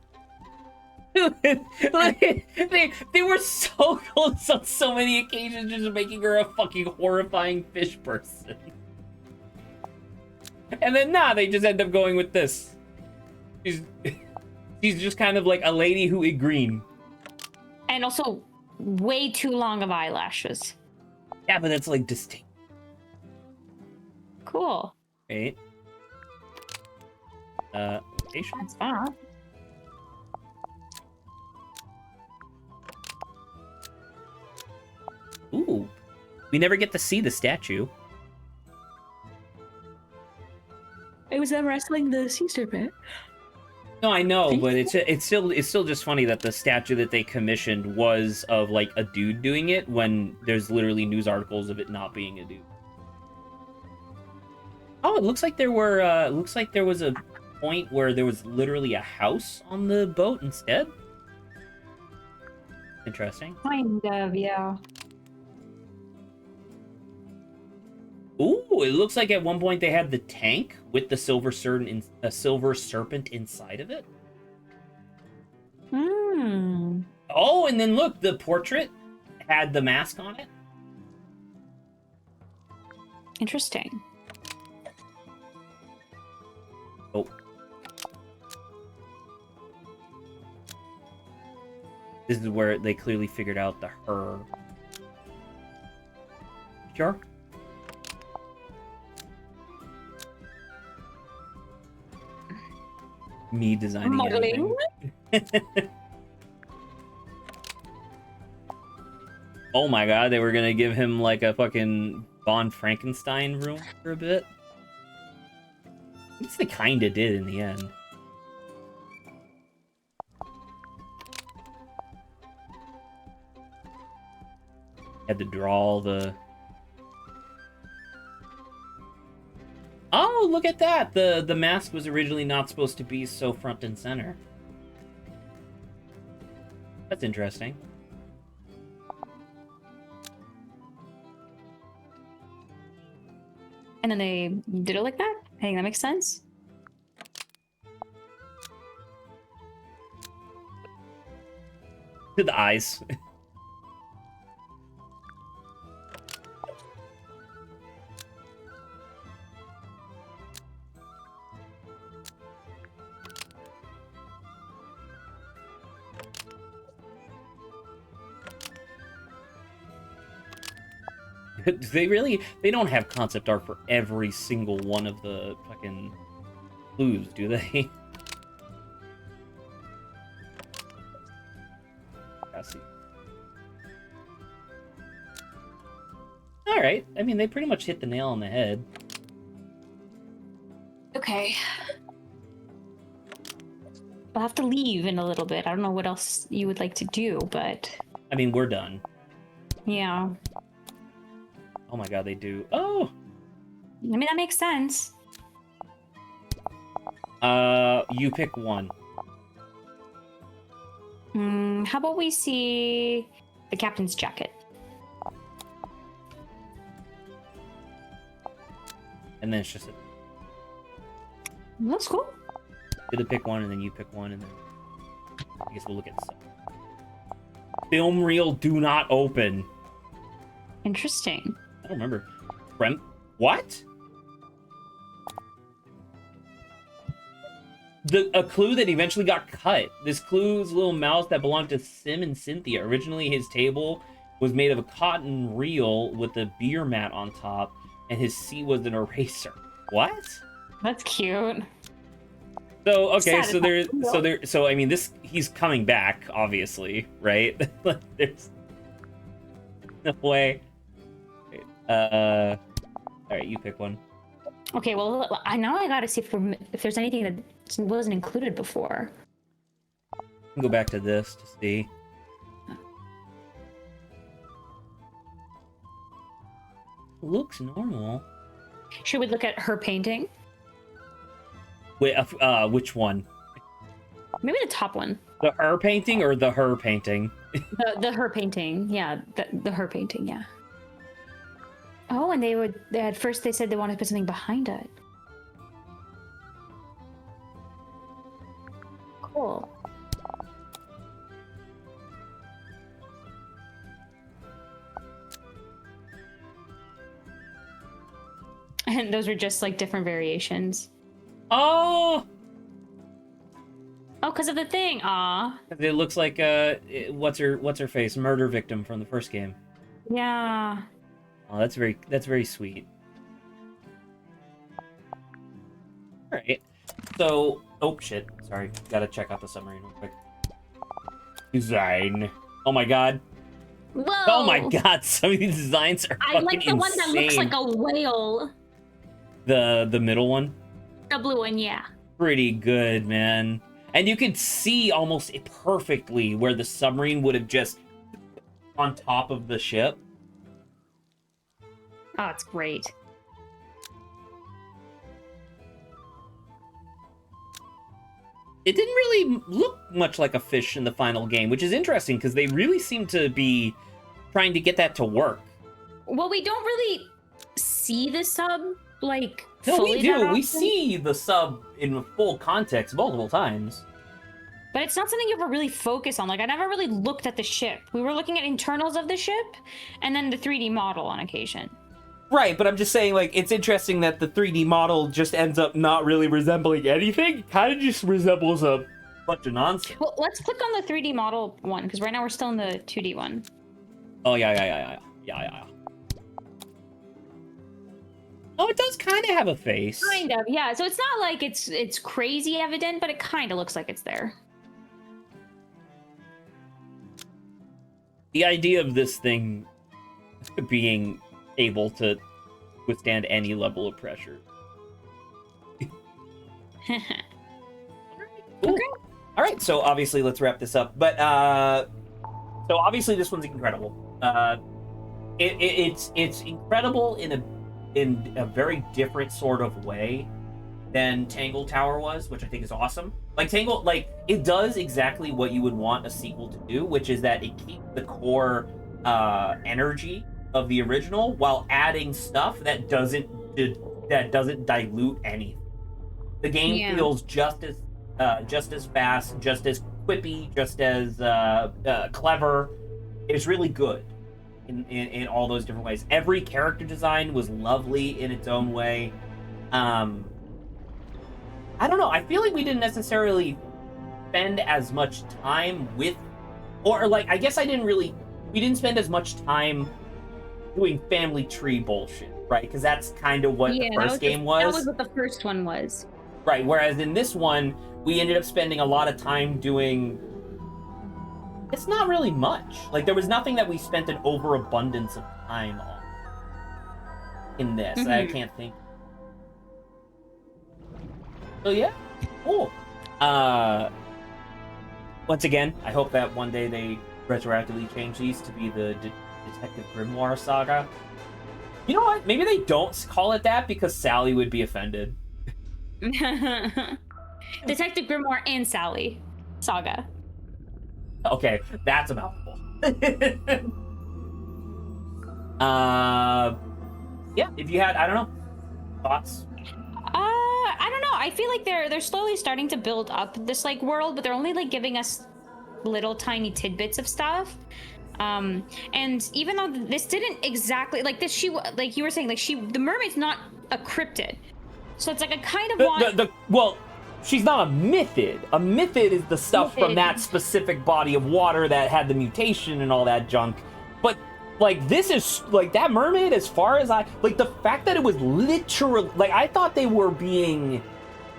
Speaker 1: Like, they were so close on so many occasions, just making her a fucking horrifying fish person. And then they just end up going with this. She's just kind of like a lady who is green.
Speaker 2: And also way too long of eyelashes.
Speaker 1: Yeah, but that's like distinct.
Speaker 2: Cool.
Speaker 1: Right. Location?
Speaker 2: That's that.
Speaker 1: Ooh. We never get to see the statue.
Speaker 2: It was them wrestling the sea serpent.
Speaker 1: No, I know, but it's still just funny that the statue that they commissioned was of like a dude doing it when there's literally news articles of it not being a dude. Oh, it looks like there was a point where there was literally a house on the boat instead. Interesting.
Speaker 2: Kind of, yeah.
Speaker 1: Ooh, it looks like at one point they had the tank with the silver serpent inside of it.
Speaker 2: Hmm.
Speaker 1: Oh, and then look, the portrait had the mask on it.
Speaker 2: Interesting.
Speaker 1: Oh. This is where they clearly figured out the her. Sure. Me designing
Speaker 2: modeling.
Speaker 1: Oh my god, they were gonna give him like a fucking Von Frankenstein room for a bit. At least they kinda did in the end. Had to draw all the... Oh, look at that! The mask was originally not supposed to be so front and center. That's interesting.
Speaker 2: And then they did it like that? I think that makes sense.
Speaker 1: To the eyes. They don't have concept art for every single one of the fucking clues, do they? I see. Alright, I mean, they pretty much hit the nail on the head.
Speaker 2: Okay. I'll have to leave in a little bit. I don't know what else you would like to do, but...
Speaker 1: I mean, we're done.
Speaker 2: Yeah.
Speaker 1: Oh my god, they do. Oh!
Speaker 2: I mean, that makes sense.
Speaker 1: You pick one.
Speaker 2: How about we see the captain's jacket?
Speaker 1: And then it's just
Speaker 2: That's cool.
Speaker 1: You're to pick one, and then you pick one, and then I guess we'll look at some. Film reel do not open.
Speaker 2: Interesting.
Speaker 1: I don't remember. What? A clue that eventually got cut. This clue's little mouse that belonged to Sim and Cynthia. Originally, his table was made of a cotton reel with a beer mat on top, and his seat was an eraser. What?
Speaker 2: That's cute.
Speaker 1: So okay, so I mean, he's coming back, obviously, right? There's no way. All right, you pick one.
Speaker 2: Okay, well, I gotta see if there's anything that wasn't included before.
Speaker 1: Go back to this to see. Looks normal.
Speaker 2: Should we look at her painting?
Speaker 1: Wait, which one?
Speaker 2: Maybe the top one.
Speaker 1: The her painting or the her painting?
Speaker 2: The her painting, yeah. The her painting, yeah. Oh, and at first they said they wanted to put something behind it. Cool. And those are just like different variations.
Speaker 1: Oh!
Speaker 2: Oh, because of the thing. Aw.
Speaker 1: It looks like what's her face? Murder victim from the first game.
Speaker 2: Yeah.
Speaker 1: Oh, that's very sweet. All right. So, oh shit. Sorry, gotta check out the submarine real quick. Design. Oh my god.
Speaker 2: Whoa.
Speaker 1: Oh my god. Some of these designs are
Speaker 2: I
Speaker 1: fucking
Speaker 2: like the one that looks
Speaker 1: insane.
Speaker 2: like a whale.
Speaker 1: The middle one.
Speaker 2: The blue one, yeah.
Speaker 1: Pretty good, man. And you can see almost perfectly where the submarine would have just on top of the ship.
Speaker 2: Oh, it's great.
Speaker 1: It didn't really look much like a fish in the final game, which is interesting because they really seem to be trying to get that to work.
Speaker 2: Well, we don't really see the sub, like,
Speaker 1: No,
Speaker 2: fully
Speaker 1: we do.
Speaker 2: that
Speaker 1: We
Speaker 2: often.
Speaker 1: see the sub in full context multiple times.
Speaker 2: But it's not something you ever really focus on. Like, I never really looked at the ship. We were looking at internals of the ship, and then the 3D model on occasion.
Speaker 1: Right, but I'm just saying, like, it's interesting that the 3D model just ends up not really resembling anything. It kind of just resembles a bunch of nonsense.
Speaker 2: Well, let's click on the 3D model one, because right now we're still in the 2D one.
Speaker 1: Oh, yeah. Oh, it does kind of have a face.
Speaker 2: Kind of, yeah. So it's not like it's crazy evident, but it kind of looks like it's there.
Speaker 1: The idea of this thing being able to withstand any level of pressure. Cool.
Speaker 2: Okay.
Speaker 1: All right, so obviously let's wrap this up. But so obviously this one's incredible. It's incredible in a very different sort of way than Tangle Tower was, which I think is awesome. Like Tangle, like it does exactly what you would want a sequel to do, which is that it keeps the core energy of the original while adding stuff that doesn't dilute anything. The game feels just as fast, just as quippy, just as clever. It's really good in all those different ways. Every character design was lovely in its own way. I don't know. I feel like we didn't necessarily spend as much time with, or like, I guess we didn't spend as much time doing family tree bullshit, right? Because that's kind of what the first game was.
Speaker 2: That was what the first one was.
Speaker 1: Right, whereas in this one, we ended up spending a lot of time doing... It's not really much. Like, there was nothing that we spent an overabundance of time on in this.
Speaker 2: Mm-hmm.
Speaker 1: I can't think. So, yeah. Cool. once again, I hope that one day they retroactively change these to be the Detective Grimoire saga. You know what? Maybe they don't call it that because Sally would be offended.
Speaker 2: Detective Grimoire and Sally saga.
Speaker 1: Okay, that's a mouthful. Yeah, if you had, I don't know, thoughts?
Speaker 2: I don't know. I feel like they're slowly starting to build up this like world, but they're only like giving us little tiny tidbits of stuff. And even though this didn't exactly like this, like you were saying, like the mermaid's not a cryptid, so it's like I kind of want.
Speaker 1: Well, she's not a mythid. A mythid is the stuff from that specific body of water that had the mutation and all that junk. But like this is like that mermaid, as far as I like, the fact that it was literally like I thought they were being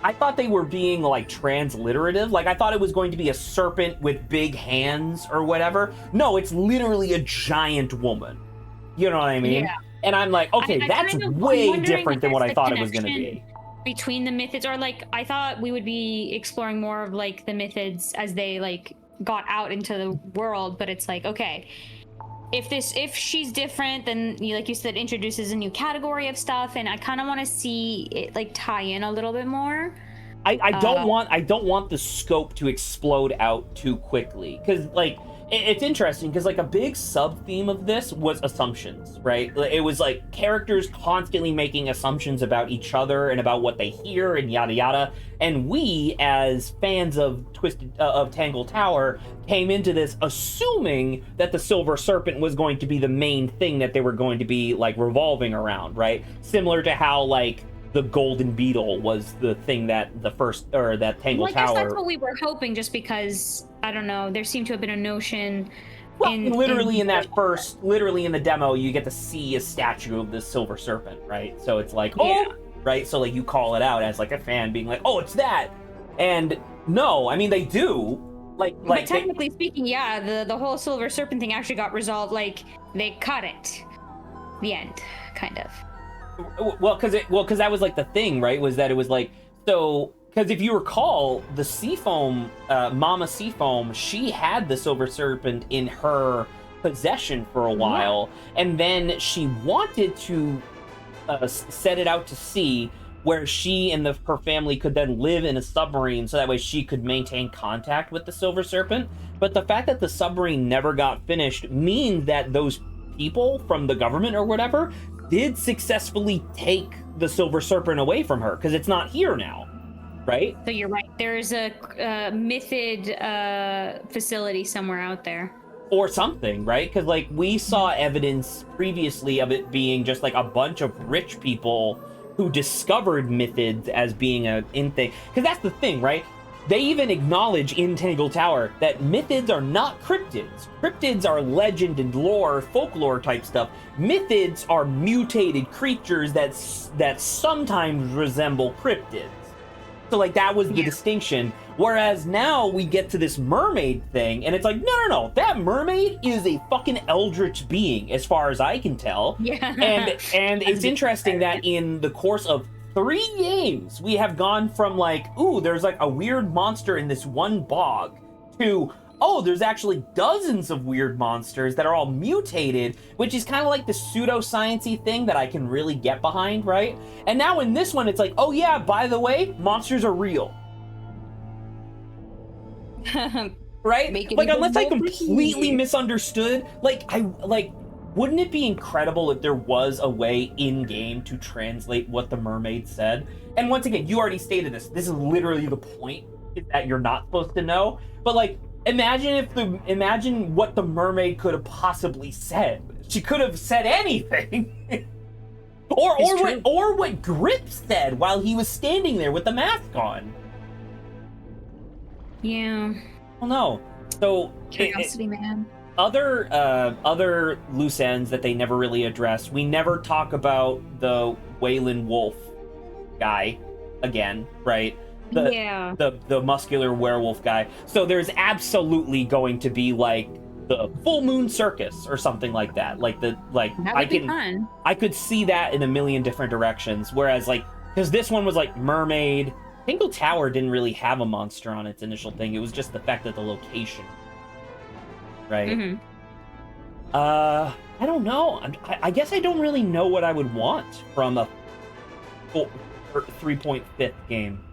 Speaker 1: like transliterative. Like I thought it was going to be a serpent with big hands or whatever. No, it's literally a giant woman. You know what I mean?
Speaker 2: Yeah.
Speaker 1: And I'm like, okay, that's way different than what I thought it was going to be.
Speaker 2: Between the mythids, or like I thought we would be exploring more of like the mythids as they like got out into the world, but it's like, okay, if she's different, then like you said, introduces a new category of stuff, and I kind of want to see it like tie in a little bit more.
Speaker 1: I don't want the scope to explode out too quickly, because like it's interesting because like a big sub theme of this was assumptions, right? It was like characters constantly making assumptions about each other and about what they hear and yada yada. And we, as fans of Tangle Tower, came into this assuming that the Silver Serpent was going to be the main thing that they were going to be like revolving around, right? Similar to how like the Golden Beetle was the thing that that Tangle Tower.
Speaker 2: I guess that's what we were hoping, just because I don't know. There seemed to have been a notion.
Speaker 1: Literally in the demo, you get to see a statue of the Silver Serpent, right? So it's like, right? So like you call it out as like a fan, being like, oh, it's that. And no, I mean they do.
Speaker 2: But technically speaking, yeah, the whole Silver Serpent thing actually got resolved. Like they cut it. The end, kind of.
Speaker 1: Well, because that was like the thing, right? Was that it was like, so, because if you recall, the Seafoam, Mama Seafoam, she had the Silver Serpent in her possession for a while, and then she wanted to set it out to sea, where she and her family could then live in a submarine, so that way she could maintain contact with the Silver Serpent. But the fact that the submarine never got finished means that those people from the government or whatever did successfully take the Silver Serpent away from her, because it's not here now, right?
Speaker 2: So you're right. There's a mythid facility somewhere out there.
Speaker 1: Or something, right? Because like we saw evidence previously of it being just like a bunch of rich people who discovered mythids as being a in thing. Because that's the thing, right? They even acknowledge in Tangle Tower that mythids are not cryptids. Cryptids are legend and lore, folklore type stuff. Mythids are mutated creatures that sometimes resemble cryptids. So like that was the distinction. Whereas now we get to this mermaid thing, and it's like, no, that mermaid is a fucking eldritch being, as far as I can tell.
Speaker 2: Yeah.
Speaker 1: And it's interesting that in the course of 3 games, we have gone from like, ooh, there's like a weird monster in this one bog, to, oh, there's actually dozens of weird monsters that are all mutated, which is kind of like the pseudo-science-y thing that I can really get behind, right? And now in this one, it's like, oh yeah, by the way, monsters are real. Right? Like, unless I completely misunderstood, wouldn't it be incredible if there was a way in-game to translate what the mermaid said? And once again, you already stated this. This is literally the point, is that you're not supposed to know. But like, imagine what the mermaid could have possibly said. She could have said anything. or what Grip said while he was standing there with the mask on.
Speaker 2: Yeah.
Speaker 1: Well, no. So
Speaker 2: Curiosity, man.
Speaker 1: Other loose ends that they never really address. We never talk about the Waylon Wolf guy again, right? The muscular werewolf guy. So there's absolutely going to be like the full moon circus or something like that. That would be fun. I could see that in a million different directions. Whereas like, because this one was like mermaid, Tingle Tower didn't really have a monster on its initial thing. It was just the fact that the location, right?
Speaker 2: Mm-hmm.
Speaker 1: I don't know. I guess I don't really know what I would want from a 3.5 game.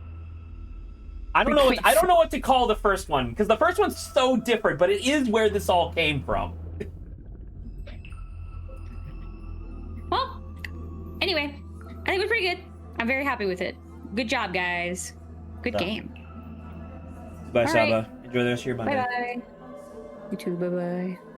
Speaker 1: I don't know. I don't know what to call the first one because the first one's so different, but it is where this all came from.
Speaker 2: Well, anyway, I think it was pretty good. I'm very happy with it. Good job, guys. Good game.
Speaker 1: Bye,
Speaker 2: All
Speaker 1: Saba.
Speaker 2: right.
Speaker 1: Enjoy the rest of your Monday.
Speaker 2: Bye-bye. You too. Bye-bye.